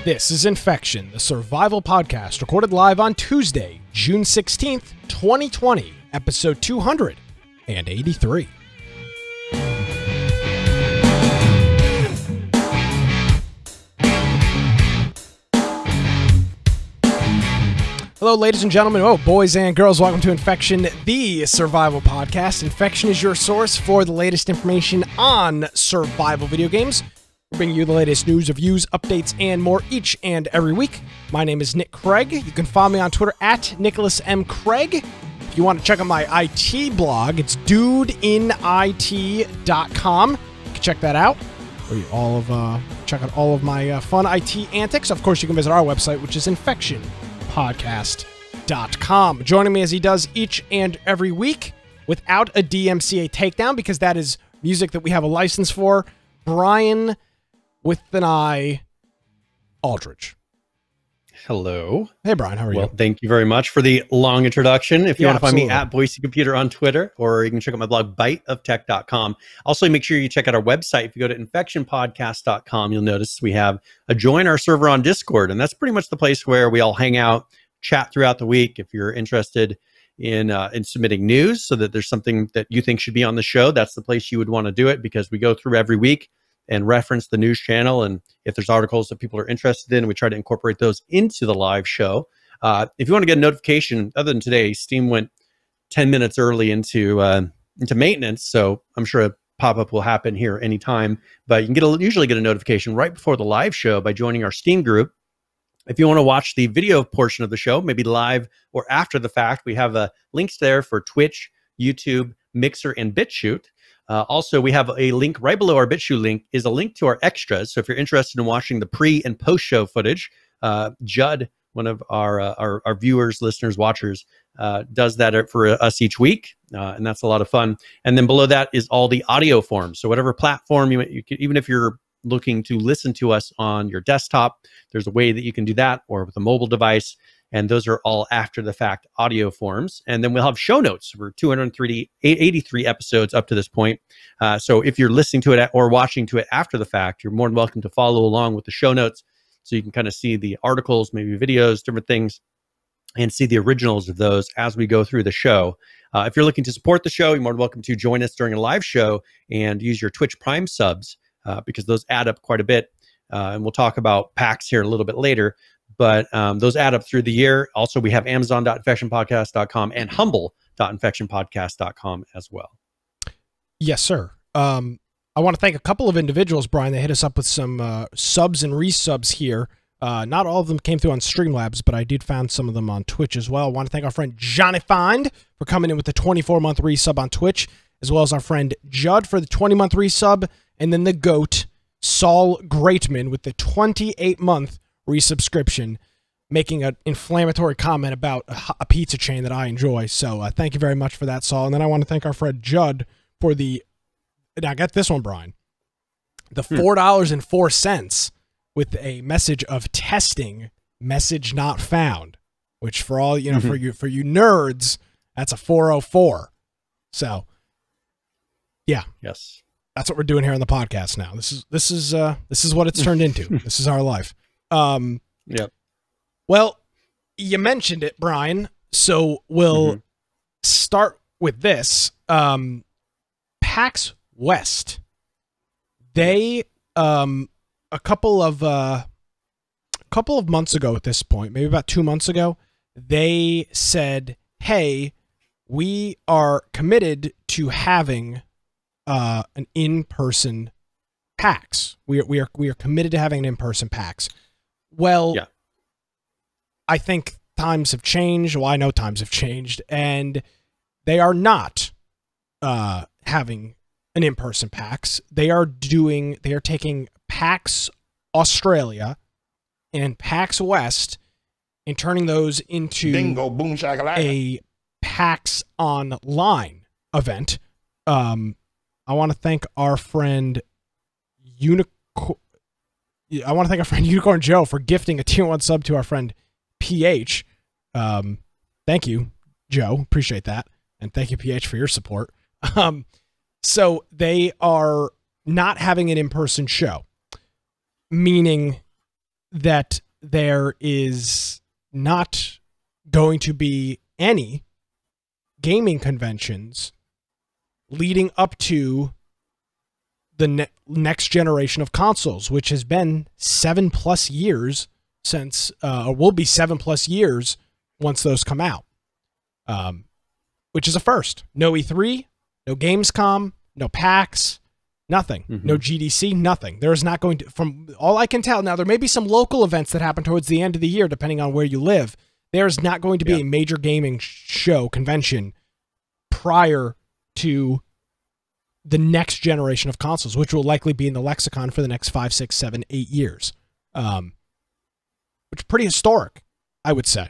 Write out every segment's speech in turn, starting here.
This is Infection, the survival podcast, recorded live on Tuesday, June 16th, 2020, episode 283. Hello, ladies and gentlemen, boys and girls, welcome to Infection, the survival podcast. Infection is your source for the latest information on survival video games. We bring you the latest news, reviews, updates, and more each and every week. My name is Nick Craig. You can follow me on Twitter at Nicholas M. Craig. If you want to check out my IT blog, it's dudeinit.com. You can check that out. Where you check out all of my fun IT antics. Of course, you can visit our website, which is infectionpodcast.com. Joining me as he does each and every week, without a DMCA takedown, because that is music that we have a license for, Brian with an I, Aldridge. Hello. Hey, Brian. How are you? Well, thank you very much for the long introduction. If you want to find me at Boise Computer on Twitter, or you can check out my blog, biteoftech.com. Also, make sure you check out our website. If you go to infectionpodcast.com, you'll notice we have a join our server on Discord, and that's pretty much the place where we all hang out, chat throughout the week. If you're interested in submitting news so that there's something that you think should be on the show, that's the place you would want to do it, because we go through every week and reference the news channel. And if there's articles that people are interested in, we try to incorporate those into the live show. If you want to get a notification, other than today, Steam went 10 minutes early into maintenance. So I'm sure a pop-up will happen here anytime, but you can usually get a notification right before the live show by joining our Steam group. If you want to watch the video portion of the show, maybe live or after the fact, we have links there for Twitch, YouTube, Mixer, and BitChute. Also, we have a link right below our BitChute link is a link to our extras. So if you're interested in watching the pre and post show footage, Judd, one of our viewers, listeners, watchers, does that for us each week. And that's a lot of fun. And then below that is all the audio forms. So whatever platform you can, even if you're looking to listen to us on your desktop, there's a way that you can do that, or with a mobile device. And those are all after the fact audio forms. And then we'll have show notes for 283 episodes up to this point. So if you're listening to it or watching to it after the fact, you're more than welcome to follow along with the show notes, so you can kind of see the articles, maybe videos, different things, and see the originals of those as we go through the show. If you're looking to support the show, you're more than welcome to join us during a live show and use your Twitch Prime subs, because those add up quite a bit. And we'll talk about PAX here a little bit later. But those add up through the year. Also, we have amazon.infectionpodcast.com and humble.infectionpodcast.com as well. Yes, sir. I want to thank a couple of individuals, Brian. They hit us up with some subs and resubs here. Not all of them came through on Streamlabs, but I did find some of them on Twitch as well. I want to thank our friend Johnny Find for coming in with the 24-month resub on Twitch, as well as our friend Judd for the 20-month resub, and then the GOAT, Saul Greatman, with the 28-month resubscription, making an inflammatory comment about a pizza chain that I enjoy. So thank you very much for that, Saul. And then I want to thank our friend Judd for the, now get this one, Brian, the $4.04 with a message of testing, message not found, which for all, you know, for you nerds, that's a 404. So yeah. Yes. That's what we're doing here on the podcast now. This is what it's turned into. This is our life. Yep. Well, you mentioned it, Brian, so we'll start with this. PAX West, they a couple of months ago at this point, maybe about 2 months ago, they said, hey, we are committed to having an in-person PAX. We are committed to having an in-person PAX. Well, yeah. I think times have changed. Well, I know times have changed, and they are not having an in-person PAX. They are taking PAX Australia and PAX West and turning those into Bingo, boom, a PAX Online event. I want to thank our friend Unicorn Joe for gifting a tier 1 sub to our friend PH. Thank you, Joe. Appreciate that. And thank you, PH, for your support. So they are not having an in-person show, meaning that there is not going to be any gaming conventions leading up to the next generation of consoles, which has been 7+ years since, or will be 7+ years once those come out, which is a first. No E3, no Gamescom, no PAX, nothing. No GDC, nothing. There is not going to, from all I can tell, now there may be some local events that happen towards the end of the year, depending on where you live. There is not going to be a major gaming show convention prior to the next generation of consoles, which will likely be in the lexicon for the next 5, 6, 7, 8 years. Which is pretty historic, I would say.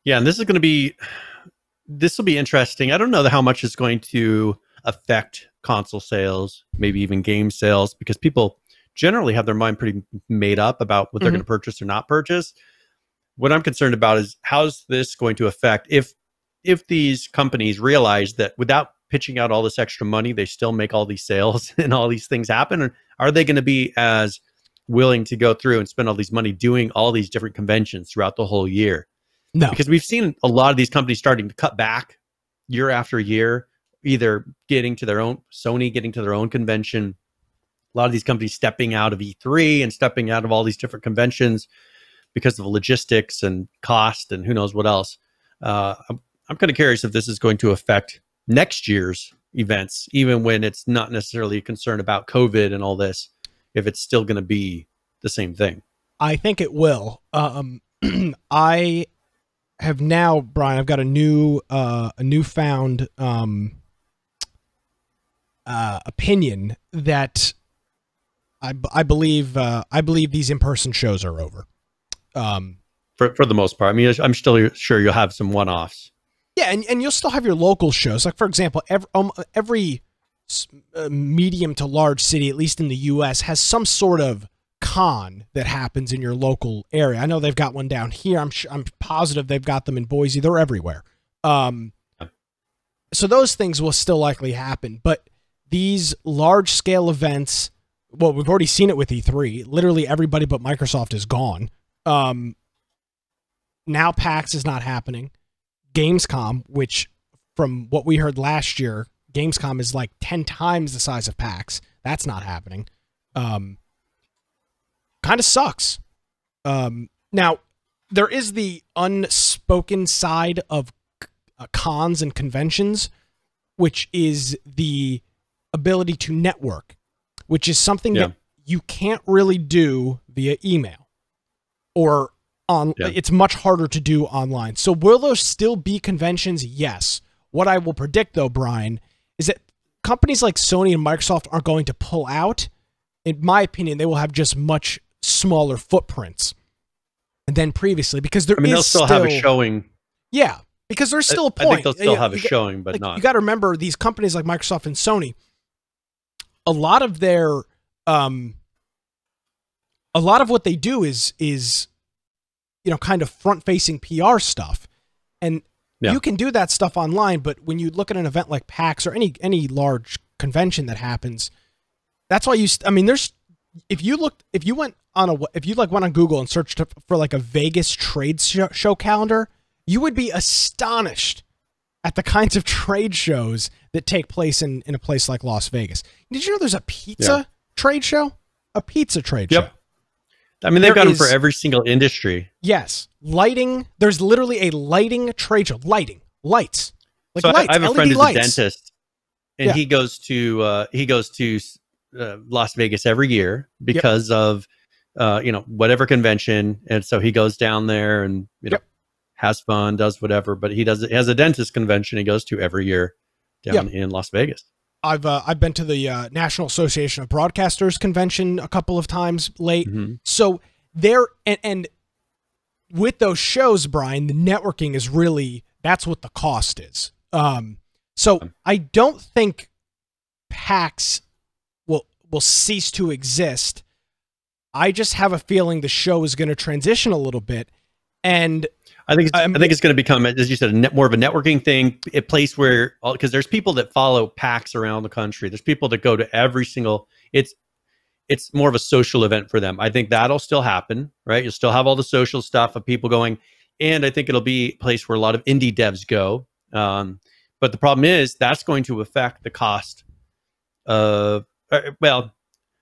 Yeah, and this will be interesting. I don't know how much it's going to affect console sales, maybe even game sales, because people generally have their mind pretty made up about what they're going to purchase or not purchase. What I'm concerned about is how's this going to affect if these companies realize that without pitching out all this extra money, they still make all these sales and all these things happen? Or are they going to be as willing to go through and spend all these money doing all these different conventions throughout the whole year? No, because we've seen a lot of these companies starting to cut back year after year, either Sony getting to their own convention. A lot of these companies stepping out of E3 and stepping out of all these different conventions because of logistics and cost and who knows what else. I'm kind of curious if this is going to affect next year's events, even when it's not necessarily a concern about COVID and all this, if it's still going to be the same thing. I think it will. I have now, Brian, I've got a newfound opinion that I believe these in-person shows are over. For the most part. I mean, I'm still sure you'll have some one-offs. Yeah, and you'll still have your local shows. Like, for example, every medium to large city, at least in the U.S., has some sort of con that happens in your local area. I know they've got one down here. I'm positive they've got them in Boise. They're everywhere. So those things will still likely happen. But these large-scale events, well, we've already seen it with E3. Literally everybody but Microsoft is gone. Now PAX is not happening. Gamescom, which from what we heard last year, Gamescom is like 10 times the size of PAX. That's not happening. Kind of sucks. Now, there is the unspoken side of cons and conventions, which is the ability to network, which is something that you can't really do via email or it's much harder to do online. So will there still be conventions? Yes. What I will predict, though, Brian, is that companies like Sony and Microsoft aren't going to pull out. In my opinion, they will have just much smaller footprints than previously, because they'll still have a showing. Yeah, because there's still a point. I think they'll still have a showing, but not. You got to remember, these companies like Microsoft and Sony, a lot of their, a lot of what they do is kind of front-facing PR stuff, and you can do that stuff online. But when you look at an event like PAX or any large convention that happens, that's why if you went on Google and searched for like a Vegas trade show calendar, you would be astonished at the kinds of trade shows that take place in a place like Las Vegas. Did you know there's a pizza trade show? A pizza trade show. I mean, they've got them for every single industry. Yes. Lighting. There's literally a lighting trade show. Lights. Like so lights, I have a LED friend who's lights. a dentist, and he goes to Las Vegas every year because of whatever convention, and so he goes down there and has fun, does whatever. But he has a dentist convention he goes to every year down in Las Vegas. I've been to the National Association of Broadcasters convention a couple of times late. So there, and with those shows, Brian, the networking is really, that's what the cost is. So I don't think PAX will cease to exist. I just have a feeling the show is going to transition a little bit, and I think it's going to become, as you said, more of a networking thing, a place where, because there's people that follow PAX around the country. There's people that go to every single. it's more of a social event for them. I think that'll still happen, right? You'll still have all the social stuff of people going, and I think it'll be a place where a lot of indie devs go. But the problem is that's going to affect the cost of, well,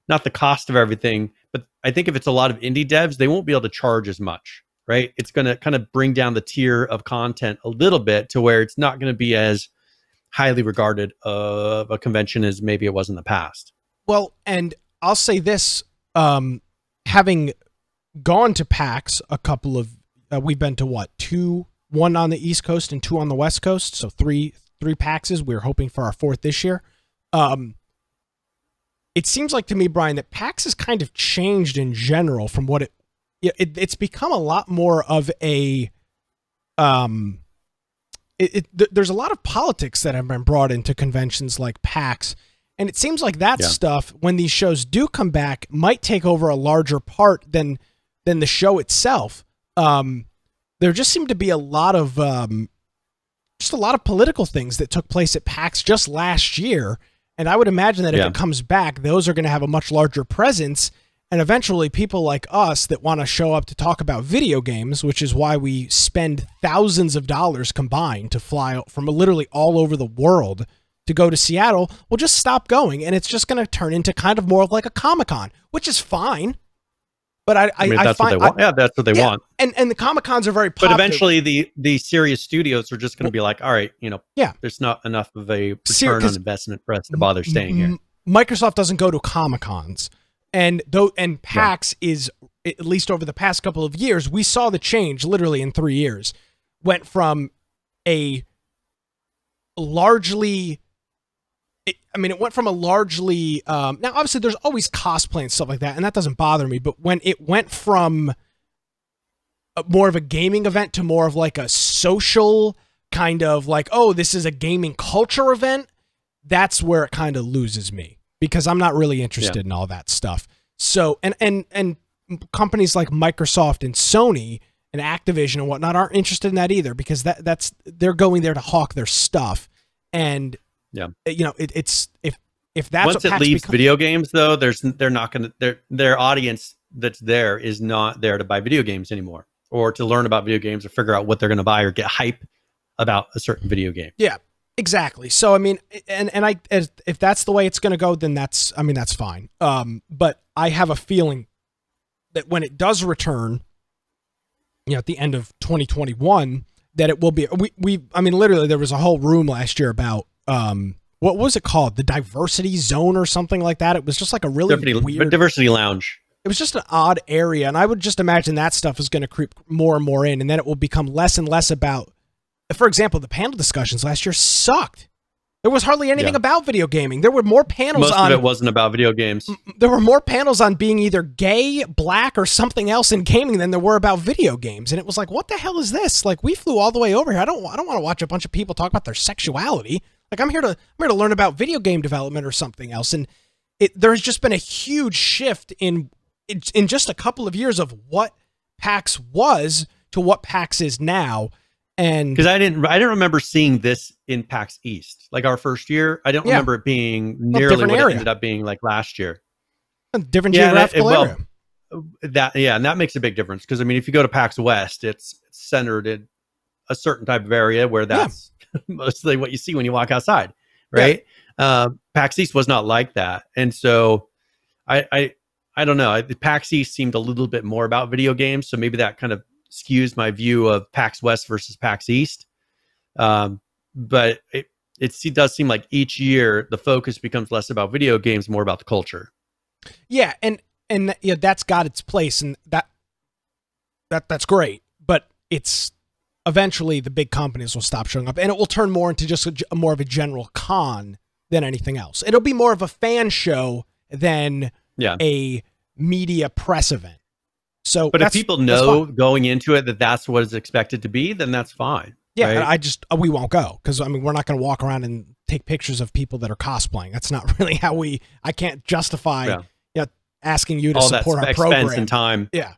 not the cost of everything, but I think if it's a lot of indie devs, they won't be able to charge as much, right? It's going to kind of bring down the tier of content a little bit to where it's not going to be as highly regarded of a convention as maybe it was in the past. Well, and I'll say this, having gone to PAX a couple of, we've been to what, one on the East Coast and 2 on the West Coast, so three PAXs. We're hoping for our 4th this year. It seems like to me, Brian, that PAX has kind of changed in general from what it's become a lot more of a, there's a lot of politics that have been brought into conventions like PAX, and it seems like that stuff, when these shows do come back, might take over a larger part than the show itself. There just seemed to be a lot of political things that took place at PAX just last year. And I would imagine that if it comes back, those are going to have a much larger presence. And eventually people like us that want to show up to talk about video games, which is why we spend thousands of dollars combined to fly from literally all over the world to go to Seattle, will just stop going. And it's just going to turn into kind of more of like a Comic-Con, which is fine. But I mean, that's what they want. Yeah, that's what they want. And the Comic-Cons are very popular. But eventually the serious studios are just going to be like, all right, there's not enough of a return on investment for us to bother staying here. Microsoft doesn't go to Comic-Cons. And PAX is, at least over the past couple of years, we saw the change literally in 3 years. Went from a largely, it went from a largely, now obviously there's always cosplay and stuff like that, and that doesn't bother me, but when it went from more of a gaming event to more of like a social kind of like, oh, this is a gaming culture event, that's where it kind of loses me. Because I'm not really interested in all that stuff. So, and companies like Microsoft and Sony and Activision and whatnot aren't interested in that either, because they're going there to hawk their stuff. And it's if that's once it leaves video games, though, they're not going to their audience that's there is not there to buy video games anymore, or to learn about video games or figure out what they're going to buy or get hype about a certain video game. Yeah. Exactly. So, I mean, if that's the way it's going to go, then that's fine. But I have a feeling that when it does return, at the end of 2021, that it will be, literally there was a whole room last year about, what was it called? The Diversity Zone or something like that. It was just like a really weird Diversity Lounge. It was just an odd area. And I would just imagine that stuff is going to creep more and more in, and then it will become less and less about, for example, the panel discussions last year sucked. There was hardly anything about video gaming. There were more panels Most of it wasn't about video games. There were more panels on being either gay, black, or something else in gaming than there were about video games. And it was like, what the hell is this? Like, we flew all the way over here. I don't want to watch a bunch of people talk about their sexuality. Like, I'm here to learn about video game development or something else. And there's just been a huge shift in just a couple of years of what PAX was to what PAX is now. And because I didn't remember seeing this in PAX East, like our first year. I don't remember it being nearly what it ended up being like last year. A different geographical area. And that makes a big difference, because if you go to PAX West, it's centered in a certain type of area where that's mostly what you see when you walk outside, right? PAX East was not like that, and so I don't know. PAX East seemed a little bit more about video games, so maybe that kind of skews my view of PAX West versus PAX East. But it does seem like each year the focus becomes less about video games, more about the culture. Yeah, and that's got its place, and that's great. But it's eventually the big companies will stop showing up, and it will turn more into just more of a general con than anything else. It'll be more of a fan show than a media press event. So, but if people know going into it that that's what is expected to be, then that's fine. Yeah, right? We won't go, because we're not going to walk around and take pictures of people that are cosplaying. That's not really how I can't justify asking you to all support that our program. Expense and time. Yeah.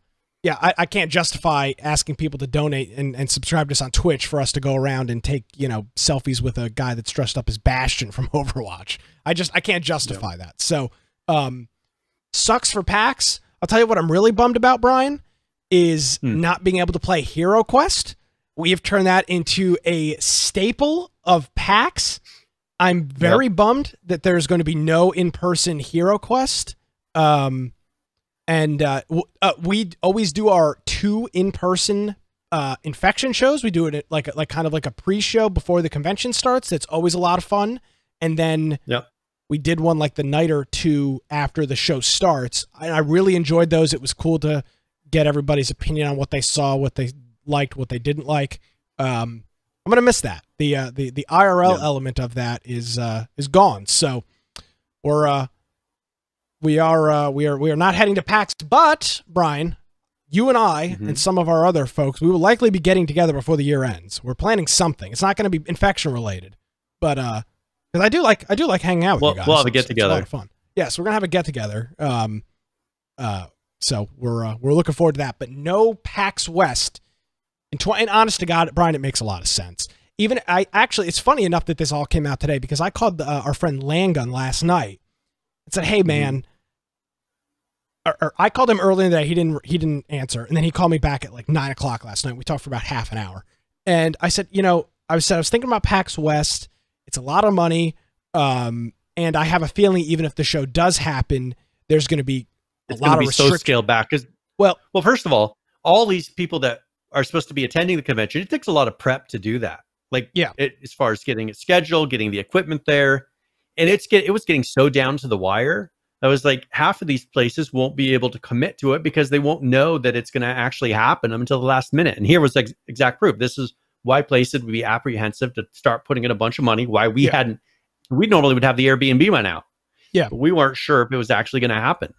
I can't justify asking people to donate and subscribe to us on Twitch for us to go around and take selfies with a guy that's dressed up as Bastion from Overwatch. I can't justify that. So sucks for PAX. I'll tell you what I'm really bummed about, Brian, is not being able to play Hero Quest. We have turned that into a staple of PAX. I'm very bummed that there's going to be no in-person Hero Quest. We always do our 2 in-person infection shows. We do it at kind of like a pre-show before the convention starts. That's always a lot of fun. And then we did one like the night or 2 after the show starts. I really enjoyed those. It was cool to get everybody's opinion on what they saw, what they liked, what they didn't like. I'm gonna miss that. The IRL element of that is gone. So we are not heading to PAX, but Brian, you and I and some of our other folks, we will likely be getting together before the year ends. We're planning something. It's not going to be infection related, but because I do like hanging out with you guys. We'll have a get together. It's a lot of fun. Yes, we're gonna have a get together. So we're looking forward to that. But no PAX West. And honest to God, Brian, it makes a lot of sense. Even it's funny enough that this all came out today because I called our friend Landgun last night and said, "Hey, man." Or I called him earlier in the day. He didn't answer, and then he called me back at like 9 o'clock last night. We talked for about half an hour, and I said, I was thinking about PAX West. It's a lot of money, and I have a feeling even if the show does happen, there's going to be a lot of restrictions. So scaled back. Well, first of all these people that are supposed to be attending the convention, it takes a lot of prep to do that. As far as getting it scheduled, getting the equipment there, and it was getting so down to the wire. I was like, half of these places won't be able to commit to it because they won't know that it's going to actually happen until the last minute. And here was exact proof. This is why places would be apprehensive to start putting in a bunch of money. Why we normally would have the Airbnb by now. Yeah. But we weren't sure if it was actually going to happen.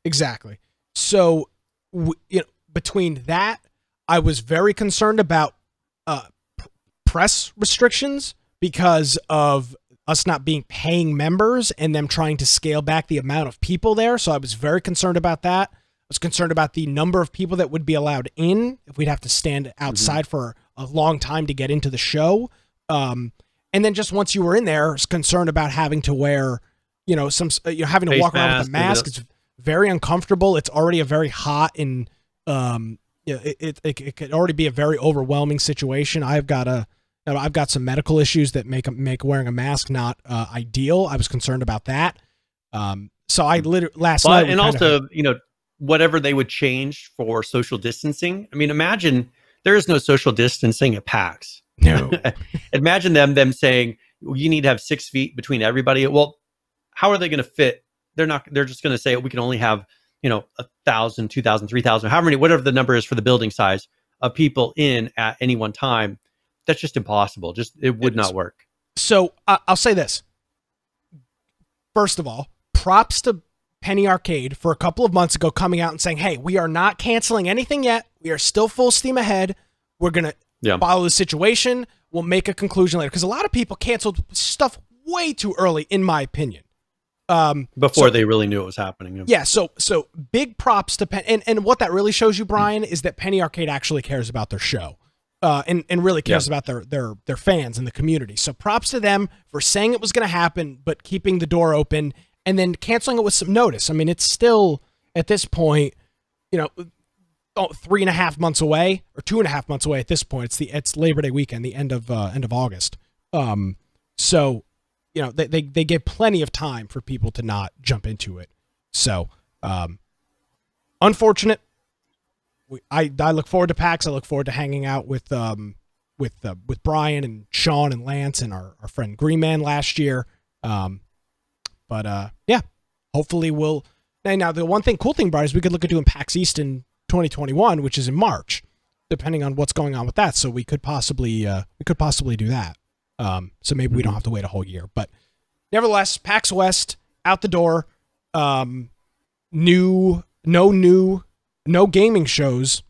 Exactly. So, between that, I was very concerned about press restrictions because of us not being paying members and them trying to scale back the amount of people there. So I was very concerned about that. I was concerned about the number of people that would be allowed in if we'd have to stand outside for a long time to get into the show. And then just once you were in there, I was concerned about having to wear, having to walk around with a mask. It's very uncomfortable. It's already a very hot and it could already be a very overwhelming situation. I've got some medical issues that make wearing a mask not ideal. I was concerned about that. So I literally last night. And also, whatever they would change for social distancing. I mean, imagine there is no social distancing at PAX. No. Imagine them saying you need to have 6 feet between everybody. Well, how are they going to fit? They're just going to say we can only have 1,000, 2,000, 3,000, however many, whatever the number is for the building size of people in at any one time. That's just impossible. It would not work. So I'll say this. First of all, props to Penny Arcade for a couple of months ago coming out and saying, hey, we are not canceling anything yet. We are still full steam ahead. We're going to follow the situation. We'll make a conclusion later. Because a lot of people canceled stuff way too early, in my opinion. Before they really knew it was happening. Yeah, so big props to Penny. And what that really shows you, Brian, is that Penny Arcade actually cares about their show. And really cares about their fans and the community. So props to them for saying it was going to happen, but keeping the door open and then canceling it with some notice. I mean, it's still at this point, 3.5 months away or 2.5 months away at this point. It's Labor Day weekend, the end of August. So they give plenty of time for people to not jump into it. So unfortunate. I look forward to PAX. I look forward to hanging out with Brian and Sean and Lance and our friend Green Man last year. Hopefully we'll. Now the cool thing, Brian, is we could look at doing PAX East in 2021, which is in March, depending on what's going on with that. So we could possibly do that. So maybe we don't have to wait a whole year, but nevertheless, PAX West out the door. No gaming shows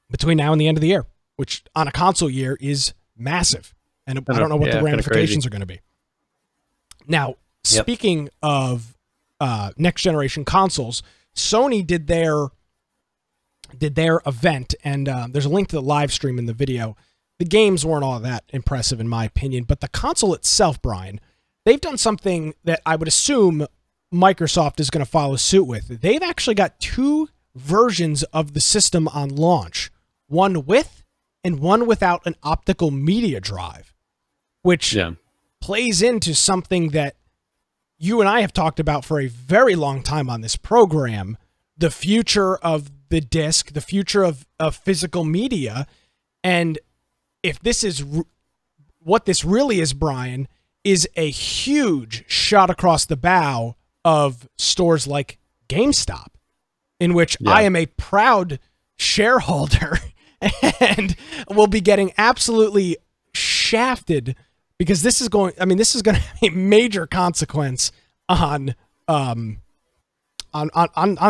between now and the end of the year, which on a console year is massive. And I don't know what the ramifications are going to be. Now, speaking of next generation consoles, Sony did their event, and there's a link to the live stream in the video. The games weren't all that impressive in my opinion, but the console itself, Brian, they've done something that I would assume Microsoft is going to follow suit with. They've actually got 2 versions of the system on launch, one with and one without an optical media drive, which plays into something that you and I have talked about for a very long time on this program, the future of the disc, the future of physical media. And if this is what this really is, Brian, is a huge shot across the bow of stores like GameStop, in which I am a proud shareholder and will be getting absolutely shafted, because this is going, I mean, this is going to have a major consequence on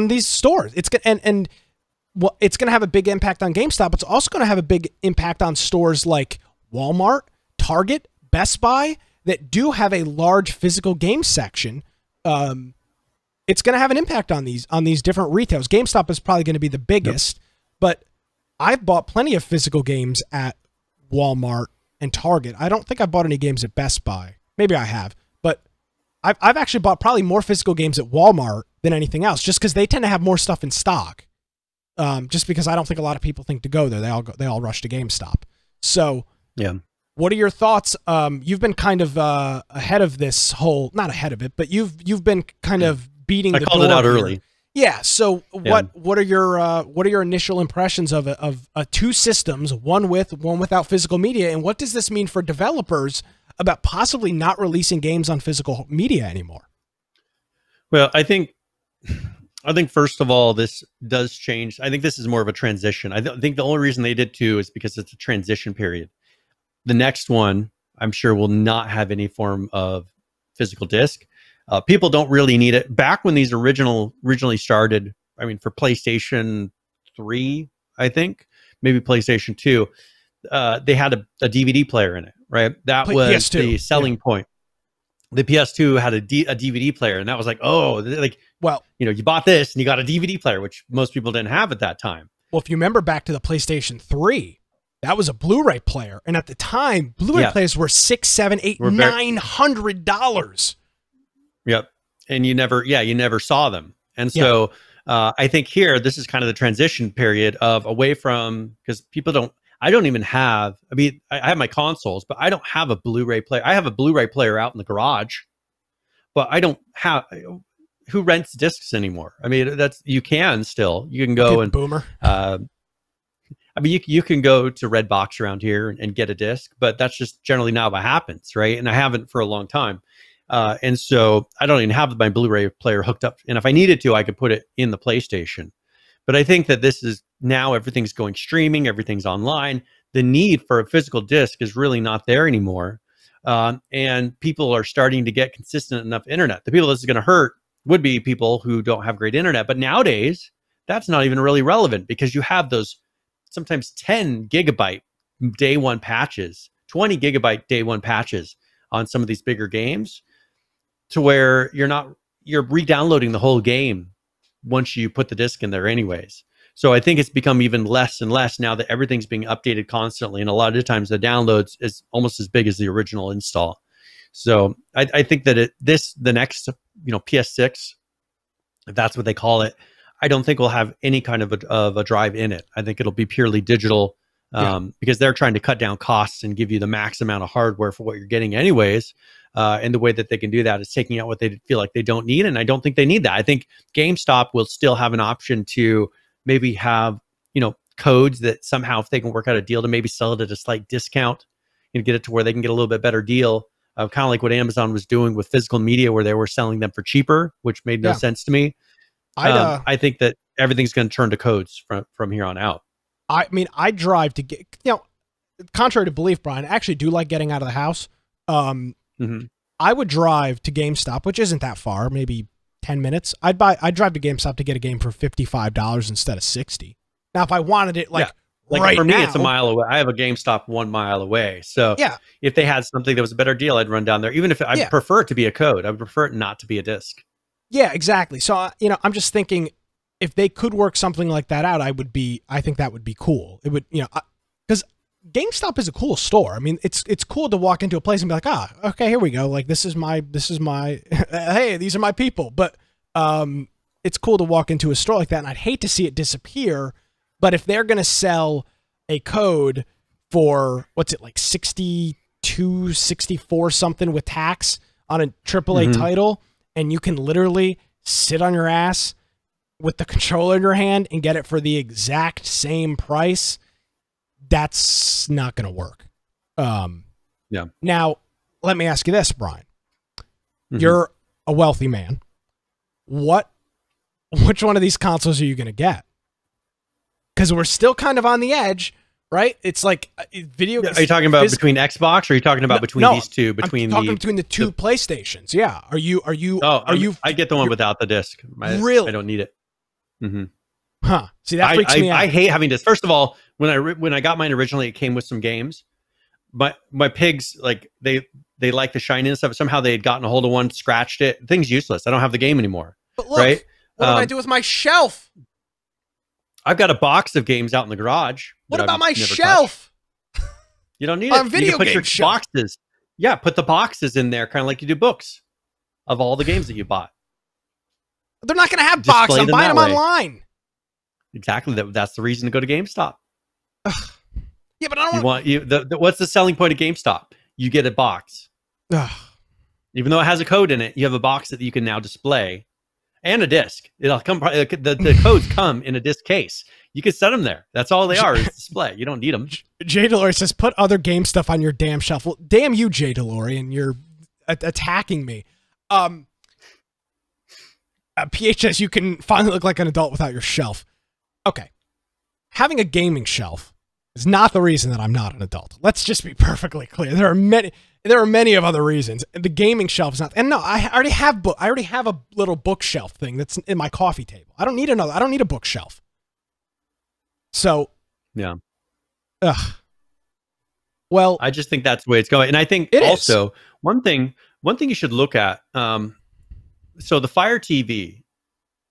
these stores. It's going and well, it's going to have a big impact on GameStop. It's also going to have a big impact on stores like Walmart, Target, Best Buy that do have a large physical game section. It's going to have an impact on these different retailers. GameStop is probably going to be the biggest, but I've bought plenty of physical games at Walmart and Target. I don't think I bought any games at Best Buy. Maybe I have, but I've actually bought probably more physical games at Walmart than anything else, just because they tend to have more stuff in stock. Just because I don't think a lot of people think to go there. They all rush to GameStop. So what are your thoughts? You've been kind of ahead of this whole, not ahead of it, but you've been kind of beating the door. I called it out early. Yeah. So what are your initial impressions of 2 systems, one with, one without physical media, and what does this mean for developers about possibly not releasing games on physical media anymore? Well, I think first of all, this does change. I think this is more of a transition. I think the only reason they did 2 is because it's a transition period. The next one, I'm sure, will not have any form of physical disc. People don't really need it. Back when these originally started, I mean, for PlayStation 3, I think, maybe PlayStation 2, they had a DVD player in it, right? That was PS2. The selling point. The PS2 had a DVD player, and that was like, oh, like, well, you know, you bought this and you got a DVD player, which most people didn't have at that time. Well, if you remember back to the PlayStation 3, that was a Blu-ray player, and at the time, Blu-ray players were $600, $700, $800, $900. Yep, and you never saw them, and so I think here this is kind of the transition period of away from, because people don't. I don't even have. I mean, I have my consoles, but I don't have a Blu-ray player. I have a Blu-ray player out in the garage, but I don't have. Who rents discs anymore? I mean, you can go and boomer. I mean, you can go to Redbox around here and get a disc, but that's just generally not what happens, right? And I haven't for a long time, and so I don't even have my Blu-ray player hooked up. And if I needed to, I could put it in the PlayStation. But I think that this is now everything's going streaming, everything's online. The need for a physical disc is really not there anymore. And people are starting to get consistent enough internet. The people this is going to hurt would be people who don't have great internet. But nowadays, that's not even really relevant, because you have those sometimes 10 gigabyte day one patches, 20 gigabyte day one patches on some of these bigger games, to where you're re-downloading the whole game once you put the disc in there anyways. So I think it's become even less and less now that everything's being updated constantly. And a lot of times the downloads is almost as big as the original install. So I think that the next, PS6, if that's what they call it, I don't think we'll have any kind of a drive in it. I think it'll be purely digital, because they're trying to cut down costs and give you the max amount of hardware for what you're getting anyways. And the way that they can do that is taking out what they feel like they don't need. And I don't think they need that. I think GameStop will still have an option to maybe have, codes that somehow, if they can work out a deal, to maybe sell it at a slight discount and get it to where they can get a little bit better deal. Kind of like what Amazon was doing with physical media, where they were selling them for cheaper, which made no sense to me. I think that everything's going to turn to codes from here on out. I mean, I drive to get, contrary to belief, Brian, I actually do like getting out of the house. I would drive to GameStop, which isn't that far, maybe 10 minutes. I'd drive to GameStop to get a game for $55 instead of $60. Now, if I wanted it right for me, now, it's a mile away. I have a GameStop 1 mile away. So if they had something that was a better deal, I'd run down there. Even if I prefer it to be a code, I would prefer it not to be a disc. Yeah, exactly. So, I'm just thinking if they could work something like that out, I think that would be cool. It would, because GameStop is a cool store. I mean, it's cool to walk into a place and be like, okay, here we go. Like this is my hey, these are my people. But it's cool to walk into a store like that, and I'd hate to see it disappear. But if they're gonna sell a code for what's it like 62, 64 something with tax on a AAA title, and you can literally sit on your ass with the controller in your hand and get it for the exact same price, that's not going to work. Yeah. Now, let me ask you this, Brian. You're a wealthy man. Which one of these consoles are you going to get? Because we're still kind of on the edge, right? It's like video. Are you talking about between Xbox, or are you talking about between these two? Between the two PlayStations. Yeah. Are you? I get the one without the disc. Really? I don't need it. Huh. See, that freaks me out. I hate having discs. First of all, when I got mine originally, it came with some games. But my pigs, like they like the shiny and stuff. Somehow they had gotten a hold of one, scratched it. Thing's useless. I don't have the game anymore. But look, right? What do I do with my shelf? I've got a box of games out in the garage. What about my shelf? You don't need it. Video put game your shelf. boxes. Yeah, put the boxes in there, kind of like you do books of all the games that you bought. They're not going to have boxes. I'm buying them online. Exactly. That's the reason to go to GameStop. Yeah, but I don't what's the selling point of GameStop? You get a box. Even though it has a code in it, you have a box that you can now display and a disc. It'll come. The codes come in a disc case. You can set them there. That's all they are, is display. You don't need them. Jay Delory says, put other game stuff on your damn shelf. Well, damn you, Jay Delory, and you're attacking me. PH says, you can finally look like an adult without your shelf. Okay. Having a gaming shelf is not the reason that I'm not an adult. Let's just be perfectly clear. There are many of other reasons. The gaming shelf is not. And no, I already have a little bookshelf thing that's in my coffee table. I don't need a bookshelf. So, yeah. Well, I just think that's the way it's going. And I think also one thing you should look at, so the Fire TV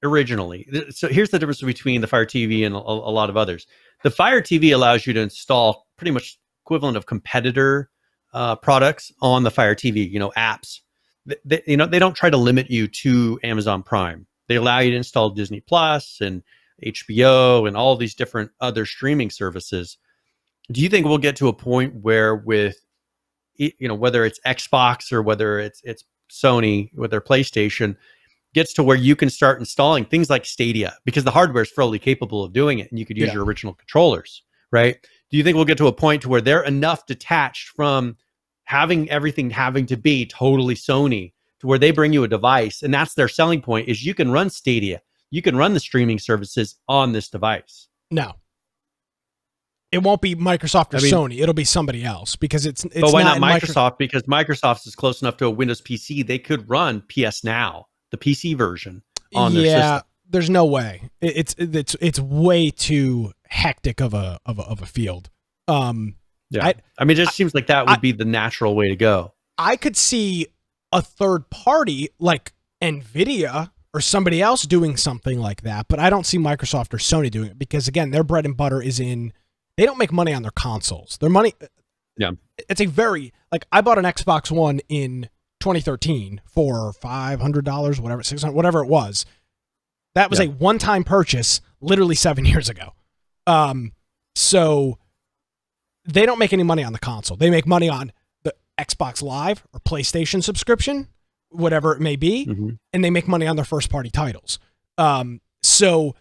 originally, so here's the difference between the Fire TV and a lot of others. The Fire TV allows you to install pretty much equivalent of competitor products on the Fire TV, apps. They don't try to limit you to Amazon Prime. They allow you to install Disney Plus and HBO and all these different other streaming services. Do you think we'll get to a point where with, whether it's Xbox or whether it's Sony with their PlayStation, gets to where you can start installing things like Stadia, because the hardware is fully capable of doing it, and you could use your original controllers, right? Do you think we'll get to a point to where they're enough detached from having everything having to be totally Sony to where they bring you a device, and that's their selling point, is you can run Stadia, you can run the streaming services on this device? No. It won't be Microsoft or Sony. It'll be somebody else, because it's but why not Microsoft? Because Microsoft is close enough to a Windows PC. They could run PS Now, the PC version, on their system. Yeah, there's no way. It's way too hectic of a field. Yeah, it just seems like that would be the natural way to go. I could see a third party like Nvidia or somebody else doing something like that, but I don't see Microsoft or Sony doing it, because again, their bread and butter is in. They don't make money on their consoles. Their money, it's a very, like, I bought an Xbox One in 2013 for $500, whatever, $600, whatever it was. That was a one-time purchase, literally 7 years ago. So they don't make any money on the console. They make money on the Xbox Live or PlayStation subscription, whatever it may be, and they make money on their first-party titles. So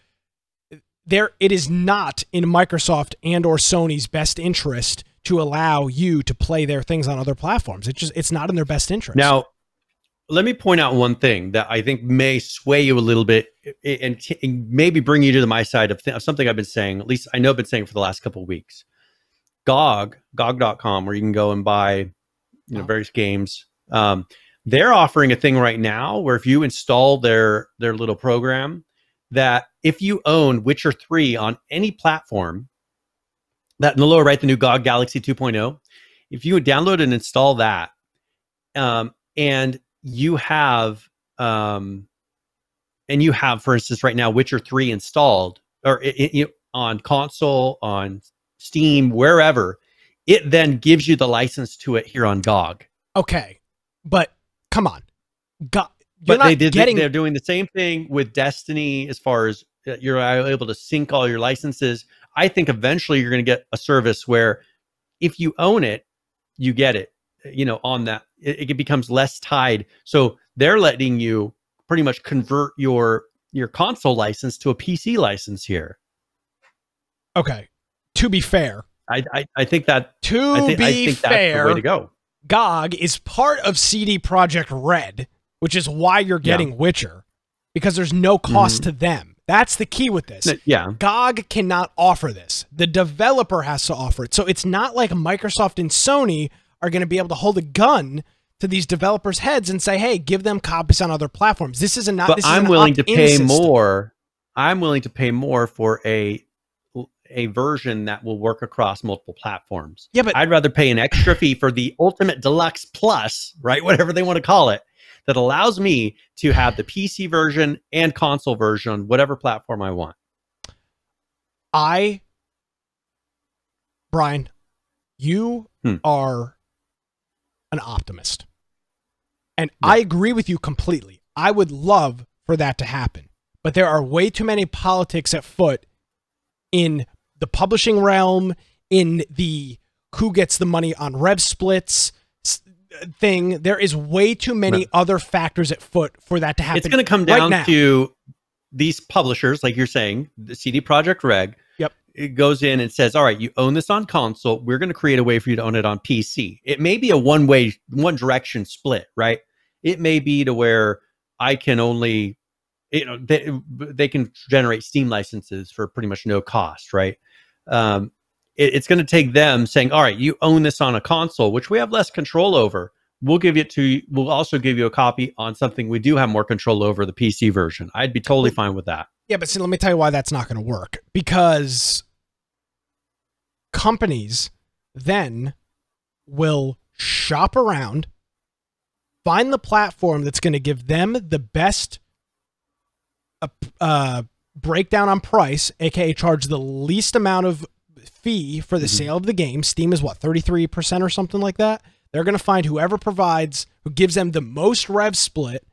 it is not in Microsoft and or Sony's best interest to allow you to play their things on other platforms. It's not in their best interest. Now, let me point out one thing that I think may sway you a little bit and maybe bring you to my side of something I've been saying. At least I know I've been saying for the last couple of weeks. GOG.com, where you can go and buy various games. They're offering a thing right now where if you install their little program, that if you own Witcher 3 on any platform, that in the lower right, the new GOG Galaxy 2.0, if you would download and install that, and you have, for instance, right now, Witcher 3 installed, or on console, on Steam, wherever, it then gives you the license to it here on GOG. Okay, but come on, they're doing the same thing with Destiny as far as you're able to sync all your licenses. I think eventually you're going to get a service where if you own it, you get it, on that. It becomes less tied. So they're letting you pretty much convert your console license to a PC license here. Okay. To be fair. I think that I think that's the way to go. GOG is part of CD Projekt Red, which is why you're getting Witcher, because there's no cost to them. That's the key with this. Yeah. GOG cannot offer this. The developer has to offer it. So it's not like Microsoft and Sony are going to be able to hold a gun to these developers' heads and say, "Hey, give them copies on other platforms." This is not. But I'm willing to pay more. I'm willing to pay more for a version that will work across multiple platforms. Yeah, but I'd rather pay an extra fee for the Ultimate Deluxe Plus, right? Whatever they want to call it, that allows me to have the PC version and console version on whatever platform I want. Brian, you are an optimist. And I agree with you completely. I would love for that to happen. But there are way too many politics at foot in the publishing realm, in the who gets the money on rev splits thing. There is way too many other factors at foot for that to happen. It's going to come down to these publishers, like you're saying, the CD Projekt Red. Yep. It goes in and says, all right, you own this on console. We're going to create a way for you to own it on PC. It may be a one direction split, right? It may be to where I can only, they can generate Steam licenses for pretty much no cost, right? It's going to take them saying, all right, you own this on a console, which we have less control over. We'll give it to you. We'll also give you a copy on something we do have more control over, the PC version. I'd be totally fine with that. Yeah, but see, let me tell you why that's not going to work. Because companies then will shop around, find the platform that's going to give them the best breakdown on price, aka charge the least amount of fee for the sale of the game. Steam is what, 33% or something like that? They're going to find whoever provides, who gives them the most rev split,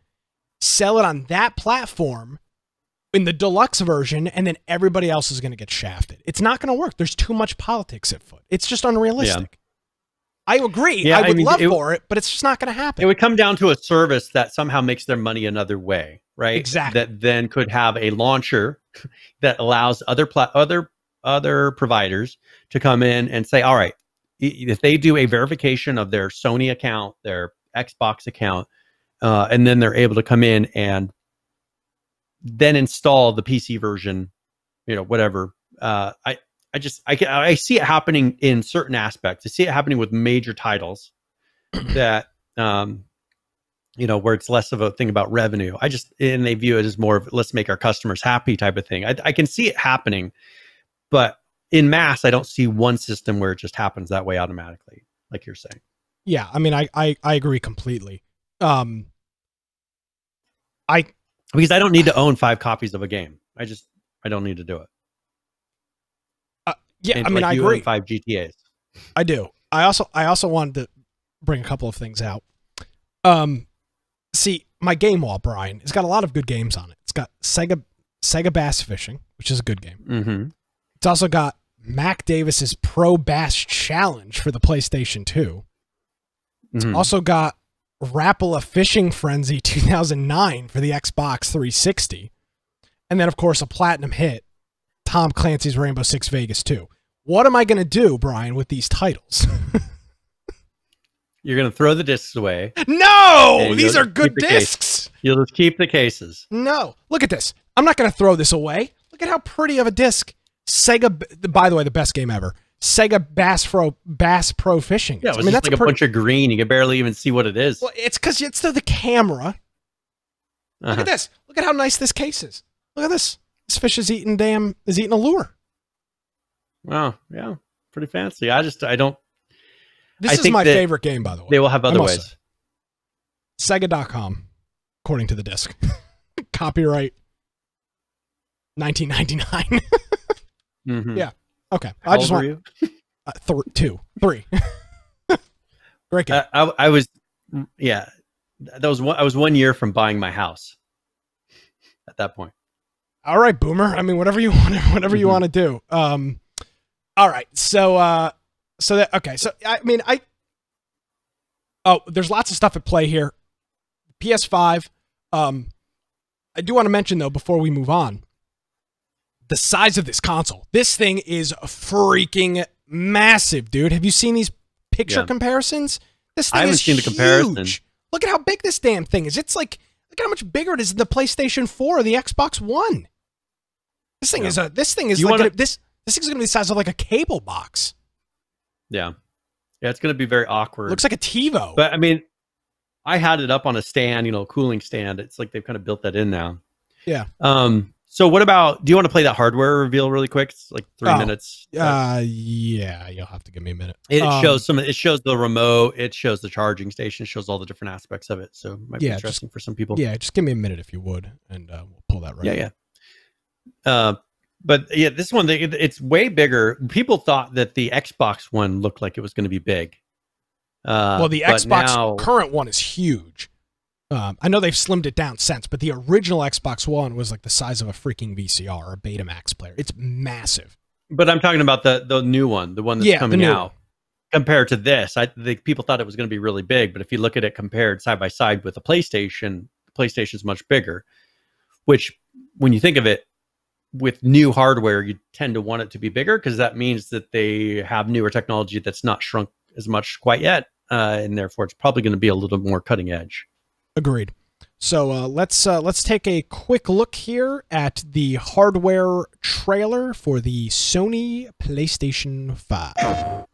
sell it on that platform in the deluxe version, and then everybody else is going to get shafted. It's not going to work. There's too much politics at foot. It's just unrealistic. Yeah. I agree. Yeah, I would love for it, but it's just not going to happen. It would come down to a service that somehow makes their money another way, right? Exactly. That then could have a launcher that allows other providers to come in and say, all right, if they do a verification of their Sony account, their Xbox account, and then they're able to come in and then install the PC version, whatever. I see it happening in certain aspects. I see it happening with major titles that, where it's less of a thing about revenue. And they view it as more of, let's make our customers happy type of thing. I can see it happening, but in mass, I don't see one system where it just happens that way automatically, like you're saying. Yeah. I mean, I agree completely. Because I don't need to own 5 copies of a game. I don't need to do it. Yeah, and I mean, I agree. 5 GTAs. I do. I also wanted to bring a couple of things out. See, my game wall, Brian, it's got a lot of good games on it. It's got Sega Bass Fishing, which is a good game. Mm-hmm. It's also got Mac Davis's Pro Bass Challenge for the PlayStation 2. It's also got Rapala Fishing Frenzy 2009 for the Xbox 360. And then, of course, a platinum hit, Tom Clancy's Rainbow Six Vegas 2. What am I going to do, Brian, with these titles? You're going to throw the discs away. No! These are good discs. You'll just keep the cases. No. Look at this. I'm not going to throw this away. Look at how pretty of a disc. Sega, by the way, the best game ever. Sega Bass Pro Fishing. Yeah, it was just like a bunch of green. You can barely even see what it is. Well, it's because it's the camera. Look at this. Look at how nice this case is. Look at this. This fish is eating a lure. Wow, yeah, pretty fancy. I don't. This is my favorite game, by the way. They will have other ways. Sega.com, according to the disc. Copyright 1999. Mm-hmm. Yeah. Okay. How old were you? Three. Great game. I was, yeah, that was I was 1 year from buying my house at that point. All right, Boomer. I mean, whatever you want to do. All right. So I mean, there's lots of stuff at play here. PS5. I do want to mention though, before we move on, the size of this console. This thing is freaking massive, dude. Have you seen these picture comparisons? This thing I haven't seen the comparison. Huge. Look at how big this damn thing is. It's like, look at how much bigger it is than the PlayStation 4 or the Xbox One. This thing is this thing's going to be the size of like a cable box. Yeah. Yeah, it's going to be very awkward. Looks like a TiVo. But I mean, I had it up on a stand, cooling stand. It's like they've kind of built that in now. Yeah. So what about, do you want to play that hardware reveal really quick? It's like 3 minutes. Yeah, you'll have to give me a minute. It shows it shows the remote, it shows the charging station, it shows all the different aspects of it. So it might be interesting for some people. Yeah, just give me a minute if you would, and we'll pull that right. Yeah. But yeah, this one, it's way bigger. People thought that the Xbox one looked like it was going to be big. Well, the Xbox current one is huge. I know they've slimmed it down since, but the original Xbox One was like the size of a freaking VCR or a Betamax player. It's massive. But I'm talking about the new one, the one that's coming out. Compared to this, people thought it was going to be really big, but if you look at it compared side by side with the PlayStation's much bigger. Which, when you think of it, with new hardware, you tend to want it to be bigger because that means that they have newer technology that's not shrunk as much quite yet, and therefore it's probably going to be a little more cutting edge. Agreed. So let's take a quick look here at the hardware trailer for the Sony PlayStation 5.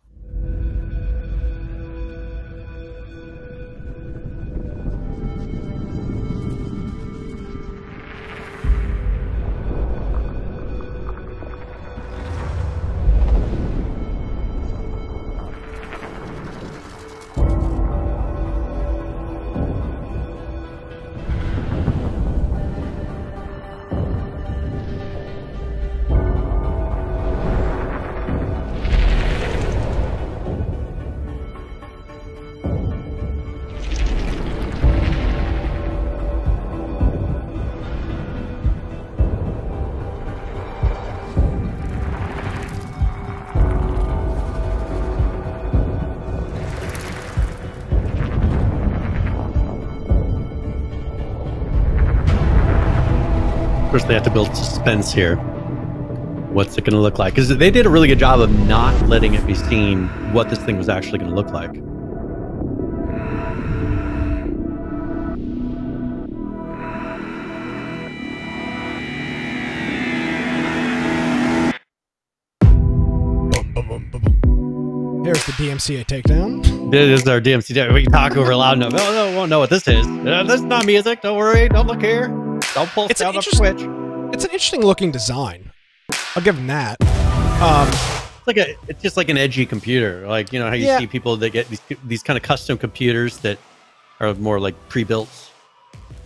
Of course, they have to build suspense here. What's it going to look like? Because they did a really good job of not letting it be seen what this thing was actually going to look like. Here's the DMCA takedown. This is our DMCA. We can talk over loud enough. No, won't know what this is. This is not music. Don't worry. Don't look here. Don't pull down up Switch. It's an interesting looking design. I'll give them that. It's just like an edgy computer. Like, you know how you see people that get these kind of custom computers that are more like pre-built.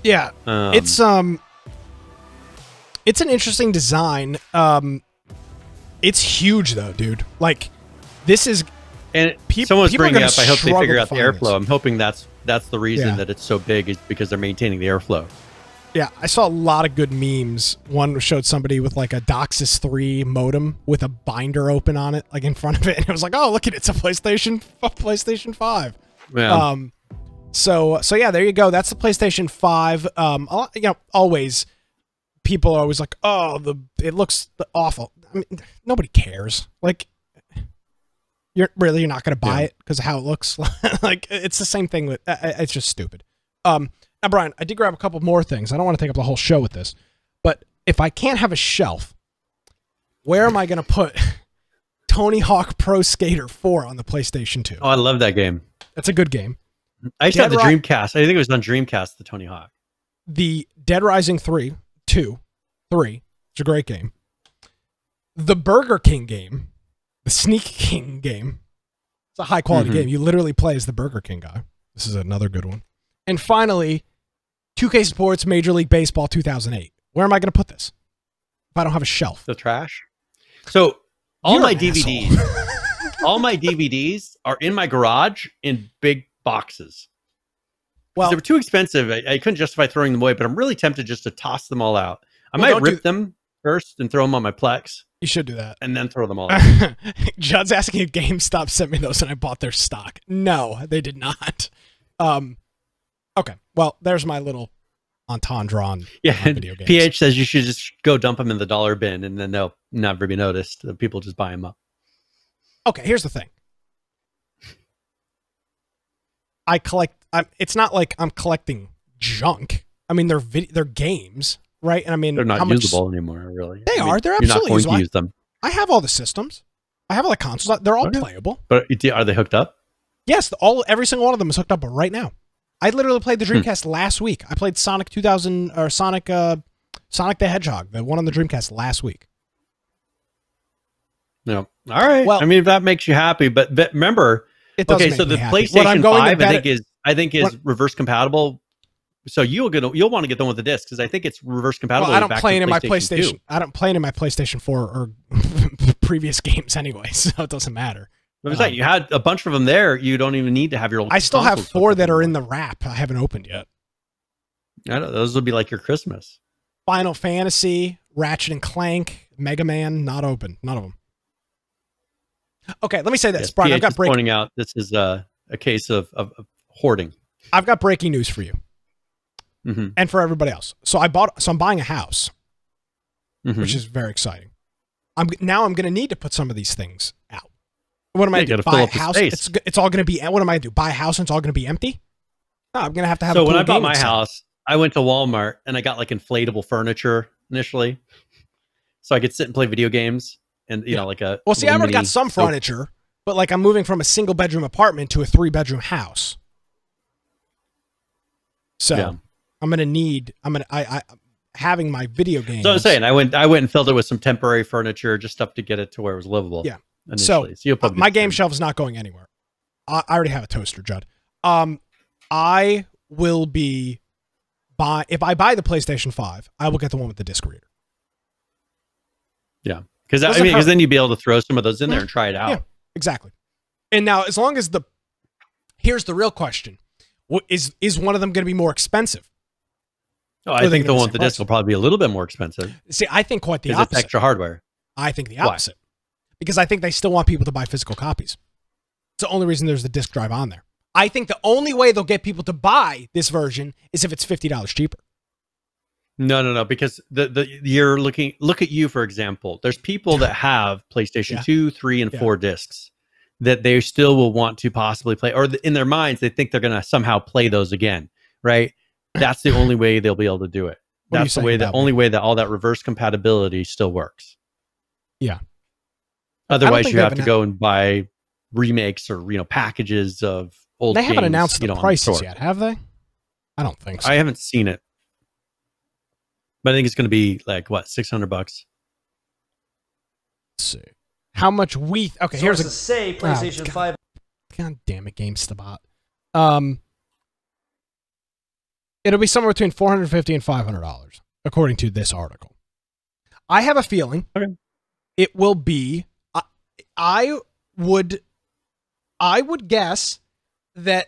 Yeah. It's an interesting design. It's huge though, dude. Like, this is, and someone's bringing up, I hope they figure out the airflow. I'm hoping that's the reason that it's so big, is because they're maintaining the airflow. Yeah, I saw a lot of good memes. One showed somebody with like a DOCSIS 3 modem with a binder open on it, like in front of it, and it was like, "Oh, look at it! It's a PlayStation 5." Yeah. So yeah, there you go. That's the PlayStation 5. Always people are always like, "Oh, it looks awful." I mean, nobody cares. Like, you're not going to buy it because of how it looks. Like, it's the same thing with. It's just stupid. Now, Brian, I did grab a couple more things. I don't want to take up the whole show with this, but if I can't have a shelf, where am I going to put Tony Hawk Pro Skater 4 on the PlayStation 2? Oh, I love that game. That's a good game. I used to have the Dreamcast. I think it was on Dreamcast, the Tony Hawk. The Dead Rising 3. It's a great game. The Burger King game. The Sneak King game. It's a high-quality game. You literally play as the Burger King guy. This is another good one. And finally, 2K Sports Major League Baseball 2008. Where am I going to put this if I don't have a shelf? The trash? So, all my DVDs... all my DVDs are in my garage in big boxes. Well, they were too expensive. I couldn't justify throwing them away, but I'm really tempted just to toss them all out. I might rip them first and throw them on my Plex. You should do that. And then throw them all out. Judd's asking if GameStop sent me those and I bought their stock. No, they did not. Okay, well, there's my little entendre on video games. PH says you should just go dump them in the dollar bin and then they'll never be noticed. People just buy them up. Okay, here's the thing. I collect. It's not like I'm collecting junk. I mean, they're games, right? And I mean, they're not usable anymore, really. They are. They're absolutely usable. You're not going to use them. I have all the systems. I have all the consoles. They're all playable. But are they hooked up? Yes, every single one of them is hooked up right now. I literally played the Dreamcast last week. I played Sonic 2000 or Sonic the Hedgehog, the one on the Dreamcast last week. No, all right. Well, I mean, if that makes you happy, but remember. Okay, so the PlayStation 5, I think is reverse compatible. So you'll want to get the one with the disc because I think it's reverse compatible. Well, I don't play it in my PlayStation 2. I don't play it in my PlayStation 4 or previous games anyway, so it doesn't matter. You had a bunch of them there. You don't even need to have your old. I still have 4 that are in the wrap. I haven't opened yet. I know those will be like your Christmas. Final Fantasy, Ratchet and Clank, Mega Man, not open. None of them. Okay, let me say this, yes, Brian. I've got pointing out this is a case of hoarding. I've got breaking news for you, and for everybody else. So I'm buying a house, which is very exciting. Now I'm going to need to put some of these things out. What am I going to do? Buy a house? It's all going to be. What am I going to do? Buy a house and it's all going to be empty? No, I'm going to have. So when I bought my house, I went to Walmart and I got like inflatable furniture initially, so I could sit and play video games. And you know, like a well, see, I already got some furniture, but like I'm moving from a single bedroom apartment to a 3-bedroom house. So I'm gonna need. I having my video games. So I'm saying I went and filled it with some temporary furniture, just stuff to get it to where it was livable. Yeah. Initially. So my game shelf is not going anywhere. I already have a toaster, Judd. I will be if I buy the PlayStation 5, I will get the one with the disc reader. Yeah. Because then you'd be able to throw some of those in there and try it out. Yeah, exactly. And now, as long as here's the real question: is one of them going to be more expensive? Oh, I think the one with the disc will probably be a little bit more expensive. See, I think quite the opposite. It's extra hardware. I think the opposite. Why? Because I think they still want people to buy physical copies. It's the only reason there's the disc drive on there. I think the only way they'll get people to buy this version is if it's $50 cheaper. No, because you're look at you, for example. There's people that have PlayStation 2, 3, and 4 discs that they still will want to possibly play, or in their minds, they think they're going to somehow play those again, right? That's the only way they'll be able to do it. That's the only way that all that reverse compatibility still works. Yeah. Otherwise, you have to go and buy remakes or packages of old games. They haven't announced the prices yet, have they? I don't think so. I haven't seen it. But I think it's going to be like what, $600? Let's see. How much we? Okay, here's a say PlayStation 5. God damn it, GameStop. It'll be somewhere between $450 and $500, according to this article. I have a feeling it will be. I would guess that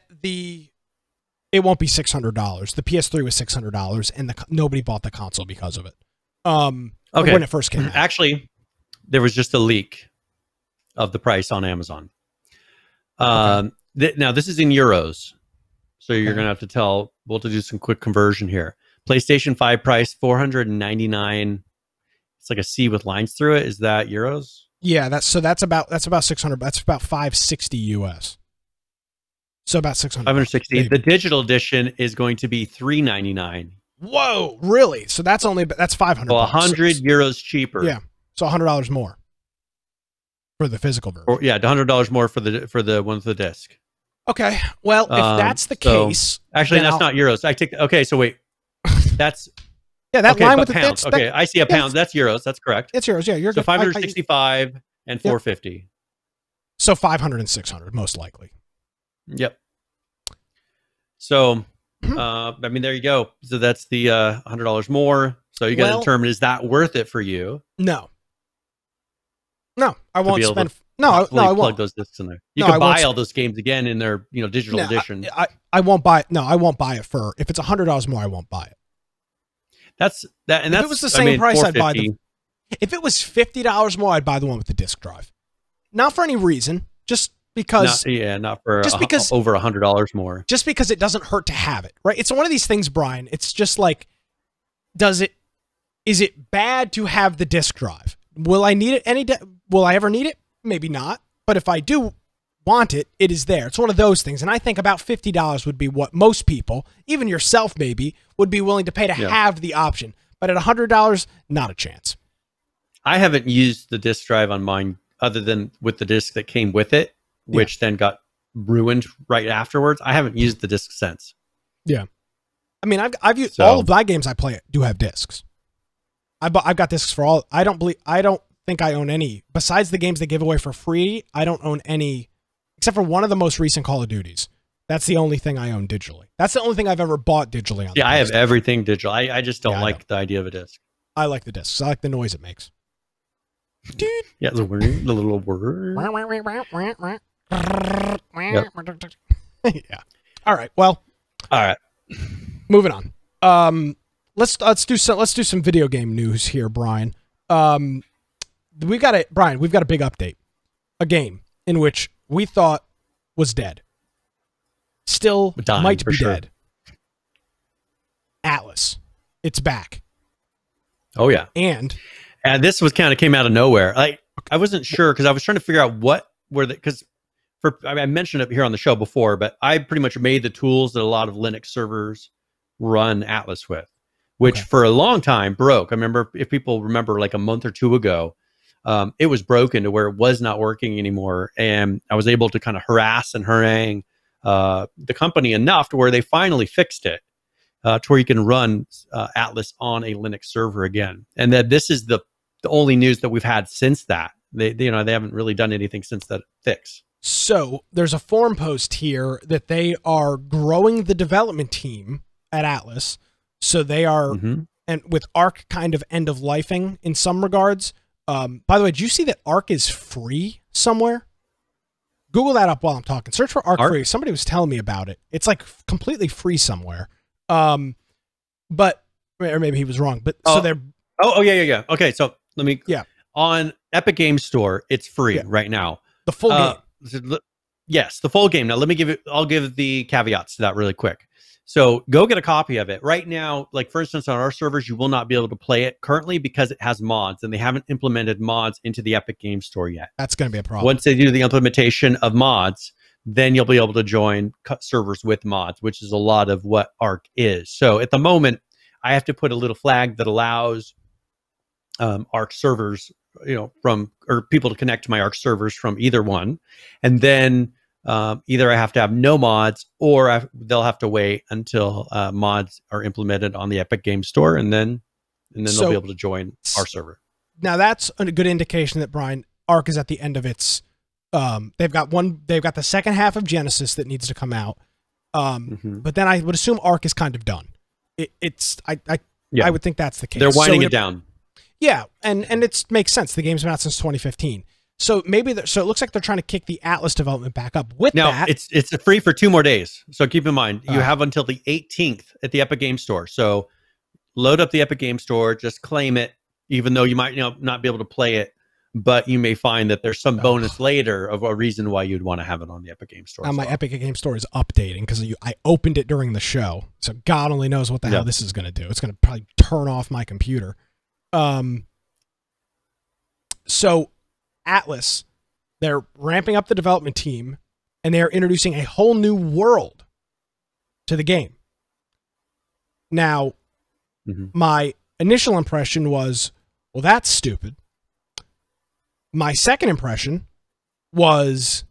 it won't be $600. The PS3 was $600, and nobody bought the console because of it. When it first came out. Actually, there was just a leak of the price on Amazon. Now, this is in euros, so you're going to have to we'll have to do some quick conversion here. PlayStation 5 price, $499. It's like a C with lines through it. Is that euros? Yeah, that's about $600. That's about $560 US. So about $600. $560. The digital edition is going to be $399. Whoa, really? So that's $500. Well, 100 euros cheaper. Yeah, so $100 more for the physical version. $100 more for the one with the disc. Okay, well, if that's the case, actually, that's not euros. So wait, that's that line with pounds. the I see a pound. That's euros. That's correct. It's euros. Yeah, you're so 565 and 450. So 500 and 600 most likely. Yep. So, I mean, there you go. So that's the $100 more. So you got to determine, is that worth it for you? No, I won't spend. No, I plug won't. those discs in there. You can buy all those games again in their digital edition. I won't buy it. No, I won't buy it for, if it's $100 more, I won't buy it. That's that, and if that's, it was the same price, I'd buy the. If it was $50 more, I'd buy the one with the disc drive. Not for any reason, just because. Not for just because over $100 more. Just because it doesn't hurt to have it, right? It's one of these things, Brian. It's just like, is it bad to have the disc drive? Will I need it will I ever need it? Maybe not. But if I do want it, it is there. It's one of those things. And I think about $50 would be what most people, even yourself maybe, would be willing to pay to have the option. But at $100, not a chance. I haven't used the disc drive on mine other than with the disc that came with it, which then got ruined right afterwards. I haven't used the disc since. Yeah. I mean, I've used all of my games I play do have discs. I've got discs for all. I don't think I own any besides the games they give away for free. I don't own any except for one of the most recent Call of Duties. That's the only thing I own digitally. That's the only thing I've ever bought digitally on. Yeah, I have everything digital. I just don't like the idea of a disc. I like the discs. I like the noise it makes. Yeah, the little word. Yep. Yeah. All right. Well. All right. Moving on. Let's do some video game news here, Brian. We've got a big update. A game in which we thought was dead. Still might be dead. Atlas. It's back. Oh yeah. And this was kind of came out of nowhere. I wasn't sure because I was trying to figure out what were because I mentioned it here on the show before, but I pretty much made the tools that a lot of Linux servers run Atlas with, which for a long time broke. I remember, if people remember, like a month or two ago, it was broken to where it was not working anymore. And I was able to kind of harass and harangue the company enough to where they finally fixed it to where you can run Atlas on a Linux server again. And that this is the only news that we've had since that. They haven't really done anything since that fix. So there's a forum post here that they are growing the development team at Atlas. So they are, and with Arc kind of end of lifing in some regards. By the way, did you see that Arc is free somewhere? Google that up while I'm talking. Search for Arc free. Somebody was telling me about it. It's like completely free somewhere. But or maybe he was wrong. But so they're yeah. Okay, so let me on Epic Games Store, it's free right now. The full game. Yes, the full game. Now I'll give the caveats to that really quick. So go get a copy of it. Right now, like for instance, on our servers, you will not be able to play it currently because it has mods and they haven't implemented mods into the Epic Games Store yet. That's going to be a problem. Once they do the implementation of mods, then you'll be able to join servers with mods, which is a lot of what Arc is. So at the moment, I have to put a little flag that allows Arc servers, or people to connect to my Arc servers from either one. And then either I have to have no mods or they'll have to wait until mods are implemented on the Epic Games Store, and then they'll be able to join our server. Now that's a good indication that, Brian, Arc is at the end of its they've got the second half of Genesis that needs to come out. But then I would assume Arc is kind of done. I would think that's the case. They're winding it down. Yeah, and it makes sense. The game's been out since 2015. So maybe so it looks like they're trying to kick the Atlas development back up. With that, it's free for 2 more days. So keep in mind, you have until the 18th at the Epic Games Store. So load up the Epic Games Store, just claim it, even though you might not be able to play it, but you may find that there's some bonus later of a reason why you'd want to have it on the Epic Games Store. My Epic Games Store is updating because I opened it during the show. So God only knows what the hell this is going to do. It's going to probably turn off my computer. So Atlas, they're ramping up the development team and they're introducing a whole new world to the game. Now, my initial impression was, well, that's stupid. My second impression was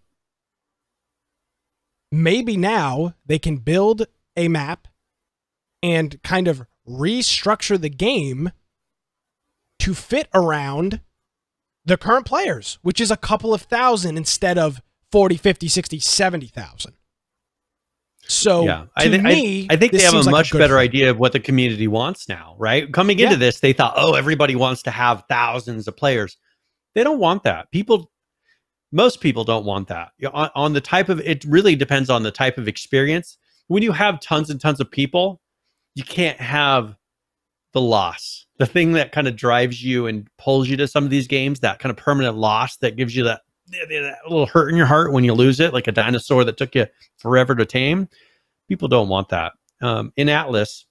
maybe now they can build a map and kind of restructure the game to fit around the current players, which is a couple of thousand instead of 40, 50, 60, 70,000. So I think they have a much better idea of what the community wants now, right? Coming into this, they thought, oh, everybody wants to have thousands of players. They don't want that. People, Most people don't want that. On the type of, it really depends on the type of experience. When you have tons and tons of people, you can't have the loss. The thing that kind of drives you and pulls you to some of these games, that kind of permanent loss that gives you that little hurt in your heart when you lose it, like a dinosaur that took you forever to tame. People don't want that. In Atlas,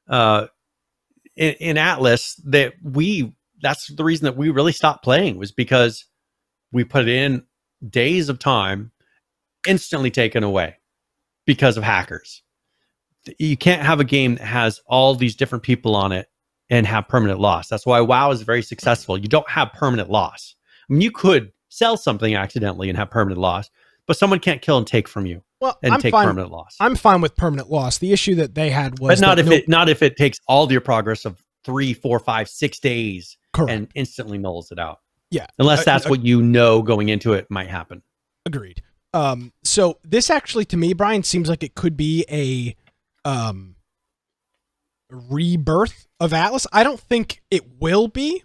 that's the reason that we really stopped playing, was because we put in days of time, instantly taken away because of hackers. You can't have a game that has all these different people on it and have permanent loss. That's why WoW is very successful. You don't have permanent loss. I mean, you could sell something accidentally and have permanent loss, but someone can't kill and take from you. Well, and take permanent loss. I'm fine with permanent loss. The issue that they had was, but not if it takes all your progress of 3, 4, 5, 6 days. Correct. And instantly nulls it out. Yeah, unless that's what you know going into it might happen. Agreed. So this actually, to me, Brian, seems like it could be a rebirth of Atlas. I don't think it will be,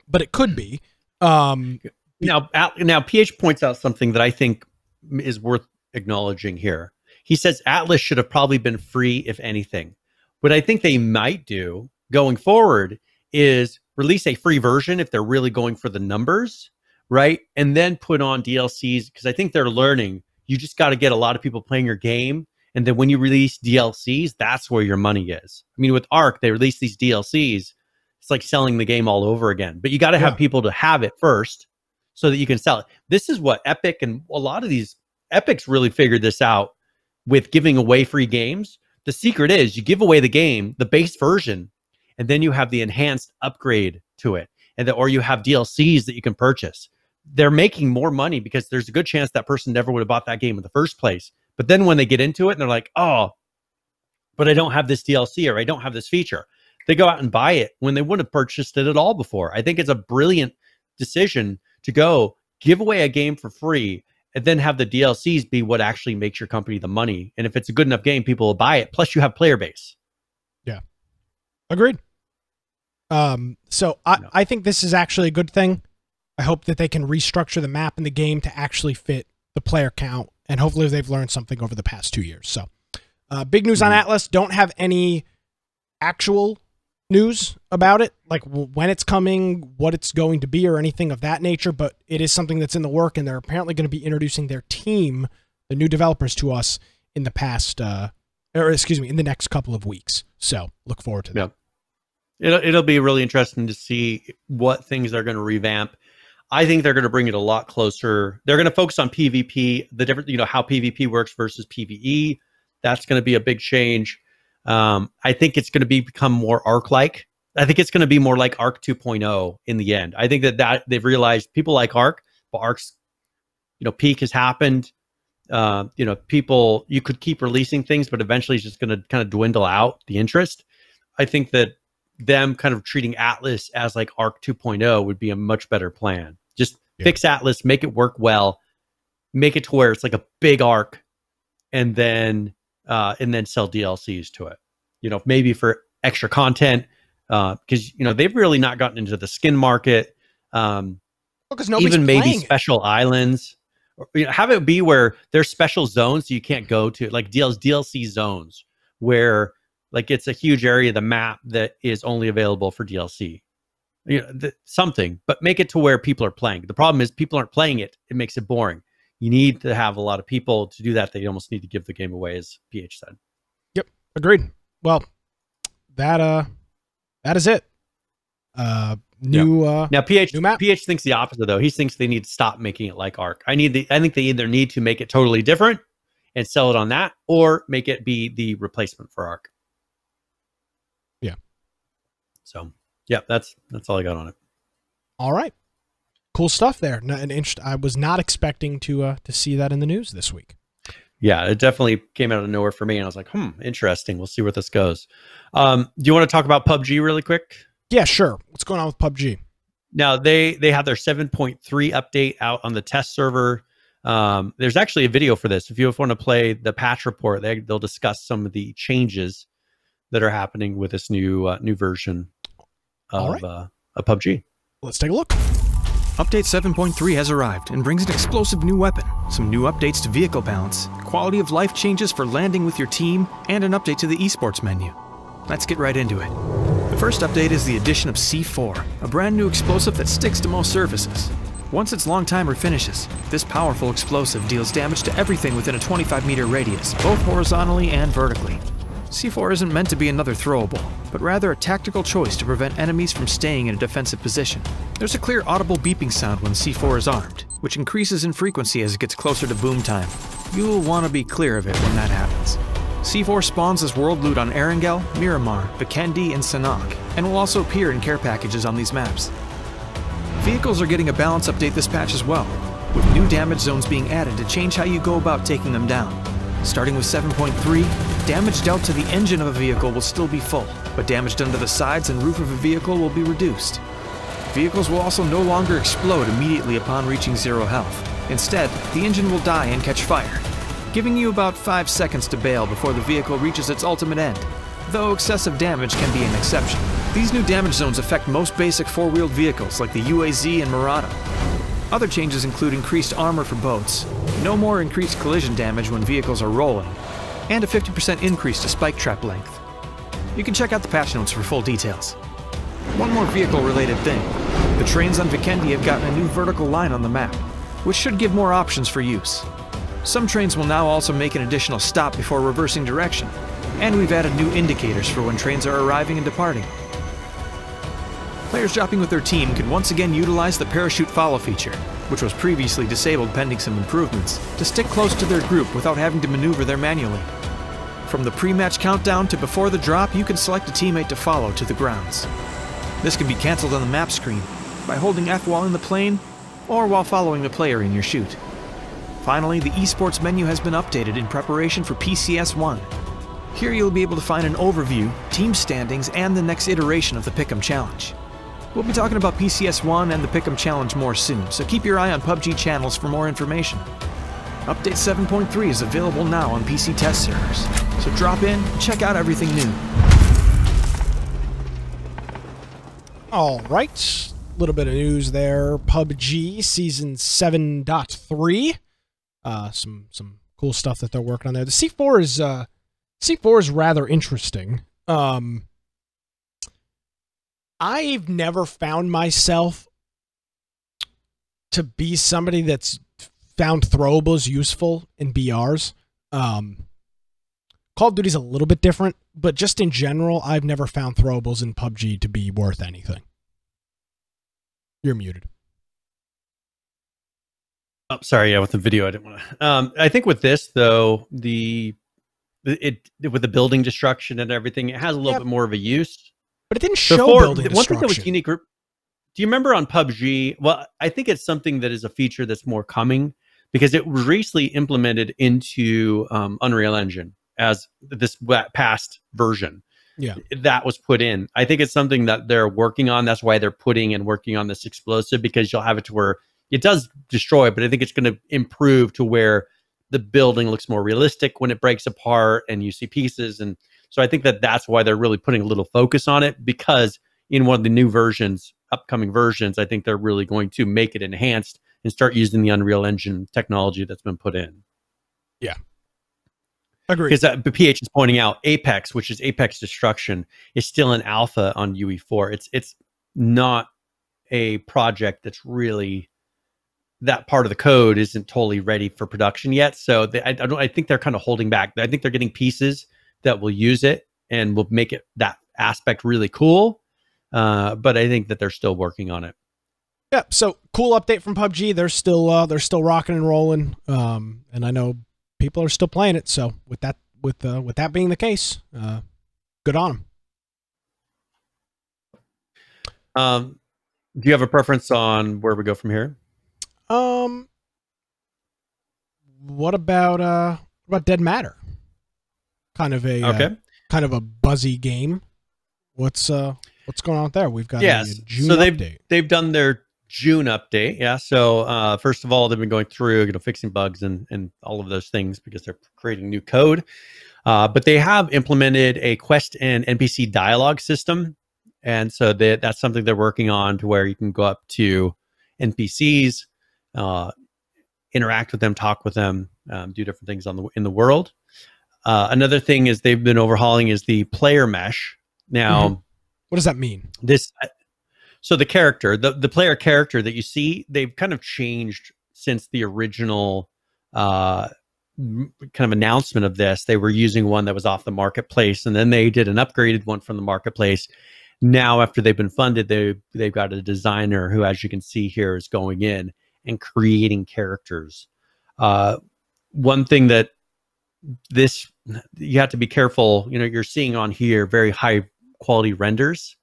but it could be. Now PH points out something that I think is worth acknowledging here. He says Atlas should have probably been free, if anything. What I think they might do going forward is release a free version if they're really going for the numbers, right? And then put on DLCs, because I think they're learning you just got to get a lot of people playing your game. And then when you release DLCs, that's where your money is. I mean, with Ark, they release these DLCs. It's like selling the game all over again. But you got to have people to have it first so that you can sell it. This is what Epic and a lot of these Epics really figured this out with giving away free games. The secret is you give away the game, the base version, and then you have the enhanced upgrade to it, or you have DLCs that you can purchase. They're making more money because there's a good chance that person never would have bought that game in the first place. But then when they get into it and they're like, oh, but I don't have this DLC or I don't have this feature, they go out and buy it when they wouldn't have purchased it at all before. I think it's a brilliant decision to go give away a game for free and then have the DLCs be what actually makes your company the money. And if it's a good enough game, people will buy it. Plus you have player base. Yeah. Agreed. So I think this is actually a good thing. I hope that they can restructure the map in the game to actually fit the player count, and hopefully they've learned something over the past 2 years. So big news on Atlas. Don't have any actual news about it, like when it's coming, what it's going to be, or anything of that nature, but it is something that's in the work, and they're apparently going to be introducing their team, the new developers, to us in the past, in the next couple of weeks. So look forward to that. It'll be really interesting to see what things they're going to revamp. I think they're going to bring it a lot closer. They're going to focus on PvP, the different, how PvP works versus PvE. That's going to be a big change. I think it's going to become more Ark-like. I think it's going to be more like Ark 2.0 in the end. I think that they've realized people like Ark, but Ark's, peak has happened. People, you could keep releasing things, but eventually it's just going to kind of dwindle out the interest. I think that them kind of treating Atlas as like Ark 2.0 would be a much better plan. Just fix Atlas, make it work well, make it to where it's like a big Ark, and then sell DLCs to it. Maybe for extra content, because they've really not gotten into the skin market. Because nobody's even maybe playing special islands. Have it be where there's special zones you can't go to, like DLC zones, where like it's a huge area of the map that is only available for DLC. Something, but make it to where people are playing. The problem is people aren't playing it. It makes it boring. You need to have a lot of people to do that. They almost need to give the game away, as PH said. Yep, agreed. Well, that is it. Now PH new map. PH thinks the opposite though. He thinks they need to stop making it like Ark. I think they either need to make it totally different and sell it on that, or make it be the replacement for Ark. Yeah. So yeah, that's all I got on it. All right. Cool stuff there. I was not expecting to see that in the news this week. Yeah, it definitely came out of nowhere for me, and I was like, interesting. We'll see where this goes. Do you want to talk about PUBG really quick? Yeah, sure. What's going on with PUBG? Now, they have their 7.3 update out on the test server. There's actually a video for this. If you want to play the patch report, they'll discuss some of the changes that are happening with this new version of PUBG. Let's take a look. Update 7.3 has arrived and brings an explosive new weapon, some new updates to vehicle balance, quality of life changes for landing with your team, and an update to the esports menu. Let's get right into it. The first update is the addition of C4, a brand new explosive that sticks to most surfaces. Once its long timer finishes, this powerful explosive deals damage to everything within a 25-meter radius, both horizontally and vertically. C4 isn't meant to be another throwable, but rather a tactical choice to prevent enemies from staying in a defensive position. There's a clear audible beeping sound when C4 is armed, which increases in frequency as it gets closer to boom time. You'll want to be clear of it when that happens. C4 spawns as world loot on Erangel, Miramar, Vikendi, and Sanhok, and will also appear in care packages on these maps. Vehicles are getting a balance update this patch as well, with new damage zones being added to change how you go about taking them down. Starting with 7.3, damage dealt to the engine of a vehicle will still be full, but damage done to the sides and roof of a vehicle will be reduced. Vehicles will also no longer explode immediately upon reaching 0 health. Instead, the engine will die and catch fire, giving you about 5 seconds to bail before the vehicle reaches its ultimate end, though excessive damage can be an exception. These new damage zones affect most basic four-wheeled vehicles like the UAZ and Murata. Other changes include increased armor for boats, no more increased collision damage when vehicles are rolling, and a 50% increase to spike trap length. You can check out the patch notes for full details. One more vehicle-related thing. The trains on Vikendi have gotten a new vertical line on the map, which should give more options for use. Some trains will now also make an additional stop before reversing direction, and we've added new indicators for when trains are arriving and departing. Players dropping with their team can once again utilize the parachute follow feature, which was previously disabled pending some improvements, to stick close to their group without having to maneuver there manually. From the pre-match countdown to before the drop, you can select a teammate to follow to the grounds. This can be cancelled on the map screen by holding F while in the plane or while following the player in your chute. Finally, the esports menu has been updated in preparation for PCS1. Here you'll be able to find an overview, team standings, and the next iteration of the Pick'em Challenge. We'll be talking about PCS1 and the Pick'em Challenge more soon, so keep your eye on PUBG channels for more information. Update 7.3 is available now on PC test servers, so drop in and check out everything new. All right, a little bit of news there. PUBG Season 7.3. Some cool stuff that they're working on there. The C4 is rather interesting. I've never found myself to be somebody that's found throwables useful in BRs. Call of Duty's a little bit different, but just in general, I've never found throwables in PUBG to be worth anything. You're muted. Oh, sorry. Yeah, with the video, I didn't want to. I think with this though, with the building destruction and everything, it has a little bit more of a use. But it didn't show building destruction. One thing that was unique. Do you remember on PUBG? Well, I think it's something that is a feature that's more coming because it was recently implemented into Unreal Engine as this past version. Yeah, that was put in. I think it's something that they're working on. That's why they're putting and working on this explosive, because you'll have it to where it does destroy, but I think it's going to improve to where the building looks more realistic when it breaks apart and you see pieces. And so I think that that's why they're really putting a little focus on it, because in one of the new versions, upcoming versions, I think they're really going to make it enhanced and start using the Unreal Engine technology that's been put in. Yeah. Agreed. Because PH is pointing out Apex, which is Apex Destruction, is still in alpha on UE4. It's not a project that's really, that part of the code isn't totally ready for production yet. So I think they're kind of holding back. I think they're getting pieces that will use it and will make it, that aspect, really cool. But I think that they're still working on it. Yeah. So cool update from PUBG. They're still rocking and rolling. And I know people are still playing it. So with that being the case, good on them. Do you have a preference on where we go from here? What about Dead Matter? Kind of a buzzy game. What's going on with there? We've got a June update. They've done their June update. Yeah. So first of all, they've been going through, fixing bugs and all of those things because they're creating new code. But they have implemented a quest and NPC dialogue system. And so that's something they're working on, to where you can go up to NPCs, interact with them, talk with them, do different things in the world. Another thing is they've been overhauling is the player mesh. Now, what does that mean? So the character, the player character that you see, they've kind of changed since the original kind of announcement of this. They were using one that was off the marketplace, and then they did an upgraded one from the marketplace. Now, after they've been funded, they've got a designer who, as you can see here, is going in and creating characters. One thing that you have to be careful, you're seeing on here very high quality renders.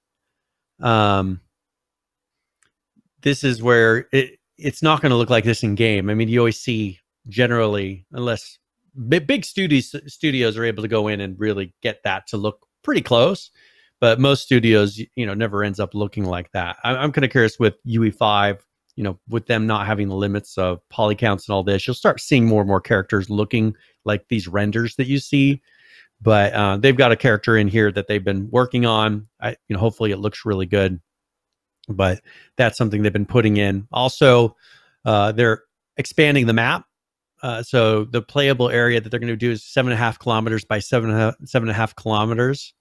This is where it's not going to look like this in game. I mean, you always see generally, unless big studios are able to go in and really get that to look pretty close, but most studios, never ends up looking like that. I'm kind of curious with UE5, with them not having the limits of poly counts and all this, you'll start seeing more and more characters looking like these renders that you see. But they've got a character in here that they've been working on. Hopefully it looks really good. But that's something they've been putting in. Also, they're expanding the map. So the playable area that they're going to do is 7.5 kilometers by 7.5 kilometers.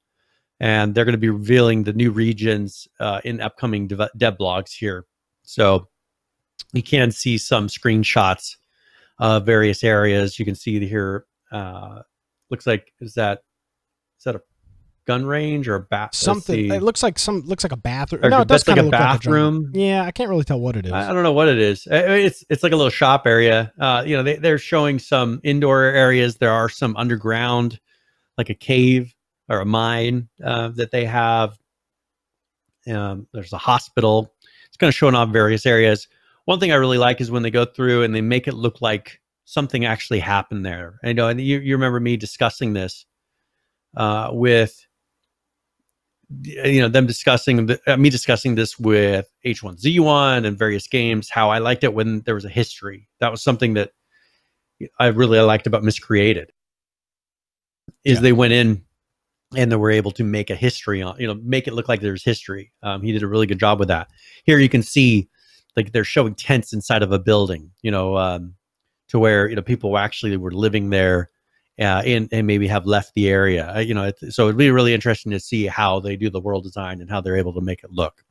And they're going to be revealing the new regions in upcoming dev blogs here. So you can see some screenshots of various areas. You can see here, looks like, is that a gun range or a something? It looks like a bathroom. No, it does kind of look like a bathroom. Yeah, I can't really tell what it is. I don't know what it is. It's like a little shop area. They're showing some indoor areas. There are some underground, like a cave or a mine that they have. There's a hospital. It's kind of showing off various areas. One thing I really like is when they go through and they make it look like something actually happened there. And you remember me discussing this with them discussing me discussing this with H1Z1 and various games, how I liked it when there was a history. That was something that I really liked about Miscreated, is they went in and they were able to make a history on, make it look like there's history. He did a really good job with that. Here you can see, like, they're showing tents inside of a building, to where, people actually were living there and maybe have left the area. So it'd be really interesting to see how they do the world design and how they're able to make it look.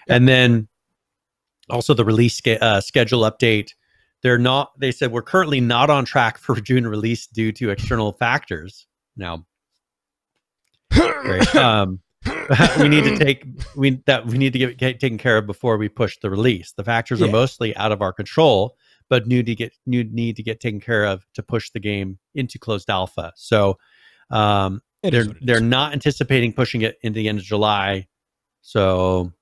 And then also the release schedule update. They said we're currently not on track for June release due to external factors. Now, great. we need to get taken care of before we push the release. The factors are mostly out of our control, but need to get taken care of to push the game into closed alpha. So they're not anticipating pushing it into the end of July. So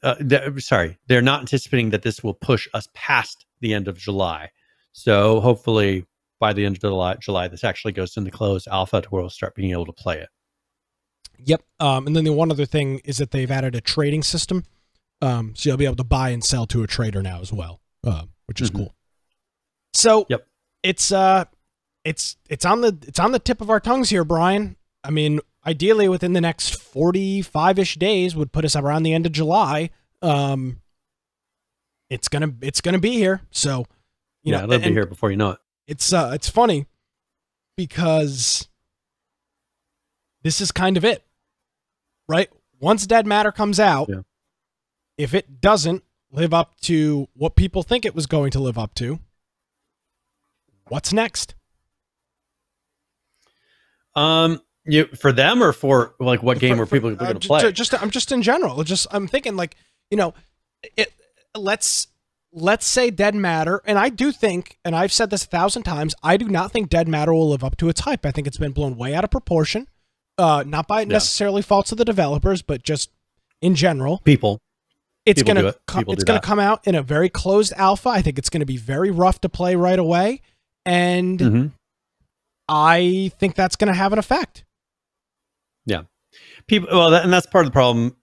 they're not anticipating that this will push us past the end of July. So hopefully by the end of July, this actually goes into closed alpha to where we'll start being able to play it. Yep. And then the one other thing is that they've added a trading system. So you'll be able to buy and sell to a trader now as well, which is cool. So it's on the tip of our tongues here, Brian. I mean, ideally within the next 45-ish days would put us around the end of July. It's gonna be here. So it'll be here before you know it. It's funny because this is kind of it, right? Once Dead Matter comes out, if it doesn't live up to what people think it was going to live up to, what's next? For them or for like what game are people going to play? I'm just in general. I'm thinking like, let's say Dead Matter, and I do think, and I've said this 1,000 times, I do not think Dead Matter will live up to its hype. I think it's been blown way out of proportion. Not by necessarily faults of the developers, but just in general. It's going to come out in a very closed alpha. I think it's going to be very rough to play right away. And I think that's going to have an effect. Yeah. And that's part of the problem.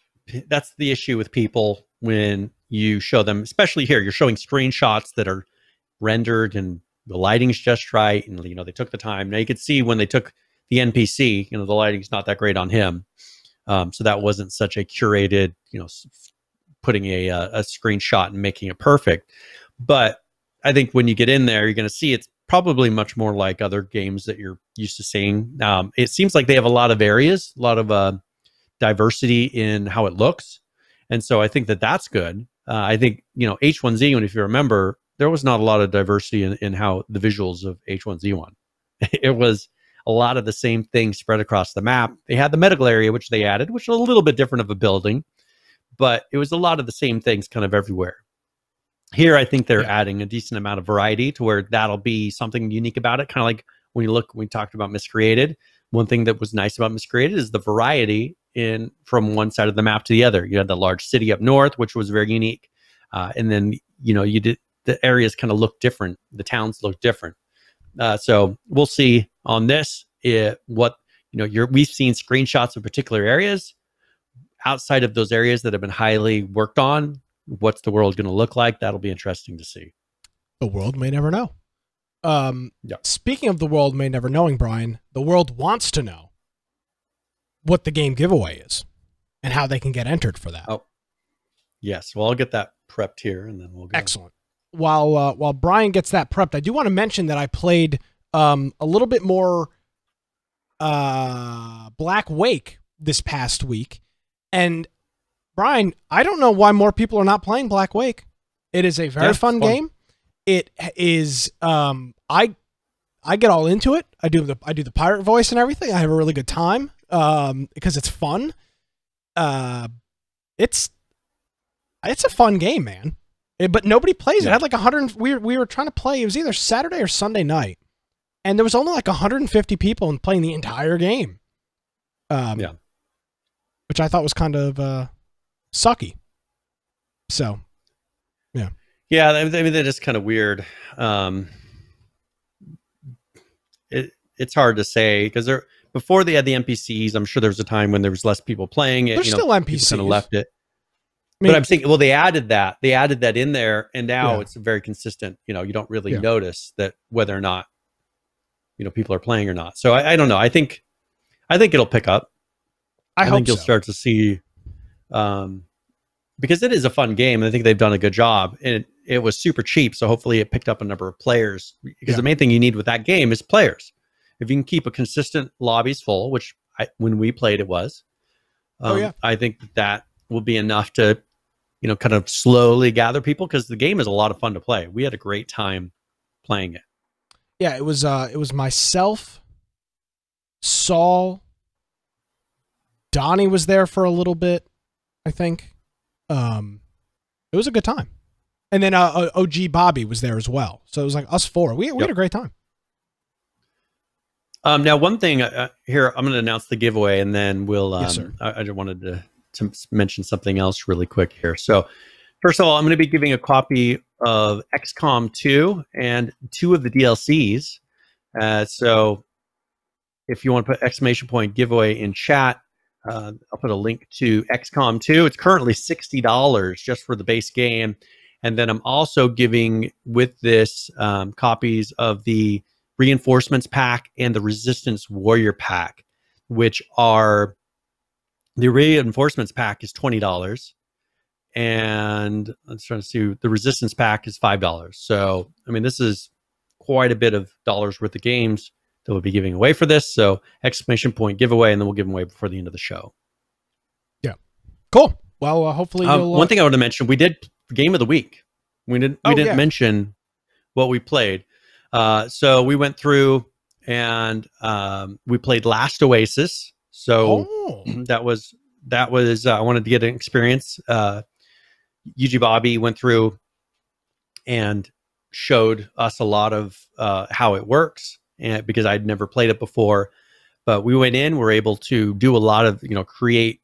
That's the issue with people when you show them, especially here, you're showing screenshots that are rendered and the lighting's just right. And, they took the time. Now you could see when they took the NPC, the lighting's not that great on him. So that wasn't such a curated, putting a screenshot and making it perfect. But I think when you get in there, you're going to see it's probably much more like other games that you're used to seeing. It seems like they have a lot of areas, a lot of diversity in how it looks. And so I think that that's good. I think, H1Z1, if you remember, there was not a lot of diversity in how the visuals of H1Z1. It was a lot of the same things spread across the map. They had the medical area, which they added, which was a little bit different of a building, but it was a lot of the same things kind of everywhere. Here, I think they're adding a decent amount of variety to where that'll be something unique about it. Kind of like when we talked about Miscreated. One thing that was nice about Miscreated is the variety in from one side of the map to the other. You had the large city up north, which was very unique. And then, the areas kind of look different. The towns look different. So we'll see on this we've seen screenshots of particular areas. Outside of those areas that have been highly worked on, what's the world going to look like? That'll be interesting to see. The world may never know. Speaking of the world may never knowing, Brian, the world wants to know what the game giveaway is and how they can get entered for that. Oh, yes. Well, I'll get that prepped here and then we'll go. Excellent. While Brian gets that prepped, I do want to mention that I played a little bit more Black Wake this past week. And Brian, I don't know why more people are not playing Black Wake. It is a very fun game. It is I get all into it. I do the pirate voice and everything. I have a really good time because it's fun. It's a fun game, man. But nobody plays it. It had like 100. We were trying to play. It was either Saturday or Sunday night, and there was only like 150 people playing the entire game. Which I thought was kind of sucky. So, yeah. Yeah, I mean, they're just kind of weird. It's hard to say because before they had the NPCs, I'm sure there was a time when there was less people playing it. There's still NPCs. Kind of left it. But I'm saying, well, they added that. They added that in there, and now it's very consistent. You don't really notice that whether or not people are playing or not. So I don't know. I think it'll pick up. I think you'll start to see, because it is a fun game. I think they've done a good job, and it was super cheap. So hopefully it picked up a number of players. Because the main thing you need with that game is players. If you can keep a consistent lobbies full, which when we played it was, I think that will be enough to, kind of slowly gather people because the game is a lot of fun to play. We had a great time playing it. Yeah, it was myself, Saul, Donnie was there for a little bit, I think. It was a good time. And then OG Bobby was there as well. So it was like us four. We had a great time. Now, one thing here, I'm going to announce the giveaway, and then we'll. Yes, sir. I just wanted to mention something else really quick here. So, first of all, I'm going to be giving a copy of XCOM 2 and 2 of the DLCs. So, if you want to put ! giveaway in chat, I'll put a link to XCOM 2. It's currently $60 just for the base game. And then I'm also giving with this copies of the Reinforcements Pack and the Resistance Warrior Pack, which are the Reinforcements Pack is $20. And I'm trying to see, the Resistance Pack is $5. So, I mean, this is quite a bit of dollars worth of games that we'll be giving away for this. So, ! giveaway, and then we'll give them away before the end of the show. Yeah. Cool. Well, hopefully you'll... One thing I want to mention, we did Game of the Week. We didn't mention what we played. So we went through and we played Last Oasis. So that was I wanted to get an experience. UG Bobby went through and showed us a lot of how it works, and because I'd never played it before. But we went in, we're able to do a lot of, create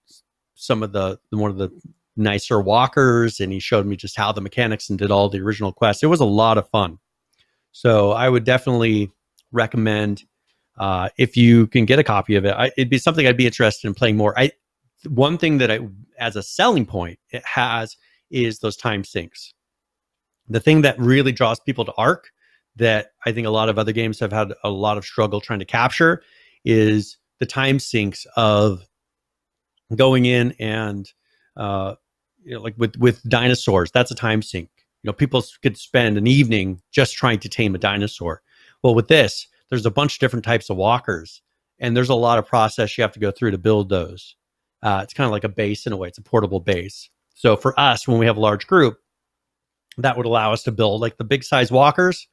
some of one of the nicer walkers, and he showed me just how the mechanics and did all the original quests. It was a lot of fun. So I would definitely recommend, if you can get a copy of it, it'd be something I'd be interested in playing more. One thing that as a selling point, it has is those time sinks. The thing that really draws people to Ark, that I think a lot of other games have had a lot of struggle trying to capture, is the time sinks of going in and like with dinosaurs, that's a time sink. People could spend an evening just trying to tame a dinosaur. Well, with this, there's a bunch of different types of walkers, and there's a lot of process you have to go through to build those. It's kind of like a base in a way. It's a portable base. So for us, when we have a large group, that would allow us to build like the big size walkers,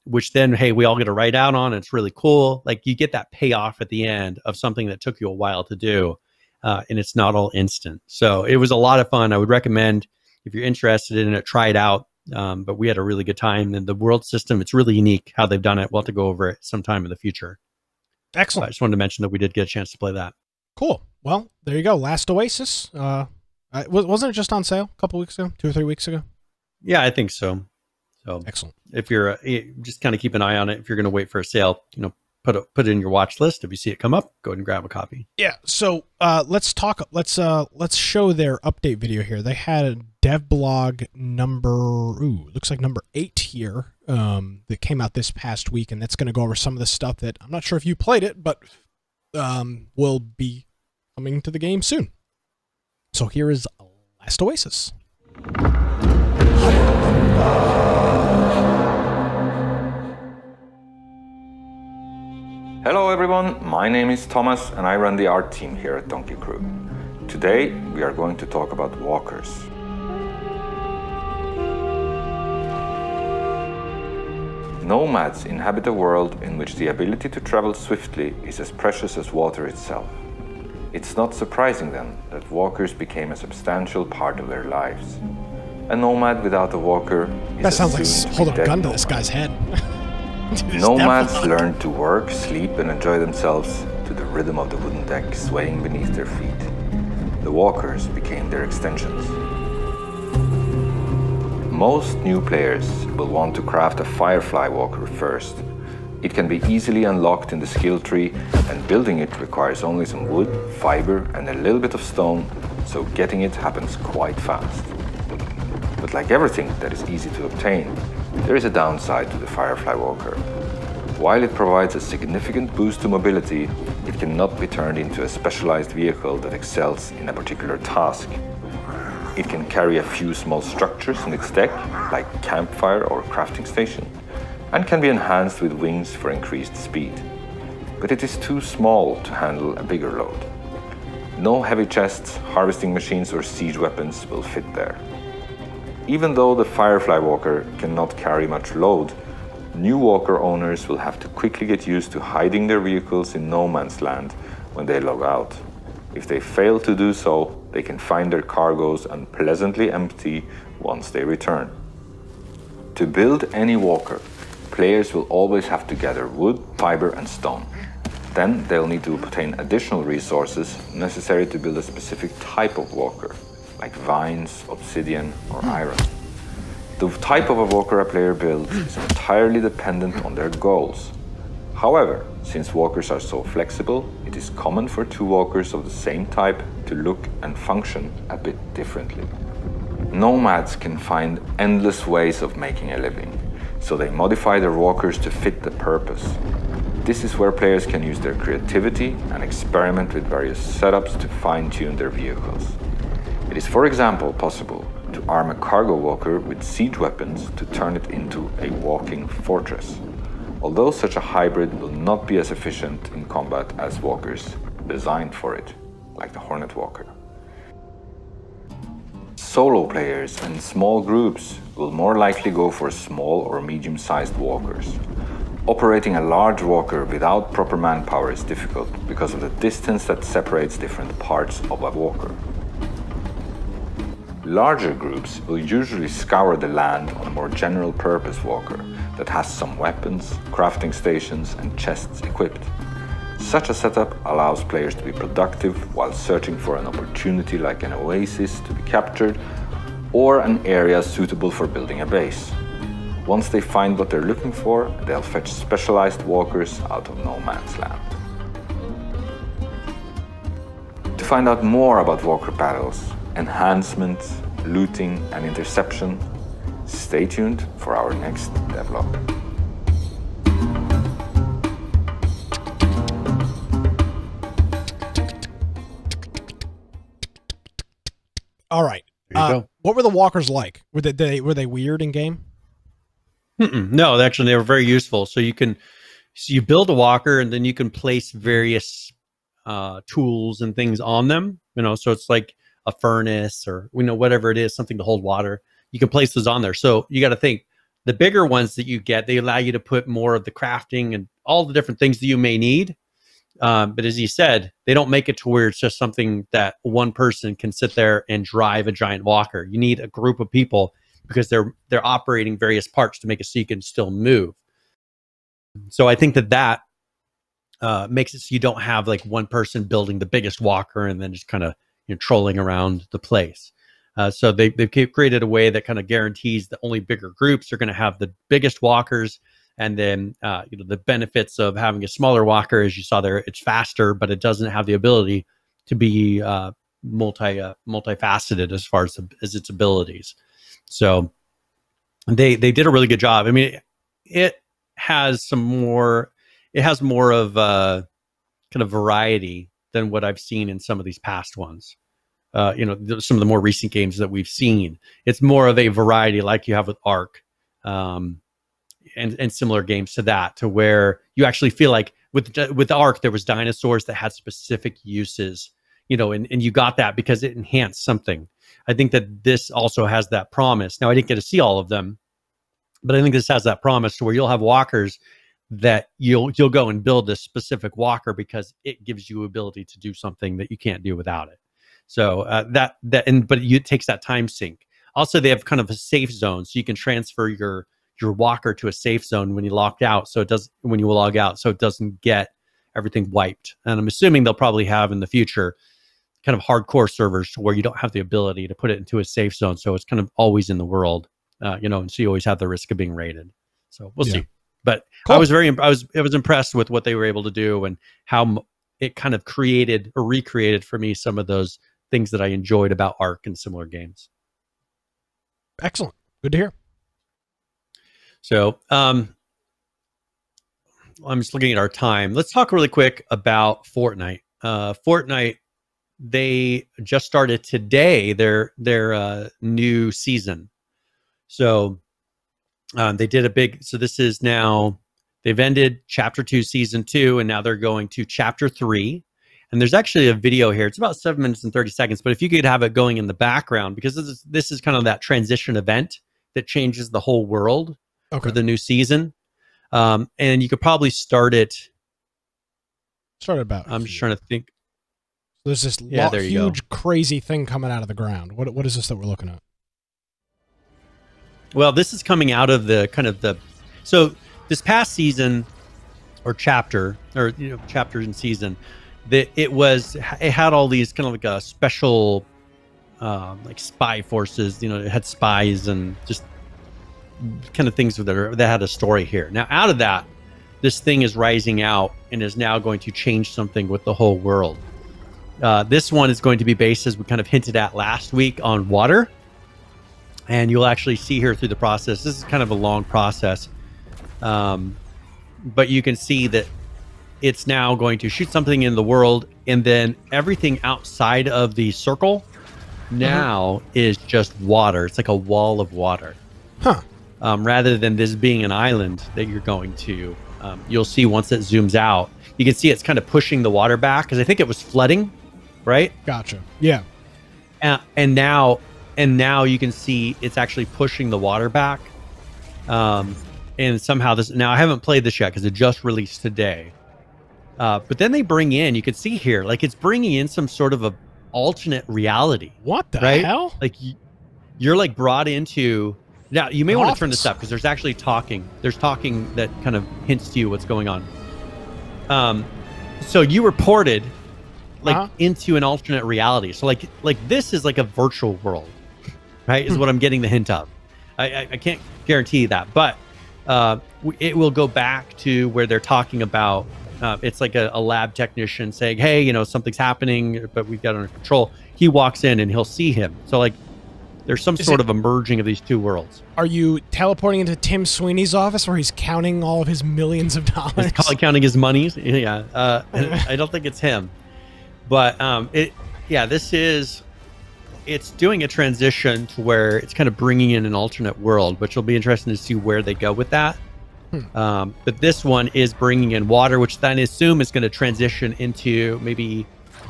which then, hey, we all get to write out on. It's really cool. Like you get that payoff at the end of something that took you a while to do, and it's not all instant. So it was a lot of fun. I would recommend, if you're interested in it, try it out. But we had a really good time. And the world system, it's really unique how they've done it. We'll have to go over it sometime in the future. Excellent. I just wanted to mention that we did get a chance to play that. Cool. Well, there you go. Last Oasis. Wasn't it just on sale a couple weeks ago, 2 or 3 weeks ago? Yeah, I think so. So excellent. If you're just kind of keep an eye on it. If you're going to wait for a sale, put it in your watch list. If you see it come up, go ahead and grab a copy. Yeah. So let's talk. Let's show their update video here. They had a dev blog looks like number 8 here that came out this past week, and that's going to go over some of the stuff that I'm not sure if you played it, but will be coming to the game soon. So here is Last Oasis. Hello everyone, my name is Thomas and I run the art team here at Donkey Crew. Today we are going to talk about walkers. Nomads inhabit a world in which the ability to travel swiftly is as precious as water itself. It's not surprising then that walkers became a substantial part of their lives. A nomad without a walker is that sounds like hold a gun to this guy's head. Nomads learn to work, sleep and enjoy themselves to the rhythm of the wooden deck swaying beneath their feet. The walkers became their extensions. Most new players will want to craft a Firefly walker first. It can be easily unlocked in the skill tree, and building it requires only some wood, fiber and a little bit of stone, so getting it happens quite fast. But like everything that is easy to obtain, there is a downside to the Firefly walker. While it provides a significant boost to mobility, it cannot be turned into a specialized vehicle that excels in a particular task. It can carry a few small structures in its deck, like campfire or crafting station, and can be enhanced with wings for increased speed. But it is too small to handle a bigger load. No heavy chests, harvesting machines or siege weapons will fit there. Even though the Firefly walker cannot carry much load, new walker owners will have to quickly get used to hiding their vehicles in no man's land when they log out. If they fail to do so, they can find their cargoes unpleasantly empty once they return. To build any walker, players will always have to gather wood, fiber and stone. Then they'll need to obtain additional resources necessary to build a specific type of walker, like vines, obsidian or iron. The type of a walker a player builds is entirely dependent on their goals. However, since walkers are so flexible, it is common for two walkers of the same type to look and function a bit differently. Nomads can find endless ways of making a living, so they modify their walkers to fit the purpose. This is where players can use their creativity and experiment with various setups to fine-tune their vehicles. It is, for example, possible to arm a cargo walker with siege weapons to turn it into a walking fortress, although such a hybrid will not be as efficient in combat as walkers designed for it, like the Hornet Walker. Solo players and small groups will more likely go for small or medium-sized walkers. Operating a large walker without proper manpower is difficult because of the distance that separates different parts of a walker. Larger groups will usually scour the land on a more general purpose walker that has some weapons, crafting stations and chests equipped. Such a setup allows players to be productive while searching for an opportunity like an oasis to be captured or an area suitable for building a base. Once they find what they're looking for, they'll fetch specialized walkers out of no man's land. To find out more about walker battles, enhancements, looting and interception, stay tuned for our next devlog. All right. There you go. What were the walkers like? Were they weird in game? No, actually, they were very useful. So you build a walker, and then you can place various tools and things on them. So it's like a furnace or whatever it is, something to hold water. You can place those on there. So you got to think the bigger ones that you get, they allow you to put more of the crafting and all the different things that you may need. But as you said, they don't make it to where it's just something that one person can sit there and drive a giant walker. You need a group of people because they're operating various parts to make it so you can still move. So I think that makes it so you don't have like one person building the biggest walker and then just kind of trolling around the place. So they've created a way that kind of guarantees that only bigger groups are going to have the biggest walkers. And then the benefits of having a smaller walker, as you saw there, it's faster, but it doesn't have the ability to be multifaceted as far as its abilities. So they did a really good job. I mean, it has more of a kind of variety than what I've seen in some of these past ones. Some of the more recent games that we've seen, it's more of a variety like you have with Ark, and similar games to that, to where you actually feel like with Ark, there was dinosaurs that had specific uses, and you got that because it enhanced something. I think that this also has that promise. Now, I didn't get to see all of them, but I think this has that promise to where you'll have walkers that you'll go and build this specific walker because it gives you ability to do something that you can't do without it. So but it takes that time sink. Also, they have kind of a safe zone, so you can transfer your walker to a safe zone when you log out, so it doesn't get everything wiped. And I'm assuming they'll probably have in the future kind of hardcore servers to where you don't have the ability to put it into a safe zone, so it's kind of always in the world, and so you always have the risk of being raided. So we'll see. But cool. I was impressed with what they were able to do and how it kind of created or recreated for me some of those things that I enjoyed about Ark and similar games. Excellent. Good to hear. So I'm just looking at our time. Let's talk really quick about Fortnite. Fortnite, they just started today their new season. So they did so this is now, they've ended Chapter 2, Season 2, and now they're going to Chapter 3. And there's actually a video here. It's about 7 minutes and 30 seconds, but if you could have it going in the background, because this is kind of that transition event that changes the whole world for the new season. And you could probably start it. I'm just trying to think. There's this huge, crazy thing coming out of the ground. What is this that we're looking at? Well, this is coming out of so this past season or chapter, or chapters in season, it had all these kind of like a special like spy forces. It had spies and just kind of things that had a story here. Now, out of that, this thing is rising out and is now going to change something with the whole world. This one is going to be based, as we kind of hinted at last week, on water. And you'll actually see here through the process, this is kind of a long process, but you can see that it's now going to shoot something in the world, and then everything outside of the circle now is just water. It's like a wall of water. Rather than this being an island that you're going to, you'll see once it zooms out, you can see it's kind of pushing the water back, because I think it was flooding, right? Gotcha. Yeah. And now you can see it's actually pushing the water back. And somehow now I haven't played this yet because it just released today. But then they bring in, you can see here, like it's bringing in some sort of a alternate reality. What the hell? Like you're like brought into, now you may want to turn this up because there's actually talking. There's talking that kind of hints to you what's going on. So you were ported like into an alternate reality. So like this is like a virtual world, right? Is what I'm getting the hint of. I can't guarantee that, but it will go back to where they're talking about, it's like a lab technician saying, hey, something's happening, but we've got it under control. He walks in and he'll see him. So like there's some sort of a merging of these two worlds. Are you teleporting into Tim Sweeney's office where he's counting all of his millions of dollars? He's probably counting his monies. Yeah. I don't think it's him. But this is it's doing a transition to where it's kind of bringing in an alternate world, which will be interesting to see where they go with that. But this one is bringing in water, which then I assume is going to transition into maybe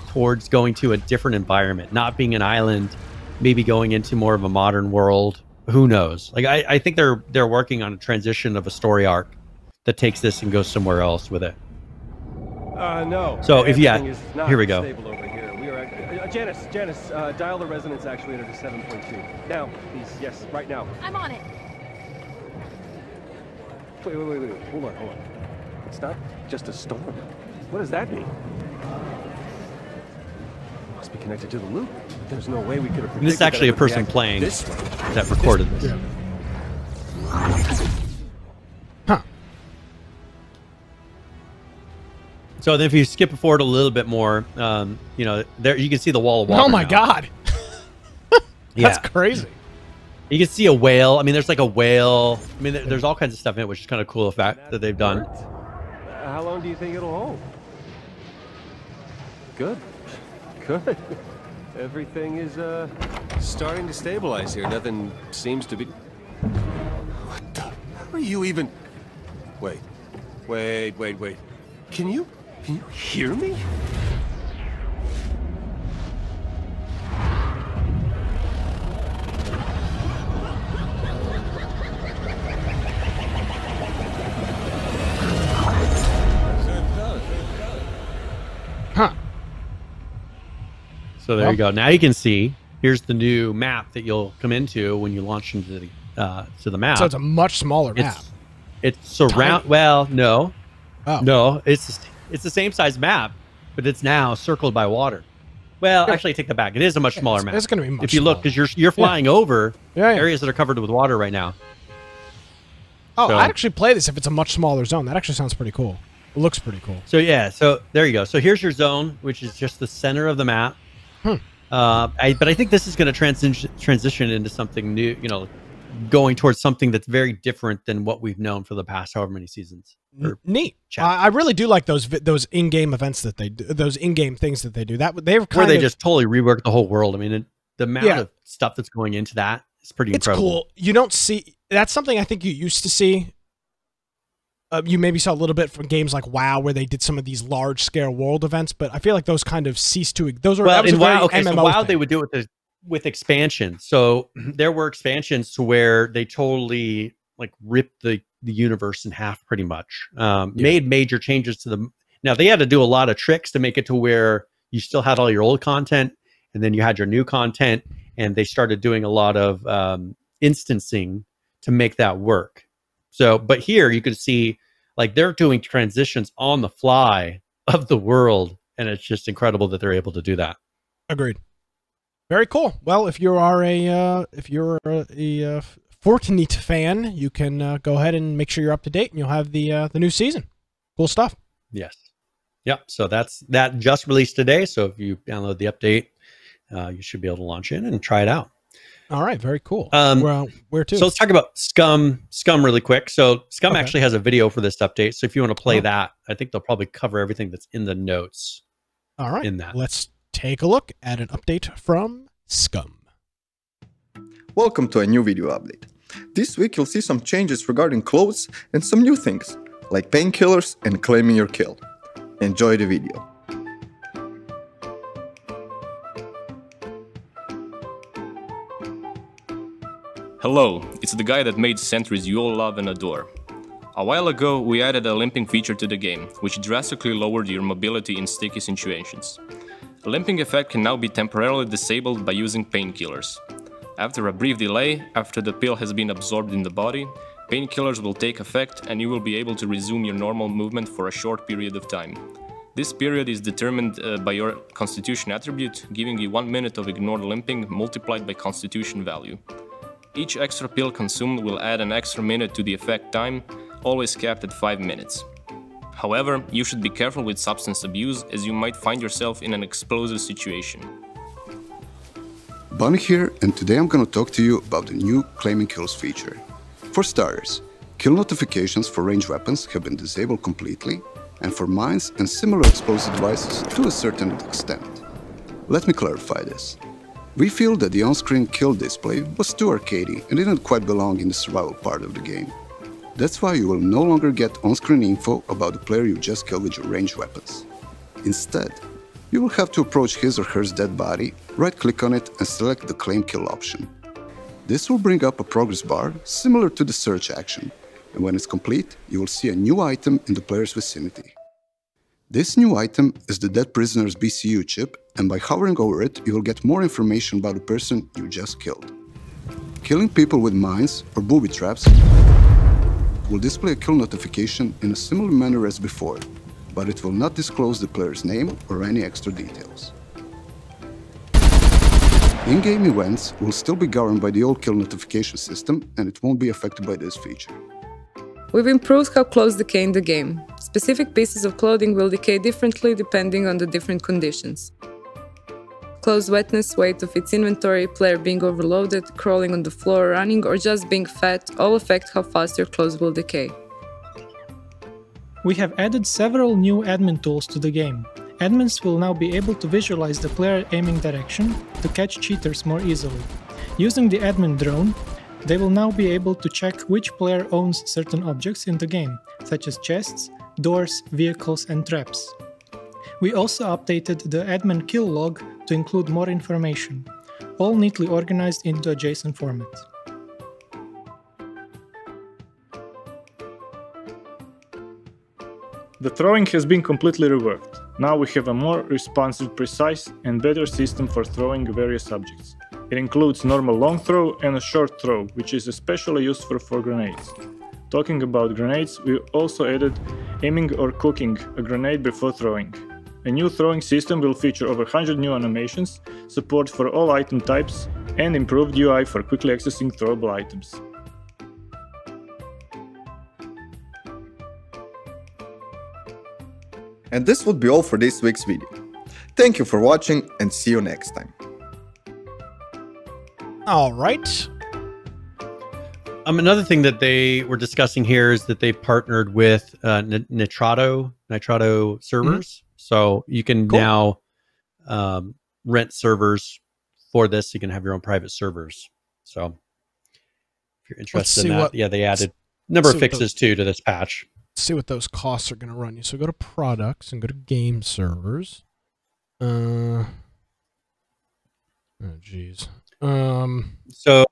towards going to a different environment, not being an island, maybe going into more of a modern world. Who knows? Like I think they're working on a transition of a story arc that takes this and goes somewhere else with it. No. So if here we go. Janice, dial the resonance actuator to 7.2. Now, please, yes, right now. I'm on it. Wait, hold on. It's not just a storm. What does that mean? Must be connected to the loop. There's no way we could have predicted. This is actually a person playing that recorded this. Yeah. Huh. So then if you skip forward a little bit more, you know, there you can see the wall of water. Oh my now. God. That's crazy. You can see a whale. I mean, there's like a whale. I mean, there's all kinds of stuff in it, which is kind of cool effect that they've done. How long do you think it'll hold? Good. Everything is starting to stabilize here. Nothing seems to be. What the? How are you even? Wait. Can you hear me? Huh. So there you go. Now you can see. Here's the new map that you'll come into when you launch into the map. So it's a much smaller map. It's surround. Well, no. Oh. No, it's the same size map, but it's now circled by water. Well, actually, take that back. It is a much smaller map. It's going to be much if you look, because you're flying over Yeah. areas that are covered with water right now. Oh, So- I'd actually play this if it's a much smaller zone. That actually sounds pretty cool. It looks pretty cool. So yeah, so there you go. So here's your zone, which is just the center of the map. But I think this is going to transition into something new. You know, going towards something that's very different than what we've known for the past however many seasons. Neat. I really do like those in-game events that they do, those in-game things that they do. That they've kind where they of just totally rework the whole world. I mean, the amount of stuff that's going into that is pretty incredible. It's cool. You don't see that's something I think you used to see. You maybe saw a little bit from games like WoW, where they did some of these large-scale world events, but I feel like those kind of ceased to. Those are well, in WoW. Okay, so WoW they would do it with expansion. So there were expansions to where they totally like ripped the universe in half, pretty much. Made major changes to them. Now they had to do a lot of tricks to make it to where you still had all your old content, and then you had your new content, and they started doing a lot of instancing to make that work. So, but here you could see like they're doing transitions on the fly of the world, and it's just incredible that they're able to do that. Agreed. Very cool. Well, if you are a Fortnite fan, you can go ahead and make sure you're up to date, and you'll have the new season. Cool stuff. Yes. Yep. So that just released today. So if you download the update, you should be able to launch in and try it out. All right, very cool. Well, where to? So let's talk about SCUM really quick. So SCUM actually has a video for this update. So if you want to play that, I think they'll probably cover everything that's in the notes. All right, in that. Let's take a look at an update from SCUM. Welcome to a new video update. This week you'll see some changes regarding clothes and some new things, like painkillers and claiming your kill. Enjoy the video. Hello, it's the guy that made sentries you all love and adore. A while ago, we added a limping feature to the game, which drastically lowered your mobility in sticky situations. A limping effect can now be temporarily disabled by using painkillers. After a brief delay, after the pill has been absorbed in the body, painkillers will take effect and you will be able to resume your normal movement for a short period of time. This period is determined by your constitution attribute, giving you 1 minute of ignored limping multiplied by constitution value. Each extra pill consumed will add an extra minute to the effect time, always capped at 5 minutes. However, you should be careful with substance abuse, as you might find yourself in an explosive situation. Bunny here, and today I'm gonna talk to you about the new Claiming Kills feature. For starters, kill notifications for ranged weapons have been disabled completely, and for mines and similar explosive devices to a certain extent. Let me clarify this. We feel that the on-screen kill display was too arcadey and didn't quite belong in the survival part of the game. That's why you will no longer get on-screen info about the player you just killed with your ranged weapons. Instead, you will have to approach his or her dead body, right-click on it and select the Claim Kill option. This will bring up a progress bar similar to the search action, and when it's complete, you will see a new item in the player's vicinity. This new item is the dead prisoner's BCU chip, and by hovering over it, you will get more information about the person you just killed. Killing people with mines or booby traps will display a kill notification in a similar manner as before, but it will not disclose the player's name or any extra details. In-game events will still be governed by the old kill notification system, and it won't be affected by this feature. We've improved how clothes decay in the game. Specific pieces of clothing will decay differently depending on the different conditions. Clothes wetness, weight of its inventory, player being overloaded, crawling on the floor, running, or just being fat all affect how fast your clothes will decay. We have added several new admin tools to the game. Admins will now be able to visualize the player aiming direction to catch cheaters more easily. Using the admin drone, they will now be able to check which player owns certain objects in the game, such as chests, doors, vehicles, and traps. We also updated the admin kill log to include more information, all neatly organized into a JSON format. The throwing has been completely reworked. Now we have a more responsive, precise, and better system for throwing various objects. It includes normal long throw and a short throw, which is especially useful for grenades. Talking about grenades, we also added aiming or cooking a grenade before throwing. A new throwing system will feature over 100 new animations, support for all item types, and improved UI for quickly accessing throwable items. And this would be all for this week's video. Thank you for watching and see you next time. All right. Another thing that they were discussing here is that they partnered with Nitrado servers. So you can now rent servers for this. You can have your own private servers. So if you're interested in that, they added a number of fixes too to this patch. Let's see what those costs are going to run you. So go to products and go to game servers. Oh, geez. So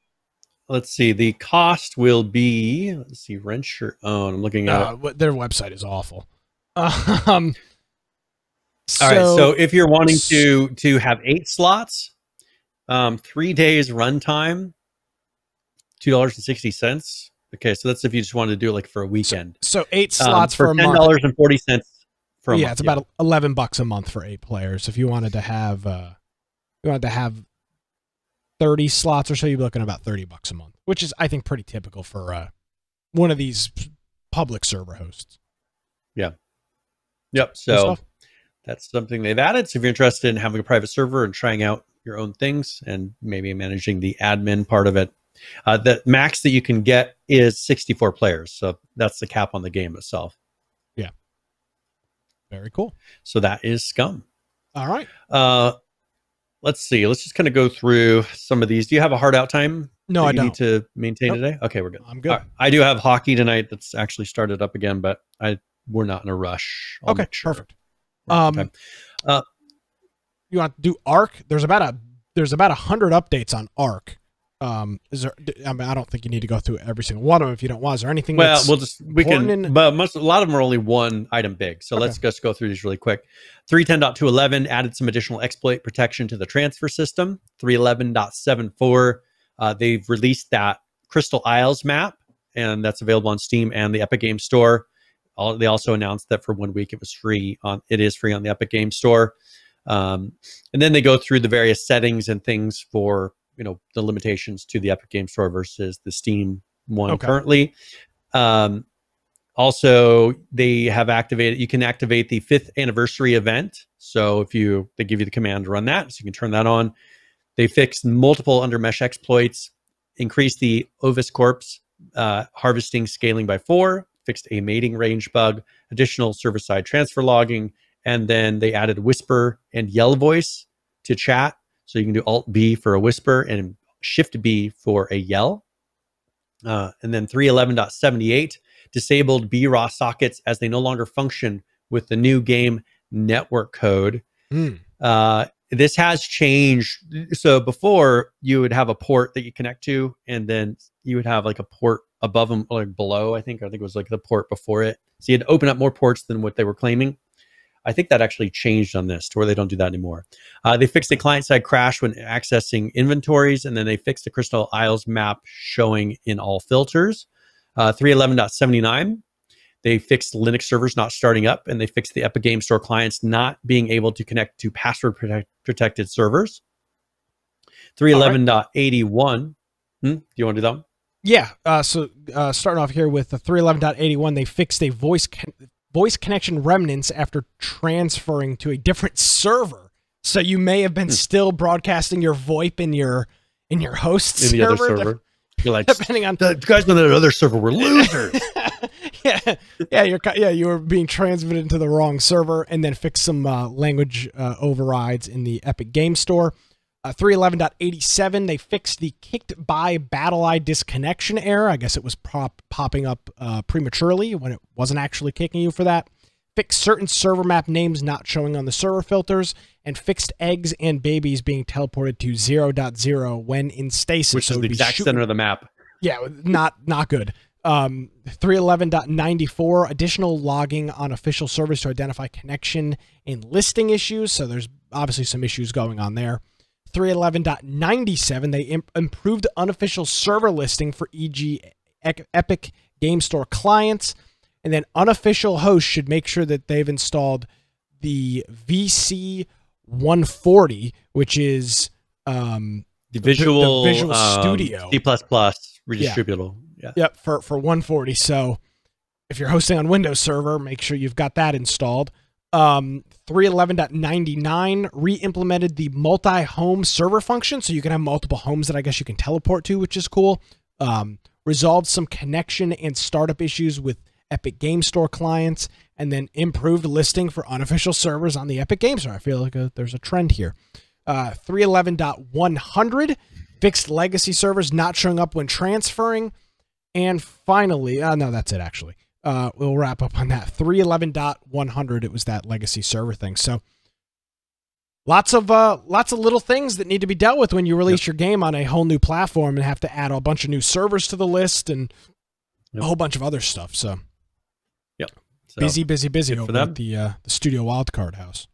let's see. The cost will be, let's see, rent your own. I'm looking at it. Their website is awful. All right. So if you're wanting to have 8 slots, 3 days runtime, $2.60. Okay, so that's if you just wanted to do it like for a weekend. So 8 slots for a month. $10.40 for a month. Yeah, it's about $11 a month for 8 players. If you wanted to have 30 slots or so, you'd be looking at about $30 a month, which is, I think, pretty typical for one of these public server hosts. Yeah. Yep. So that's something they've added. So if you're interested in having a private server and trying out your own things and maybe managing the admin part of it, the max that you can get is 64 players. So that's the cap on the game itself. Yeah. Very cool. So that is SCUM. All right. Let's see. Let's just kind of go through some of these. Do you have a hard out time? No, I don't. Need to maintain today? Okay, we're good. I'm good. Right. I do have hockey tonight that's actually started up again, but we're not in a rush. Okay, perfect. You want to do Arc? There's about 100 updates on Arc. Is there? I mean, I don't think you need to go through every single one of them if you don't want. Is there anything? Well, that's we can. But a lot of them are only one item big. So let's just go through these really quick. 310.211 added some additional exploit protection to the transfer system. 311.74 they've released that Crystal Isles map, and that's available on Steam and the Epic Games Store. They also announced that for 1 week it was free on. It is free on the Epic Games Store, and then they go through the various settings and things for the limitations to the Epic Games Store versus the Steam one currently. Also, they have activated. You can activate the 5th anniversary event. So if they give you the command to run that, so you can turn that on. They fixed multiple under mesh exploits, increased the Ovis Corpse harvesting scaling by 4, fixed a mating range bug, additional server-side transfer logging, and then they added whisper and yell voice to chat. So you can do Alt B for a whisper and Shift B for a yell. And then 3.11.78 disabled BRAW sockets as they no longer function with the new game network code. This has changed. So before you would have a port that you connect to, and then you would have like a port above them, like below, I think it was like the port before it. So you had to open up more ports than what they were claiming. I think that actually changed on this to where they don't do that anymore. They fixed the client-side crash when accessing inventories, and then they fixed the Crystal Isles map showing in all filters. 3.11.79. They fixed Linux servers not starting up, and they fixed the Epic Game Store clients not being able to connect to password protected servers. 3.11.81. Do you want to do that one? Yeah. So starting off here with the 3.11.81, they fixed a voice connection remnants after transferring to a different server. So you may have been still broadcasting your VoIP in your host server. The other server. You're like, depending on the guys on the other server were losers. You were being transmitted to the wrong server, and then fix some language overrides in the Epic Game Store. 3.11.87, they fixed the kicked by BattleEye disconnection error. I guess it was popping up prematurely when it wasn't actually kicking you for that. Fixed certain server map names not showing on the server filters, and fixed eggs and babies being teleported to 0.0 when in stasis. Which is the exact center of the map. Yeah, not good. 3.11.94, additional logging on official servers to identify connection and listing issues. So there's obviously some issues going on there. 3.11.97, they improved unofficial server listing for e.g. Epic Game Store clients. And then unofficial hosts should make sure that they've installed the VC 140, which is the Visual Studio. C++ redistributable. Yeah. Yep, for 140. So if you're hosting on Windows Server, make sure you've got that installed. 3.11.99 re-implemented the multi-home server function, so you can have multiple homes that I guess you can teleport to, which is cool. Resolved some connection and startup issues with Epic Game Store clients, and then improved listing for unofficial servers on the Epic Game Store. I feel like there's a trend here. 3.11.100 fixed legacy servers not showing up when transferring. And finally, no, that's it actually. We'll wrap up on that. 3.11.100, it was that legacy server thing. So lots of little things that need to be dealt with when you release your game on a whole new platform and have to add a bunch of new servers to the list and a whole bunch of other stuff. So so, busy over at the Studio Wildcard house.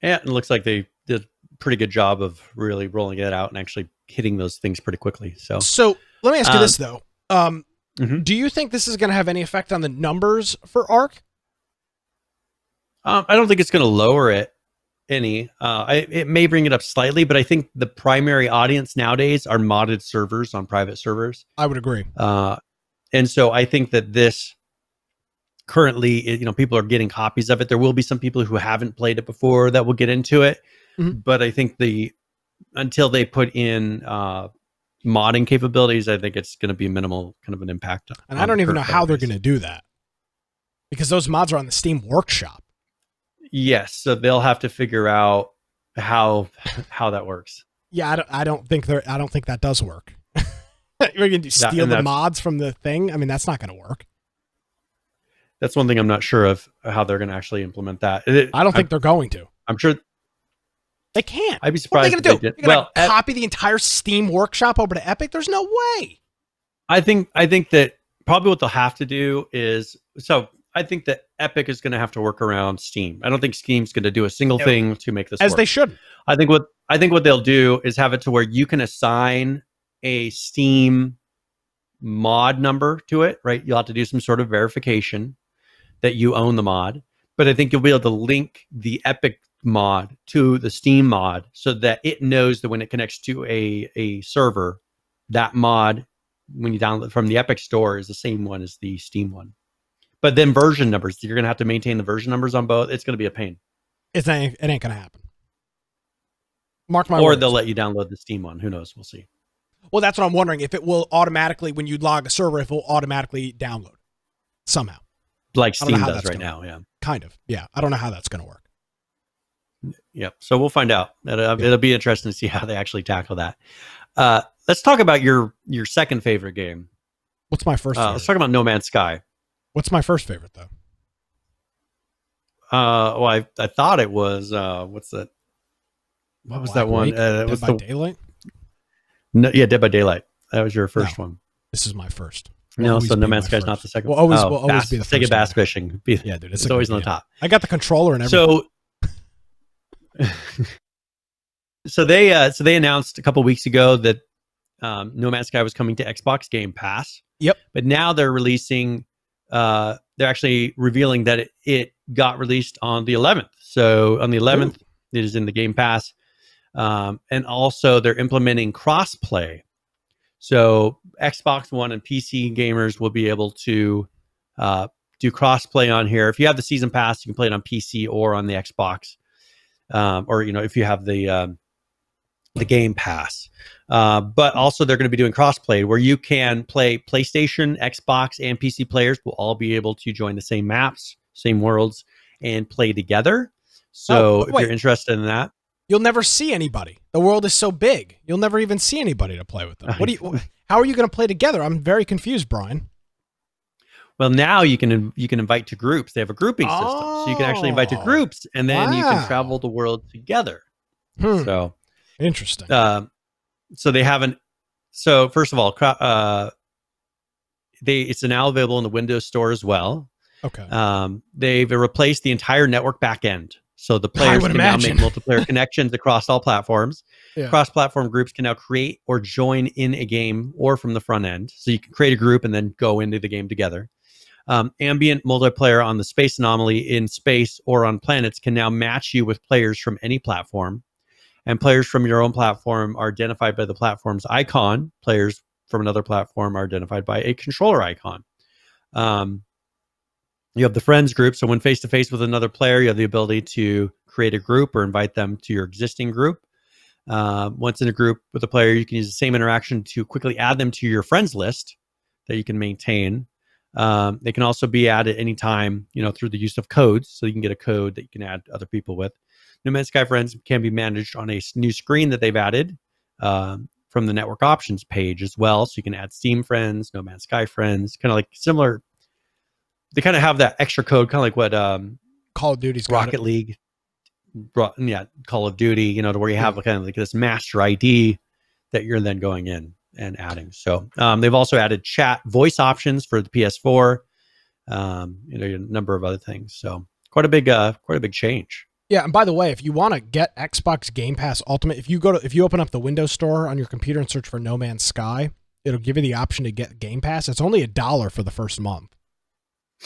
Yeah, it looks like they did a pretty good job of really rolling it out and actually hitting those things pretty quickly. So let me ask you this though. Do you think this is going to have any effect on the numbers for Ark? I don't think it's going to lower it any. It may bring it up slightly, but I think the primary audience nowadays are modded servers on private servers. I would agree. And so I think that this currently, people are getting copies of it. There will be some people who haven't played it before that will get into it. But I think until they put in modding capabilities, I think it's going to be minimal kind of an impact. And I don't even know how they're going to do that, because those mods are on the Steam Workshop. Yes, so they'll have to figure out how that works. Yeah, I don't think that does work. You're going to steal the mods from the thing? I mean, that's not going to work. That's one thing I'm not sure of how they're going to actually implement that. I don't think they're going to. I'm sure they can't. I'd be surprised. What are they going to do? You're going to copy the entire Steam Workshop over to Epic? There's no way. I think that probably what they'll have to do is, I think that Epic is going to have to work around Steam. I don't think Steam's going to do a single thing to make this work. As they should. I think what they'll do is have it to where you can assign a Steam mod number to it, right? You'll have to do some sort of verification that you own the mod, but I think you'll be able to link the Epic mod to the Steam mod so that it knows that when it connects to a server, that mod, when you download from the Epic store, is the same one as the Steam one. But then version numbers, you're going to have to maintain the version numbers on both. It's going to be a pain. It ain't going to happen. Mark my words. Or they'll let you download the Steam one. Who knows? We'll see. Well, that's what I'm wondering. If it will automatically, when you log a server, if it will automatically download somehow. Like Steam does right now, yeah. Kind of, yeah. I don't know how that's going to work. Yep. So we'll find out. It'll be interesting to see how they actually tackle that. Let's talk about your second favorite game. What's my first favorite? Let's talk about No Man's Sky. What's my first favorite, though? Well, I thought it was, what's that? What was that one? Dead by Daylight? No, yeah, Dead by Daylight. That was your first one. This is my first. No, so No Man's Sky is not the second one. Will always be the first. Take bass fishing. Yeah, dude. It's always on the top. I got the controller and everything. So they announced a couple weeks ago that No Man's Sky was coming to Xbox Game Pass. Yep. But now they're releasing, they're actually revealing that it got released on the 11th. So on the 11th, it is in the Game Pass. And also they're implementing crossplay. So Xbox One and PC gamers will be able to do crossplay on here. If you have the Season Pass, you can play it on PC or on the Xbox. Or, if you have the Game Pass. But also they're going to be doing crossplay where you can play PlayStation, Xbox, and PC players will all be able to join the same maps, same worlds, and play together. So if you're interested in that. You'll never see anybody. The world is so big. You'll never even see anybody to play with them. How are you going to play together? I'm very confused, Brian. Well, now you can invite to groups. They have a grouping system. So you can actually invite to groups, and then you can travel the world together. So interesting. So they haven't. So first of all, it's now available in the Windows Store as well. Okay. They've replaced the entire network backend. So the players can now make multiplayer connections across all platforms. Yeah. Cross-platform groups can now create or join in a game or from the front end. So you can create a group and then go into the game together. Ambient multiplayer on the Space Anomaly in space or on planets can now match you with players from any platform. And players from your own platform are identified by the platform's icon. Players from another platform are identified by a controller icon. You have the friends group. So when face-to-face with another player, you have the ability to create a group or invite them to your existing group. Once in a group with a player, you can use the same interaction to quickly add them to your friends list that you can maintain. They can also be added anytime, through the use of codes. So you can get a code that you can add other people with. No Man's Sky Friends can be managed on a new screen that they've added from the network options page as well. So you can add Steam friends, No Man's Sky friends, kind of like similar. They kind of have that extra code, kind of like what Call of Duty's Rocket League, Call of Duty, to where you have kind of like this master ID that you're then going in and adding. So they've also added chat voice options for the PS4, a number of other things. So quite a big change. Yeah, and by the way, if you want to get Xbox Game Pass Ultimate, if you open up the Windows Store on your computer and search for No Man's Sky, it'll give you the option to get Game Pass. It's only $1 for the first month.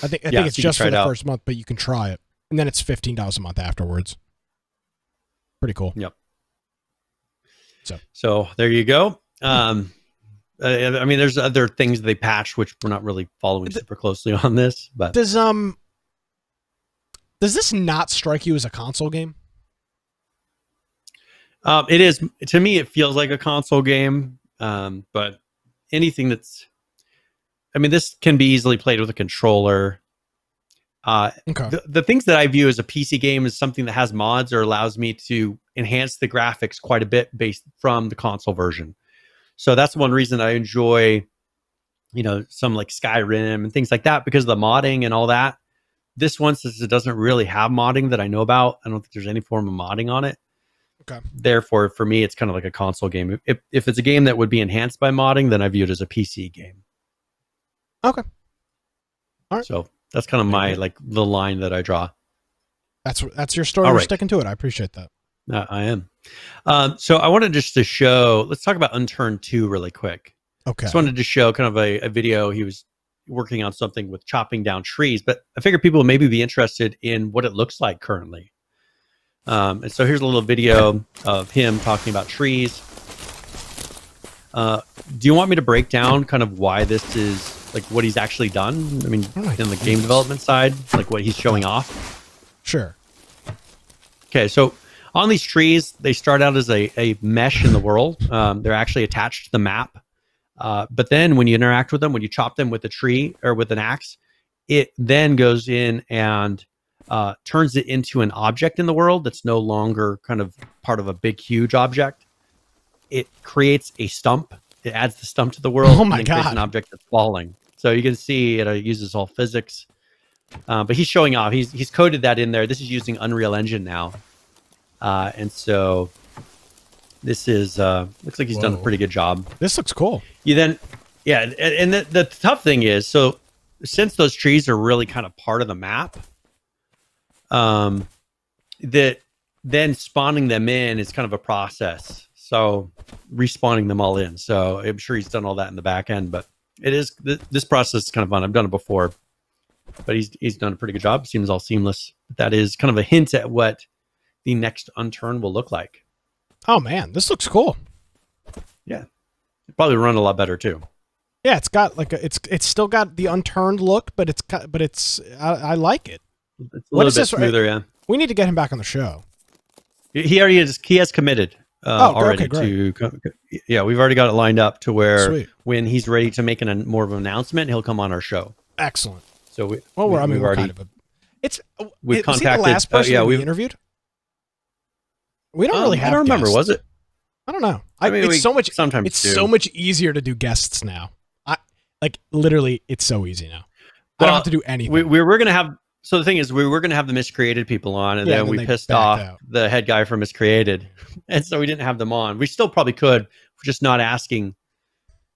I think it's just for the first month, but you can try it, and then it's $15 a month afterwards. Pretty cool. Yep. So there you go. I mean, there's other things they patched which we're not really following super closely on this, but does this not strike you as a console game? It is, to me. It feels like a console game, but anything that's, this can be easily played with a controller. Okay. The things that I view as a PC game is something that has mods or allows me to enhance the graphics quite a bit based from the console version. So that's one reason I enjoy, some like Skyrim and things like that, because of the modding and all that. This one, since it doesn't really have modding that I know about, I don't think there's any form of modding on it. Okay. Therefore, for me, it's kind of like a console game. If it's a game that would be enhanced by modding, then I view it as a PC game. Okay. All right. So that's kind of my the line that I draw. That's your story. We're sticking to it. I appreciate that. I am. So I wanted just to show. Let's talk about Unturned 2 really quick. Okay. Just wanted to show kind of a video. He was working on something with chopping down trees, but I figured people would maybe be interested in what it looks like currently. And so here's a little video of him talking about trees. Do you want me to break down kind of why this is like what he's actually done? I mean, in the game development side, like what he's showing off? Sure. Okay, so on these trees, they start out as a mesh in the world. They're actually attached to the map. But then when you interact with them, when you chop them with a tree or with an axe, it then goes in and turns it into an object in the world that's no longer kind of part of a big, huge object. It creates a stump. It adds the stump to the world. Oh my and God. creates an object that's falling. So you can see it uses all physics. But he's showing off. He's coded that in there. This is using Unreal Engine now. And so this is looks like he's done a pretty good job. This looks cool. And the tough thing is, so since those trees are really kind of part of the map, that then spawning them in is kind of a process. So respawning them all in. So I'm sure he's done all that in the back end, but it is this process is kind of fun. I've done it before, but he's done a pretty good job. It seems all seamless. That is kind of a hint at what the next Unturned will look like. Oh man, this looks cool. Yeah, it'll probably run a lot better too. Yeah, it's got like it's still got the Unturned look, but I like it. It's a little bit smoother. Yeah, we need to get him back on the show. He has committed already. Okay, great. Yeah, we've already got it lined up to where Sweet. When he's ready to make more of an announcement, he'll come on our show. Excellent. So we've already we've was he contacted. the last person we interviewed? We don't really have. I don't remember. Guests. Was it? I don't know. It's so much. Sometimes it's so much easier to do guests now. Literally, it's so easy now. I don't have to do anything. We were gonna have. So the thing is, we were gonna have the Miscreated people on, and then we pissed off the head guy from Miscreated, and so we didn't have them on. We still probably could. We're just not asking.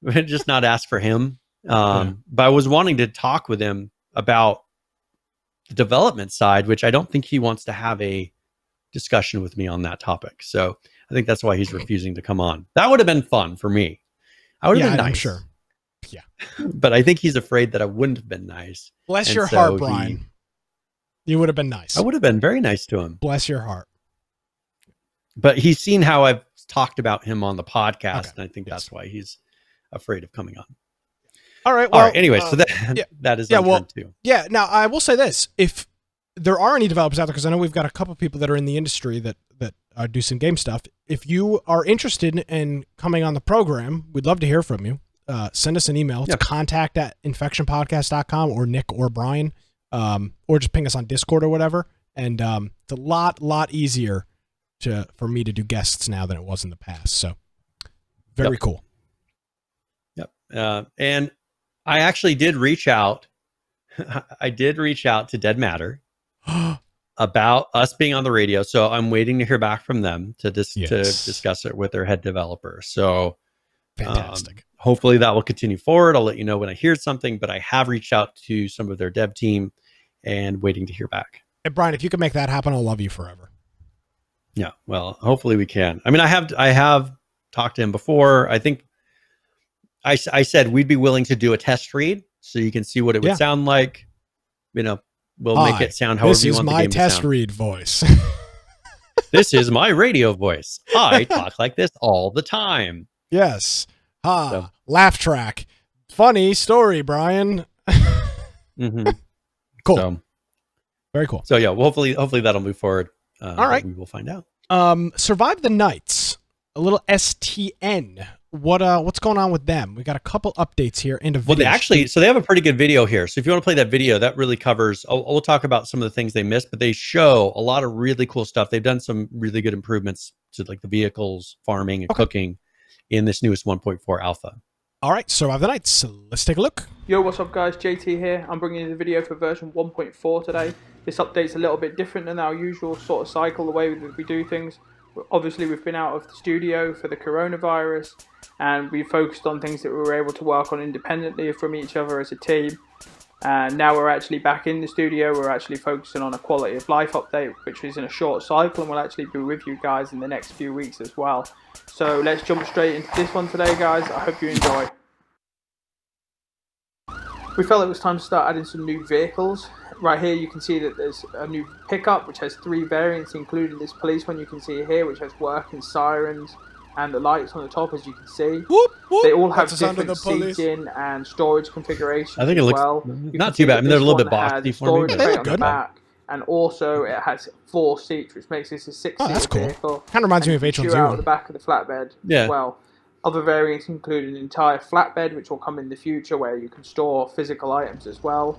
We're just not ask for him. But I was wanting to talk with him about the development side, which I don't think he wants to have a discussion with me on that topic. So I think that's why he's refusing to come on. That would have been fun for me. I would have been nice. I'm sure. Yeah. But I think he's afraid that I wouldn't have been nice. Bless your heart, Brian. You would have been nice. I would have been very nice to him. Bless your heart. But he's seen how I've talked about him on the podcast, and I think that's why he's afraid of coming on. All right. Well, anyway, so that is Unturned too. Yeah. Now I will say this: if there are any developers out there, because I know we've got a couple people that are in the industry that do some game stuff. If you are interested in coming on the program, we'd love to hear from you. Send us an email. It's contact@infectionpodcast.com or Nick or Brian, or just ping us on Discord or whatever. And it's a lot easier for me to do guests now than it was in the past. So very cool. Yep. And I actually did reach out. I did reach out to Dead Matter about us being on the radio. So I'm waiting to hear back from them to discuss it with their head developer. So fantastic. Hopefully that will continue forward. I'll let you know when I hear something, but I have reached out to some of their dev team and waiting to hear back. Hey, Brian, if you can make that happen, I'll love you forever. Yeah. Well, hopefully we can. I mean, I have talked to him before. I think I said we'd be willing to do a test read so you can see what it would sound like. You know, we'll make it sound however you want the game to sound. This is my test read voice. This is my radio voice. I talk like this all the time. Yes. Laugh track. Funny story, Brian. Cool. So, very cool. So yeah, well, hopefully that'll move forward. All right. We will find out. Survive the Nights. A little STN. What's going on with them? We got a couple updates here and a video. Well, they have a pretty good video here. So if you want to play that video, that really covers. We'll talk about some of the things they missed, but they show a lot of really cool stuff. They've done some really good improvements to like the vehicles, farming, and cooking in this newest 1.4 alpha. All right, Survive the Nights. So let's take a look. Yo, what's up, guys? JT here. I'm bringing you the video for version 1.4 today. This update's a little bit different than our usual sort of cycle, the way we do things. Obviously, we've been out of the studio for the coronavirus, and we focused on things that we were able to work on independently from each other as a team. And now we're actually back in the studio. We're actually focusing on a quality of life update, which is in a short cycle, and we'll actually be with you guys in the next few weeks as well. So let's jump straight into this one today, guys. I hope you enjoy. We felt it was time to start adding some new vehicles. Right here you can see that there's a new pickup which has 3 variants, including this police one you can see here, which has working sirens and the lights on the top, as you can see. Whoop, whoop. They all have different seating and storage configurations. I think it looks not too bad. I mean, they're a little bit boxy for me. They look good. And also it has 4 seats, which makes this a 6-seater vehicle. Kind of reminds me of H1Z1. Out the back of the flatbed as well. Other variants include an entire flatbed, which will come in the future, where you can store physical items as well.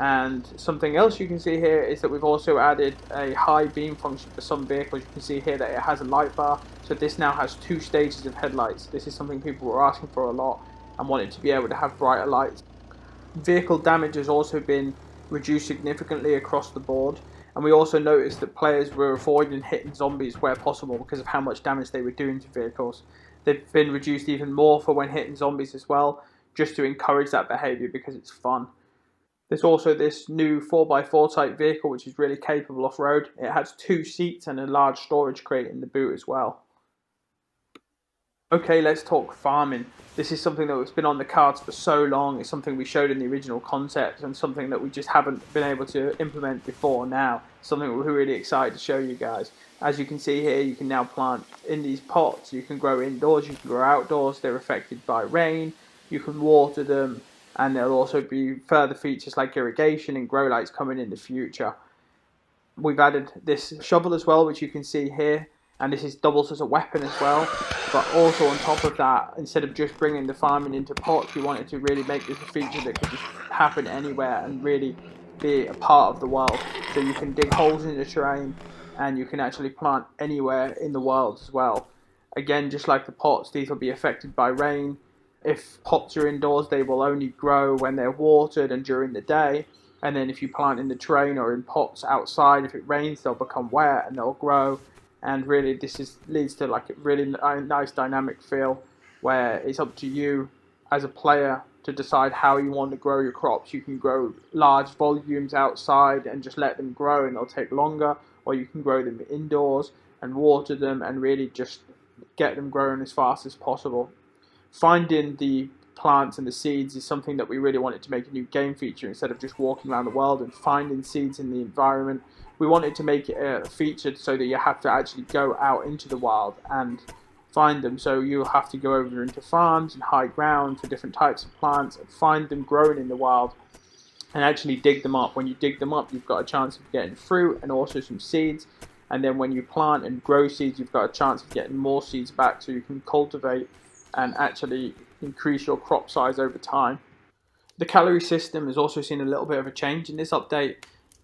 And something else you can see here is that we've also added a high beam function for some vehicles. You can see here that it has a light bar, so this now has 2 stages of headlights. This is something people were asking for a lot and wanted to be able to have brighter lights. Vehicle damage has also been reduced significantly across the board, and we also noticed that players were avoiding hitting zombies where possible because of how much damage they were doing to vehicles. They've been reduced even more for when hitting zombies as well, just to encourage that behaviour because it's fun. There's also this new 4x4 type vehicle which is really capable off-road. It has 2 seats and a large storage crate in the boot as well. Okay, let's talk farming. This is something that has been on the cards for so long. It's something we showed in the original concept and something that we just haven't been able to implement before now. Something we're really excited to show you guys. As you can see here, you can now plant in these pots. You can grow indoors, you can grow outdoors. They're affected by rain. You can water them. And there'll also be further features like irrigation and grow lights coming in the future. We've added this shovel as well, which you can see here, and this is doubles as a weapon as well. But also on top of that, instead of just bringing the farming into pots, we wanted to really make this a feature that could just happen anywhere and really be a part of the world. So you can dig holes in the terrain and you can actually plant anywhere in the world as well. Again, just like the pots, these will be affected by rain. If pots are indoors, they will only grow when they're watered and during the day. And then if you plant in the terrain or in pots outside, if it rains, they'll become wet and they'll grow. And really, this leads to like a really nice dynamic feel where it's up to you as a player to decide how you want to grow your crops. You can grow large volumes outside and just let them grow and they'll take longer. Or you can grow them indoors and water them and really just get them growing as fast as possible. Finding the plants and the seeds is something that we really wanted to make a new game feature. Instead of just walking around the world and finding seeds in the environment, we wanted to make it a feature so that you have to actually go out into the wild and find them. So you'll have to go over into farms and high ground for different types of plants and find them growing in the wild and actually dig them up. When you dig them up, you've got a chance of getting fruit and also some seeds. And then when you plant and grow seeds, you've got a chance of getting more seeds back so you can cultivate and actually increase your crop size over time. The calorie system has also seen a little bit of a change in this update.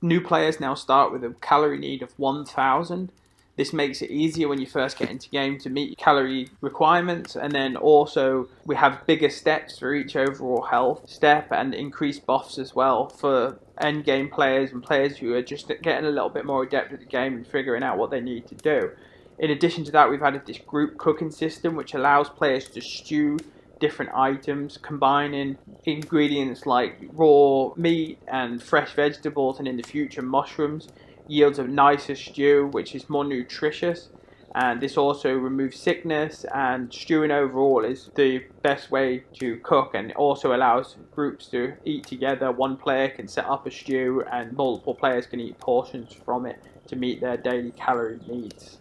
New players now start with a calorie need of 1,000. This makes it easier when you first get into game to meet your calorie requirements, and then also we have bigger steps for each overall health step and increased buffs as well for end game players and players who are just getting a little bit more adept at the game and figuring out what they need to do. In addition to that, we've added this group cooking system which allows players to stew different items, combining ingredients like raw meat and fresh vegetables, and in the future mushrooms, yields a nicer stew which is more nutritious. And this also removes sickness, and stewing overall is the best way to cook, and it also allows groups to eat together. One player can set up a stew and multiple players can eat portions from it to meet their daily calorie needs.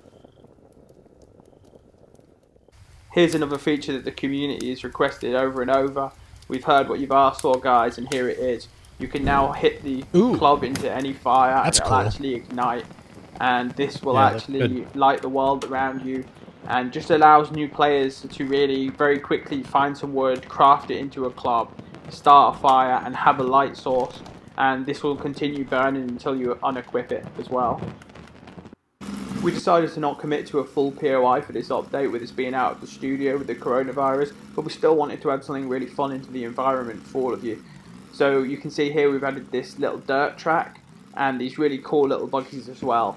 Here's another feature that the community has requested over and over. We've heard what you've asked for, guys, and here it is. You can now hit the club into any fire and it'll actually ignite. And this will actually light the world around you and just allows new players to really very quickly find some wood, craft it into a club, start a fire and have a light source. And this will continue burning until you unequip it as well. We decided to not commit to a full POI for this update with this being out of the studio with the coronavirus, but we still wanted to add something really fun into the environment for all of you. So you can see here we've added this little dirt track and these really cool little buggies as well.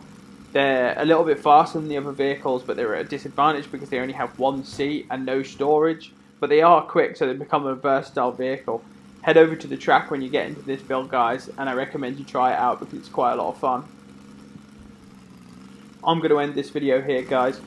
They're a little bit faster than the other vehicles, but they're at a disadvantage because they only have 1 seat and no storage, but they are quick, so they become a versatile vehicle. Head over to the track when you get into this build, guys, and I recommend you try it out because it's quite a lot of fun. I'm going to end this video here, guys.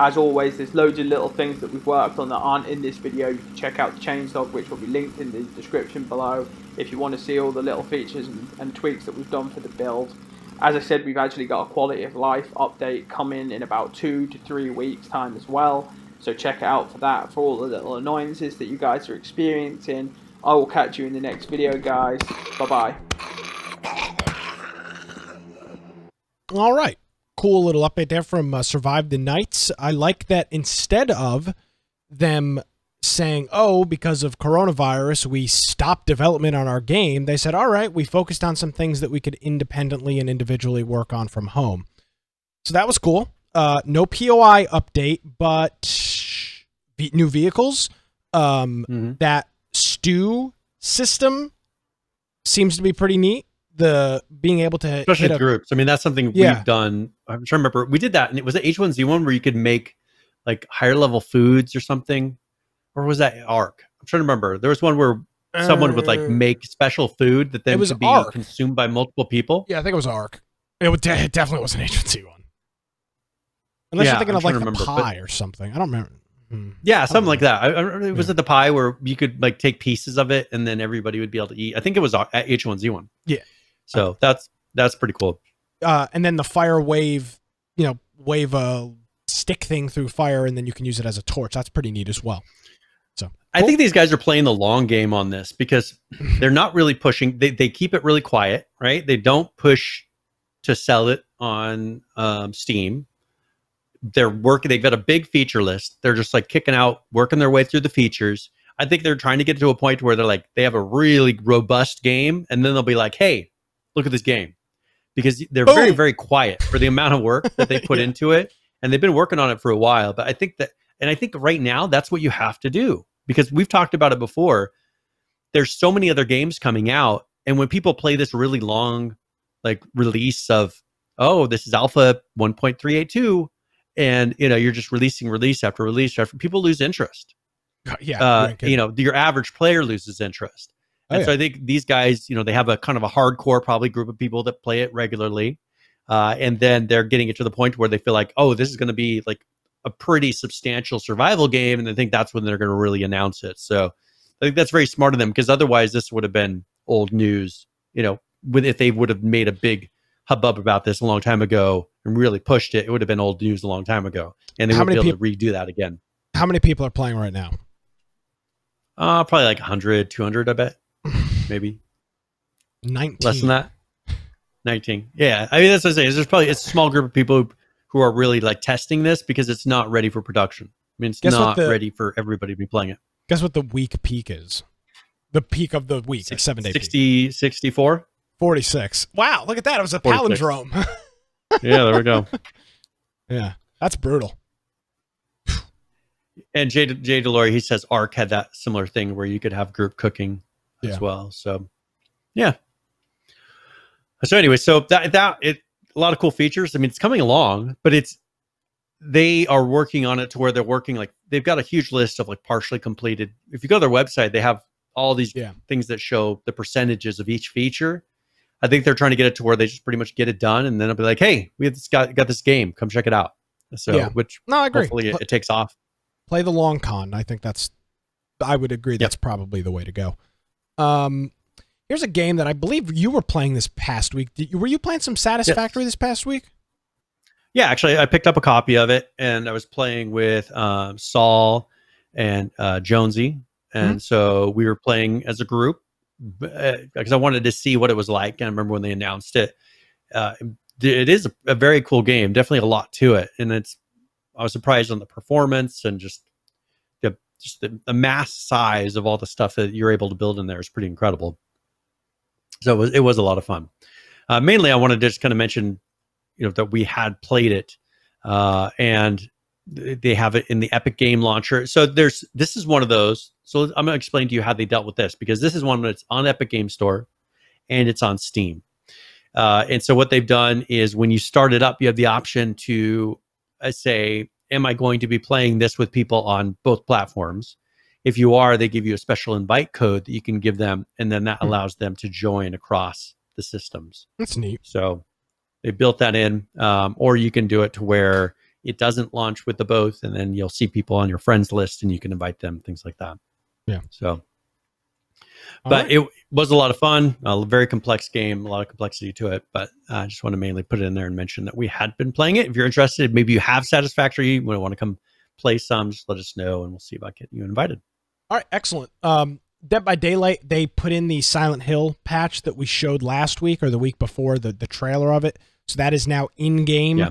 As always, there's loads of little things that we've worked on that aren't in this video. You can check out the changelog, which will be linked in the description below if you want to see all the little features and tweaks that we've done for the build. As I said, we've actually got a quality of life update coming in about 2 to 3 weeks time as well, so check out for that, for all the little annoyances that you guys are experiencing. I will catch you in the next video, guys. Bye bye. Alright, cool little update there from Survive the Nights. I like that instead of them saying, oh, because of coronavirus, we stopped development on our game. They said, all right, we focused on some things that we could independently and individually work on from home. So that was cool. No POI update, but new vehicles. That stew system seems to be pretty neat. The being able to especially groups. I mean, that's something we've done. I'm trying to remember. We did that, and it was an H1Z1 where you could make like higher level foods or something, or was that ARC? I'm trying to remember. There was one where someone would like make special food that then could be consumed by multiple people. Yeah, I think it was ARC. It definitely was an H1Z1. Unless you're thinking of like the pie or something. I don't remember. Yeah, something like that. Was it the pie where you could like take pieces of it and then everybody would be able to eat? I think it was H1Z1. Yeah. So that's pretty cool. And then the fire wave, wave a stick thing through fire and then you can use it as a torch. That's pretty neat as well. So I think these guys are playing the long game on this because they're not really pushing. They keep it really quiet, right? They don't push to sell it on Steam. They're working. They've got a big feature list. They're just like kicking out, working their way through the features. I think they're trying to get to a point where they're like, they have a really robust game. And then they'll be like, hey, look at this game. Because they're very, very quiet for the amount of work that they put into it. And they've been working on it for a while. But I think right now that's what you have to do, because we've talked about it before. There's so many other games coming out. And when people play this really long, like release of, oh, this is alpha 1.382. And, you're just releasing release after release after, people lose interest. Yeah. Your average player loses interest. And so I think these guys, they have a kind of a hardcore probably group of people that play it regularly. And then they're getting it to the point where they feel like, oh, this is going to be like a pretty substantial survival game. And I think that's when they're going to really announce it. So I think that's very smart of them, because otherwise this would have been old news, if they would have made a big hubbub about this a long time ago and really pushed it, it would have been old news a long time ago. And they wouldn't be able to redo that again. How many people are playing right now? Probably like 100, 200, I bet. Maybe 19. Less than that. 19. Yeah, I mean, that's what I'm saying. It's a small group of people who are really like testing this because it's not ready for production. I mean, it's not ready for everybody to be playing it. Guess what the week peak is? The peak of the week, 7-day 60, 64? 46. Wow, look at that. It was a 46. Palindrome. Yeah, there we go. Yeah, that's brutal. And Jay Delory, he says ARC had that similar thing where you could have group cooking as well. So, yeah. So anyway, so a lot of cool features. I mean, it's coming along, but they are working on it to where they're working, like they've got a huge list of like partially completed. If you go to their website, they have all these things that show the percentages of each feature. I think they're trying to get it to where they just pretty much get it done, and then it'll be like, hey, we have got this game, come check it out. So, which I agree. Hopefully it takes off. Play the long con. I think I would agree that's probably the way to go. Here's a game that I believe you were playing this past week. Were you playing some Satisfactory this past week? Yeah, actually, I picked up a copy of it, and I was playing with Saul and Jonesy, and so we were playing as a group because I wanted to see what it was like. And I remember when they announced it. It is a very cool game, definitely a lot to it, and I was surprised on the performance and just the mass size of all the stuff that you're able to build in there is pretty incredible. So it was a lot of fun. Mainly, I wanted to just kind of mention, that we had played it, and they have it in the Epic Game Launcher. So this is one of those. So I'm going to explain to you how they dealt with this, because this is one that's on Epic Game Store and it's on Steam. And so what they've done is when you start it up, you have the option to say, am I going to be playing this with people on both platforms? If you are, they give you a special invite code that you can give them, and then that allows them to join across the systems. That's neat. So they built that in, or you can do it to where it doesn't launch with the both, and then you'll see people on your friends list and you can invite them, things like that. Yeah. So, but it was a lot of fun, a very complex game, a lot of complexity to it, but I just want to mainly put it in there and mention that we had been playing it. If you're interested, maybe you have Satisfactory, you want to come play some, just let us know and we'll see about getting you invited. All right, excellent. Dead by Daylight, they put in the Silent Hill patch that we showed last week or the week before, the trailer of it. So that is now in-game. Yeah.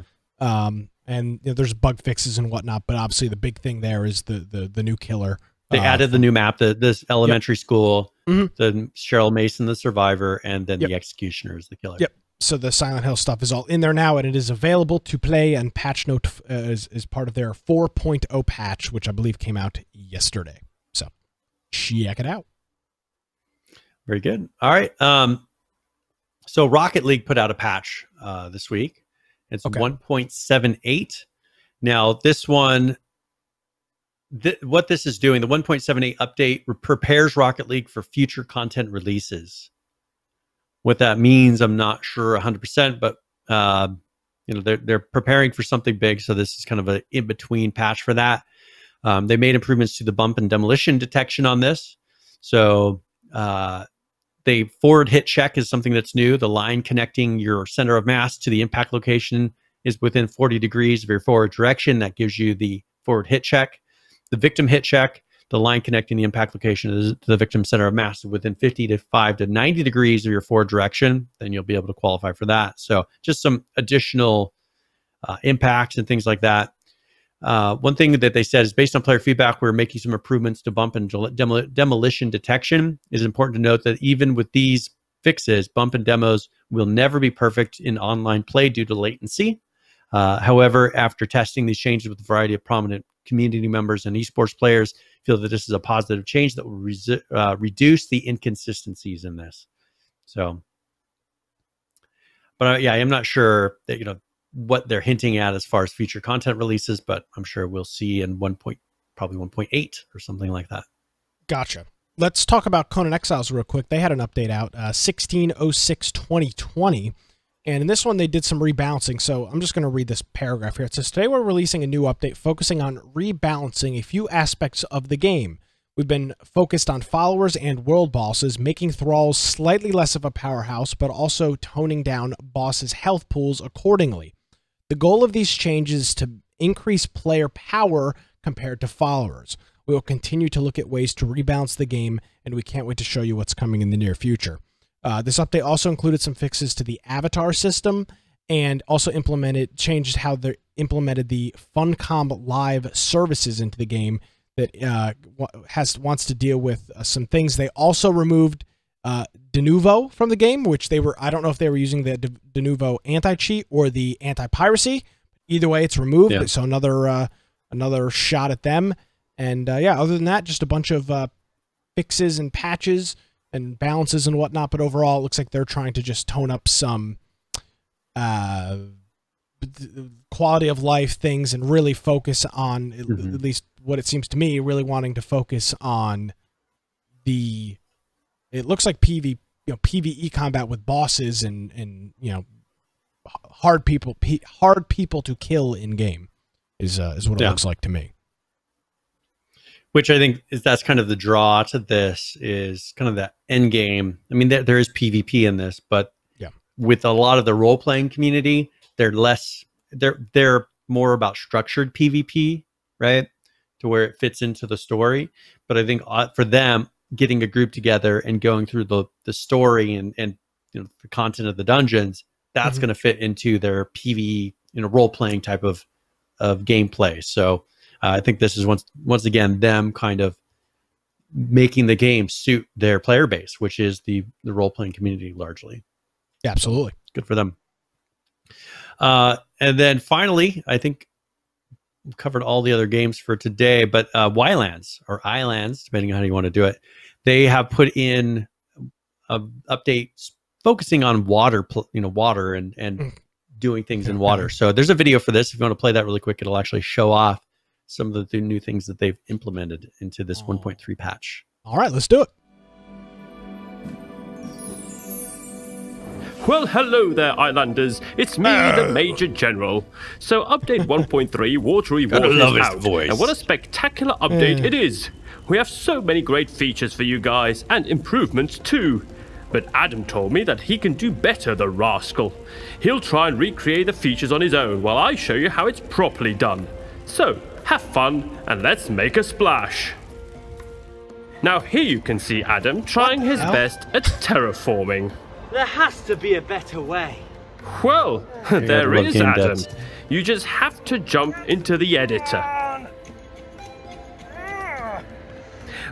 And there's bug fixes and whatnot, but obviously the big thing there is the new killer They added the new map, this elementary school, the Cheryl Mason, the survivor, and then the executioner is the killer. Yep. So the Silent Hill stuff is all in there now, and it is available to play, and patch note is part of their 4.0 patch, which I believe came out yesterday. So check it out. Very good. All right. So Rocket League put out a patch this week. It's 1.78. Now this one, what this is doing, the 1.78 update prepares Rocket League for future content releases. What that means, I'm not sure 100%, but you know, they're preparing for something big. So this is kind of an in-between patch for that. They made improvements to the bump and demolition detection on this. So the forward hit check is something that's new. The line connecting your center of mass to the impact location is within 40 degrees of your forward direction. That gives you the forward hit check. The victim hit check, the line connecting the impact location to the victim center of mass within 55 to 90 degrees of your forward direction, then you'll be able to qualify for that. So just some additional impacts and things like that. One thing that they said is based on player feedback, we're making some improvements to bump and demolition detection. It is important to note that even with these fixes, bump and demos will never be perfect in online play due to latency. However, after testing these changes with a variety of prominent community members and esports players, feel that this is a positive change that will reduce the inconsistencies in this. So, but yeah, I'm not sure that, you know, what they're hinting at as far as future content releases, but I'm sure we'll see in probably 1.8 or something like that. Gotcha. Let's talk about Conan Exiles real quick. They had an update out, 16/06/2020. And in this one, they did some rebalancing. So I'm just going to read this paragraph here. It says, today we're releasing a new update focusing on rebalancing a few aspects of the game. We've been focused on followers and world bosses, making thralls slightly less of a powerhouse, but also toning down bosses' health pools accordingly. The goal of these changes is to increase player power compared to followers. We will continue to look at ways to rebalance the game, and we can't wait to show you what's coming in the near future. This update also included some fixes to the avatar system and also changed how they implemented the Funcom Live services into the game that wants to deal with some things. They also removed Denuvo from the game, which I don't know if they were using the Denuvo anti-cheat or the anti-piracy. Either way, it's removed. Yeah. So another shot at them. And yeah, other than that, just a bunch of fixes and patches and balances and whatnot, but overall it looks like they're trying to just tone up some quality of life things and really focus on, at least what it seems to me, really wanting to focus on it looks like PvE combat with bosses and you know, hard people to kill in game is what it looks like to me. Which I think that's kind of the draw to this, is kind of that end game. I mean, there is PvP in this, but with a lot of the role playing community, they're more about structured PvP, right? To where it fits into the story. But I think for them, getting a group together and going through the story and you know, the content of the dungeons, that's going to fit into their PvE, you know, role playing type of gameplay. So I think this is once again them kind of making the game suit their player base, which is the role playing community largely. Yeah, absolutely. Good for them. And then finally, I think we've covered all the other games for today, but Ylands or Ylands, depending on how you want to do it, they have put in updates focusing on water and doing things in water. So there's a video for this. If you want to play that really quick, it'll actually show off some of the new things that they've implemented into this 1.3 patch. All right, let's do it. Well, hello there, Islanders. It's me, the Major General. So, update 1.3, Watery Water is out. And what a spectacular update it is. We have so many great features for you guys, and improvements too. But Adam told me that he can do better, the rascal. He'll try and recreate the features on his own while I show you how it's properly done. So, have fun, and let's make a splash. Now here you can see Adam trying his best at terraforming. There has to be a better way. Well, there is, Adam. You just have to jump into the editor.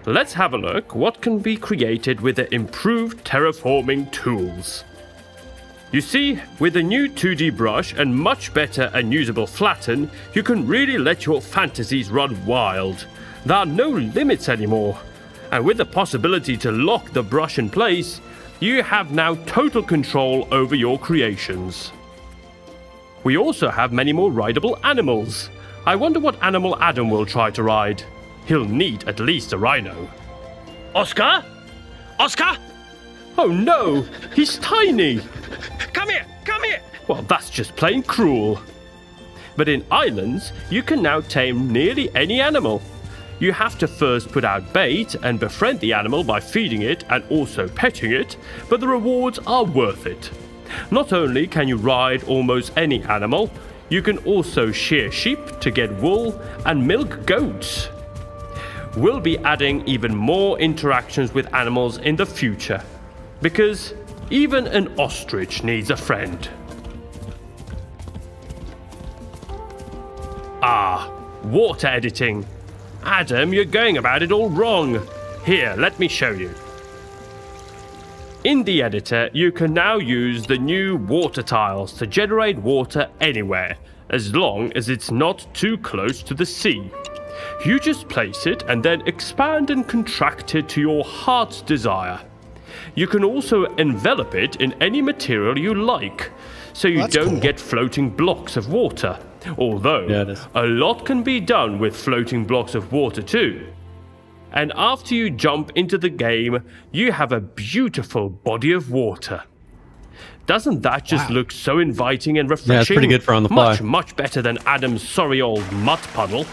Let's have a look what can be created with the improved terraforming tools. You see, with a new 2D brush and much better and usable flatten, you can really let your fantasies run wild. There are no limits anymore. And with the possibility to lock the brush in place, you have now total control over your creations. We also have many more rideable animals. I wonder what animal Adam will try to ride. He'll need at least a rhino. Oscar? Oscar? Oh no, he's tiny. Come here, come here. Well, that's just plain cruel. But in Ylands, you can now tame nearly any animal. You have to first put out bait and befriend the animal by feeding it and also petting it, but the rewards are worth it. Not only can you ride almost any animal, you can also shear sheep to get wool and milk goats. We'll be adding even more interactions with animals in the future, because even an ostrich needs a friend. Ah, water editing. Adam, you're going about it all wrong. Here, let me show you. In the editor, you can now use the new water tiles to generate water anywhere, as long as it's not too close to the sea. You just place it and then expand and contract it to your heart's desire. You can also envelop it in any material you like, so you don't get floating blocks of water. Although, a lot can be done with floating blocks of water too. And after you jump into the game, you have a beautiful body of water. Doesn't that just look so inviting and refreshing? Yeah, it's pretty good for on the fly. Much better than Adam's sorry old mud puddle.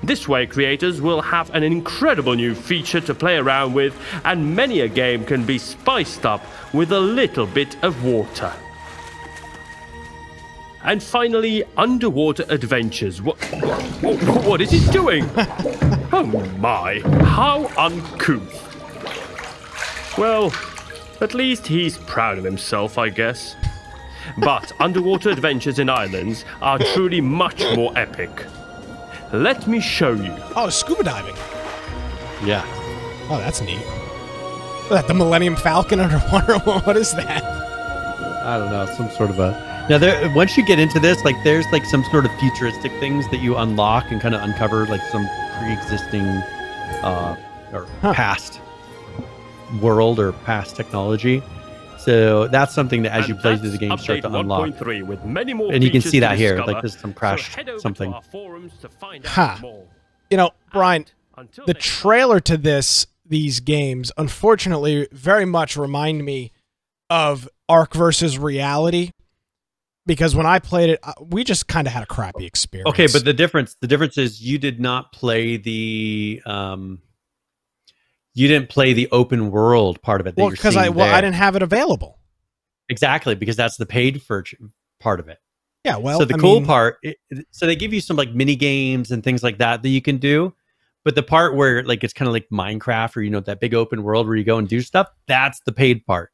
This way, creators will have an incredible new feature to play around with, and many a game can be spiced up with a little bit of water. And finally, underwater adventures. What is it doing? Oh my, how uncouth. Well, at least he's proud of himself, I guess. But underwater adventures in Ylands are truly much more epic. Let me show you. Oh, scuba diving. Yeah. Oh, that's neat. Is that the Millennium Falcon underwater? What is that? I don't know. Some sort of a... Now, once you get into this, like, there's like some sort of futuristic things that you unlock and kind of uncover, like some pre-existing or past world or past technology. So that's something that as you play through the game, start to unlock. With many more and you can see that here, discover, like there's some crash something. You know, Brian, the trailer to these games, unfortunately, very much remind me of Ark versus Reality. Because when I played it, we just kind of had a crappy experience. Okay, but the difference is you did not play the you didn't play the open world part of it. Well, because I didn't have it available. Exactly, because that's the paid for part of it. Yeah, well, so the cool part, so they give you some like mini games and things like that you can do, but the part where like it's kind of like Minecraft or that big open world where you go and do stuff, that's the paid part.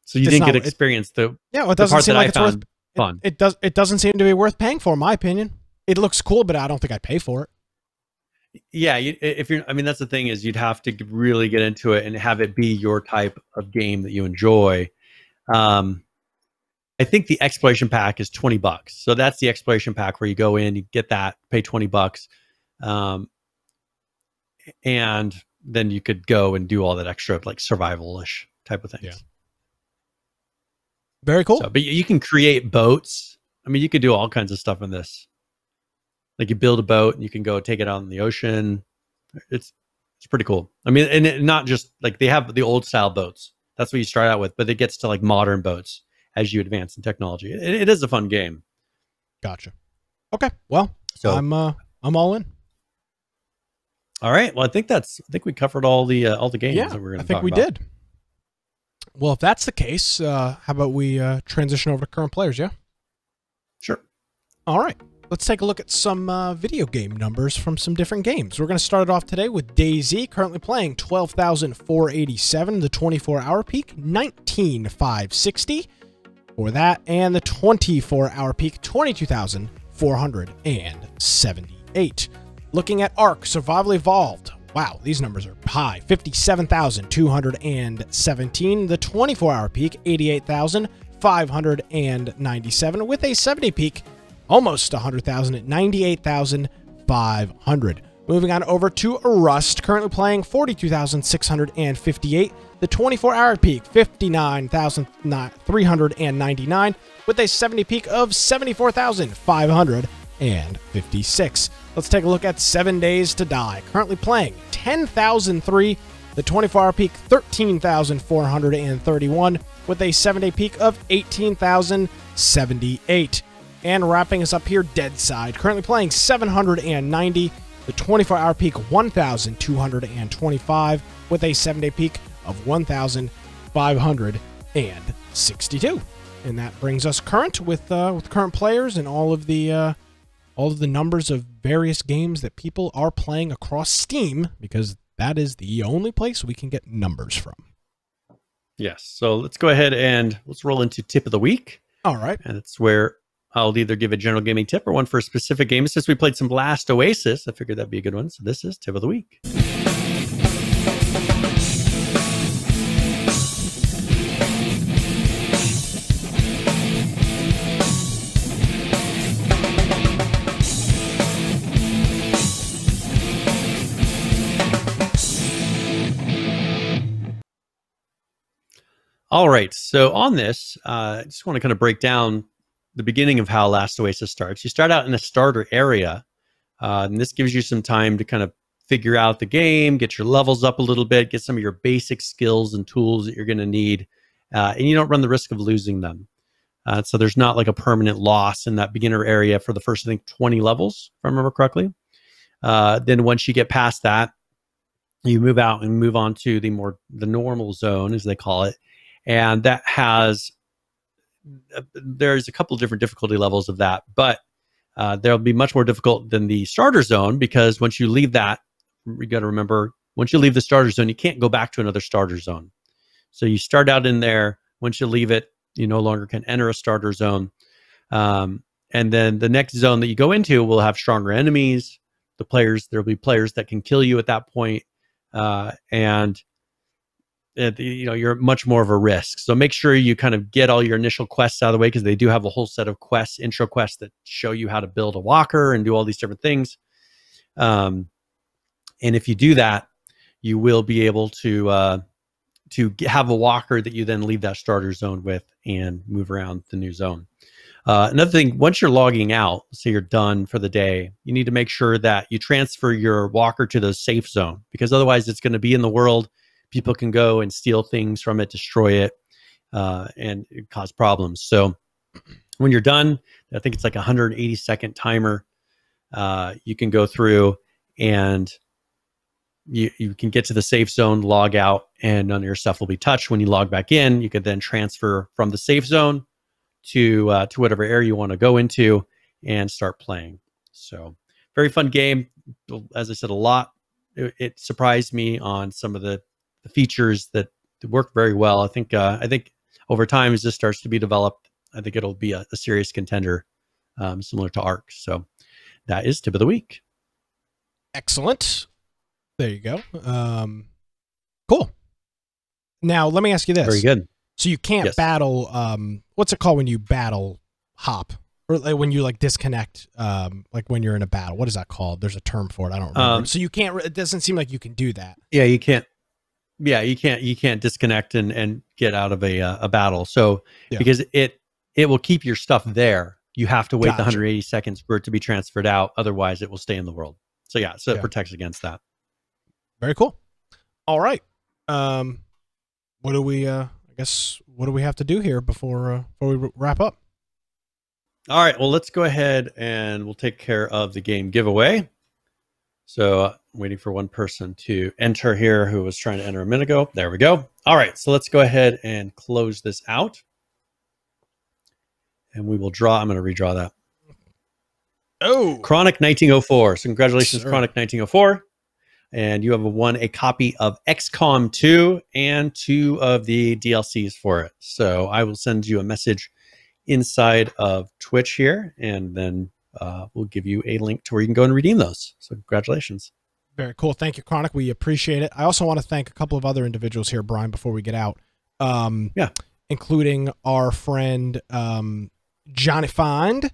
So you didn't get to experience the it doesn't seem like it's worth fun. It doesn't seem to be worth paying for, in my opinion. It looks cool, but I don't think I'd pay for it. Yeah, I mean, that's the thing is you'd have to really get into it and have it be your type of game that you enjoy. I think the exploration pack is $20. So that's the exploration pack where you go in, you get that, pay $20. And then you could go and do all that extra like survival-ish type of things. Yeah. Very cool. So, but you can create boats. I mean, you could do all kinds of stuff in this. Like you build a boat and you can go take it out in the ocean. It's pretty cool. I mean, and not just like they have the old style boats. That's what you start out with, but it gets to like modern boats as you advance in technology. It is a fun game. Gotcha. Okay. Well, so I'm all in. All right. Well, I think we covered all the games that we're going to talk about. I think we did. Well, if that's the case, how about we transition over to current players, yeah? Sure. All right. Let's take a look at some video game numbers from some different games. We're going to start it off today with DayZ, currently playing 12,487, the 24-hour peak, 19,560 for that, and the 24-hour peak, 22,478. Looking at Ark Survival Evolved, Wow, these numbers are high. 57,217. The 24-hour peak, 88,597. With a 7-day peak, almost 100,000 at 98,500. Moving on over to Rust, currently playing 42,658. The 24-hour peak, 59,399. With a 7-day peak of 74,556. Let's take a look at 7 Days to Die. Currently playing 10,003. The 24-hour peak, 13,431. With a 7-day peak of 18,078. And wrapping us up here, Deadside. Currently playing 790. The 24-hour peak, 1,225. With a 7-day peak of 1,562. And that brings us current with current players and all of the numbers of various games that people are playing across Steam, because that is the only place we can get numbers from. Yes. So let's go ahead and let's roll into tip of the week. All right. And it's where I'll either give a general gaming tip or one for a specific game. Since we played some Blast Oasis, I figured that'd be a good one. So this is tip of the week. All right, so on this, I just want to kind of break down the beginning of how Last Oasis starts. You start out in a starter area, and this gives you some time to kind of figure out the game, get your levels up a little bit, get some of your basic skills and tools that you're going to need, and you don't run the risk of losing them. So there's not like a permanent loss in that beginner area for the first, I think, 20 levels, if I remember correctly. Then once you get past that, you move out and move on to the normal zone, as they call it. And that there's a couple of different difficulty levels of that, but there'll be much more difficult than the starter zone, because once you leave that, you got to remember, once you leave the starter zone, you can't go back to another starter zone. So you start out in there. Once you leave it, you no longer can enter a starter zone. And then the next zone that you go into will have stronger enemies. There'll be players that can kill you at that point. You're much more of a risk. So make sure you kind of get all your initial quests out of the way, because they do have a whole set of quests, intro quests, that show you how to build a walker and do all these different things. And if you do that, you will be able to have a walker that you then leave that starter zone with and move around the new zone. Another thing, once you're logging out, say you're done for the day, you need to make sure that you transfer your walker to the safe zone, because otherwise it's going to be in the world. People can go and steal things from it, destroy it, and it cause problems. So when you're done, I think it's like a 180-second timer. You can go through and you can get to the safe zone, log out, and none of your stuff will be touched. When you log back in, you could then transfer from the safe zone to whatever area you want to go into and start playing. So very fun game. As I said, a lot. It surprised me on some of the features that work very well. I think over time, as this starts to be developed, I think it'll be a serious contender, similar to Ark. So that is tip of the week. Excellent. There you go. Cool. Now let me ask you this. Very good. So you can't battle. What's it called when you battle hop, or like when you like disconnect? Like when you're in a battle. What is that called? There's a term for it. I don't remember. So you can't. It doesn't seem like you can do that. Yeah, you can't. Yeah, you can't disconnect and get out of a battle. So because it will keep your stuff there, you have to wait the 180 seconds for it to be transferred out. Otherwise, it will stay in the world. So it protects against that. Very cool. All right. What do we? I guess what do we have to do here before we wrap up? All right. Well, let's go ahead and we'll take care of the game giveaway. So I'm waiting for one person to enter here who was trying to enter a minute ago. There we go. All right. So let's go ahead and close this out. And we will draw. I'm going to redraw that. Oh. Chronic 1904. So congratulations, Chronic 1904. And you have won a copy of XCOM 2 and 2 of the DLCs for it. So I will send you a message inside of Twitch here, and then we'll give you a link to where you can go and redeem those. So congratulations. Very cool. Thank you, Chronic. We appreciate it. I also want to thank a couple of other individuals here, Brian, before we get out. Including our friend Johnny Find,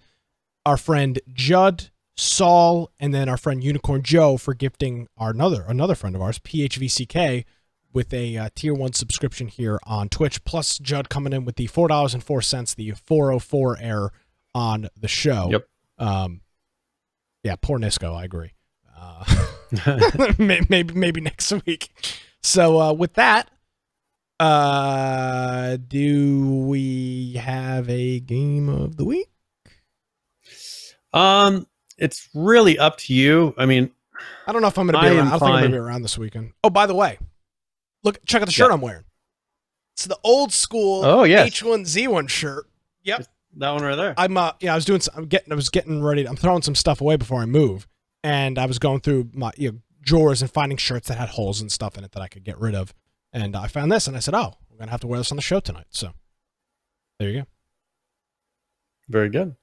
our friend Judd, Saul, and then our friend Unicorn Joe for gifting our another friend of ours, PHVCK, with a tier 1 subscription here on Twitch, plus Judd coming in with the $4.04, the 404 error on the show. Yep. Yeah, poor Nisco, I agree. Maybe next week. So with that, do we have a game of the week? It's really up to you. I mean, I don't know if I'm going to be around. I don't think I'm going to be around this weekend. Oh, by the way, check out the shirt I'm wearing. It's the old school H1Z1 shirt. Yep. That one right there. I was getting ready. I'm throwing some stuff away before I move, and I was going through my drawers and finding shirts that had holes and stuff in it that I could get rid of. And I found this, and I said, "Oh, we're gonna have to wear this on the show tonight." So there you go. Very good.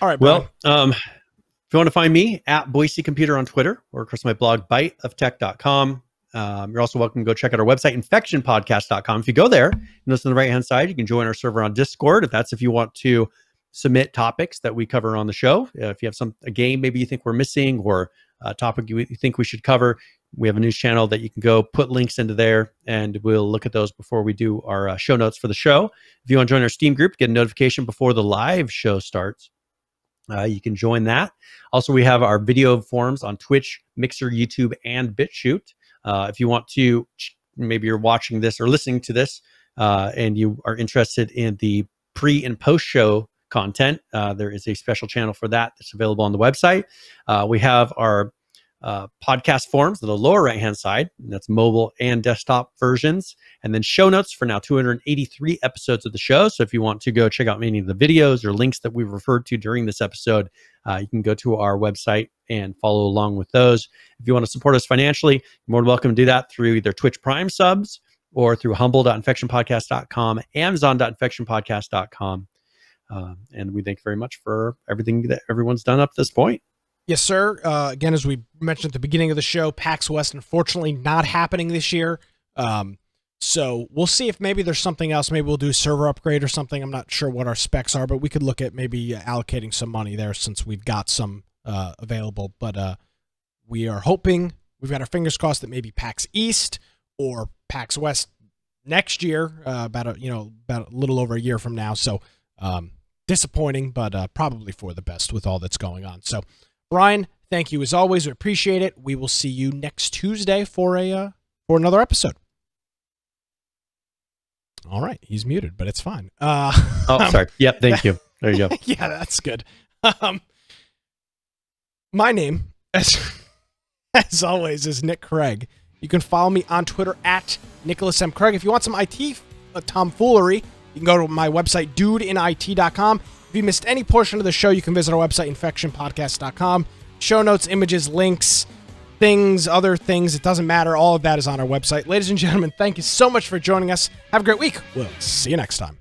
All right, Brian. Well, if you want to find me at Boise Computer on Twitter or across my blog, biteoftech.com. You're also welcome to go check out our website, infectionpodcast.com. If you go there and listen to the right-hand side, you can join our server on Discord. If you want to submit topics that we cover on the show. If you have a game maybe you think we're missing or a topic you think we should cover, we have a news channel that you can go put links into there, and we'll look at those before we do our show notes for the show. If you want to join our Steam group, get a notification before the live show starts. You can join that. Also, we have our video forums on Twitch, Mixer, YouTube, and BitChute. If you want to, maybe you're watching this or listening to this, and you are interested in the pre and post show content, there is a special channel for that that's available on the website. We have our podcast forums on the lower right hand side, and that's mobile and desktop versions, and then show notes for now 283 episodes of the show. So if you want to go check out any of the videos or links that we referred to during this episode, you can go to our website and follow along with those. If you want to support us financially, you're more than welcome to do that through either Twitch Prime subs or through humble.infectionpodcast.com, amazon.infectionpodcast.com. And we thank you very much for everything that everyone's done up to this point. Yes, sir. Again, as we mentioned at the beginning of the show, PAX West, unfortunately, not happening this year. So we'll see if maybe there's something else. Maybe we'll do a server upgrade or something. I'm not sure what our specs are, but we could look at maybe allocating some money there since we've got some available. But we are hoping, we've got our fingers crossed that maybe PAX East or PAX West next year, about a little over a year from now. So disappointing, but probably for the best with all that's going on. So Brian, thank you as always. We appreciate it. We will see you next Tuesday for another episode. All right, he's muted, but it's fine. Sorry. Yep, thank you. There you go. Yeah, that's good. My name, as always, is Nick Craig. You can follow me on Twitter at Nicholas M. Craig. If you want some IT tomfoolery, you can go to my website, dudeinit.com. If you missed any portion of the show, you can visit our website, infectionpodcast.com. Show notes, images, links, things, other things, it doesn't matter. All of that is on our website. Ladies and gentlemen, thank you so much for joining us. Have a great week. We'll see you next time.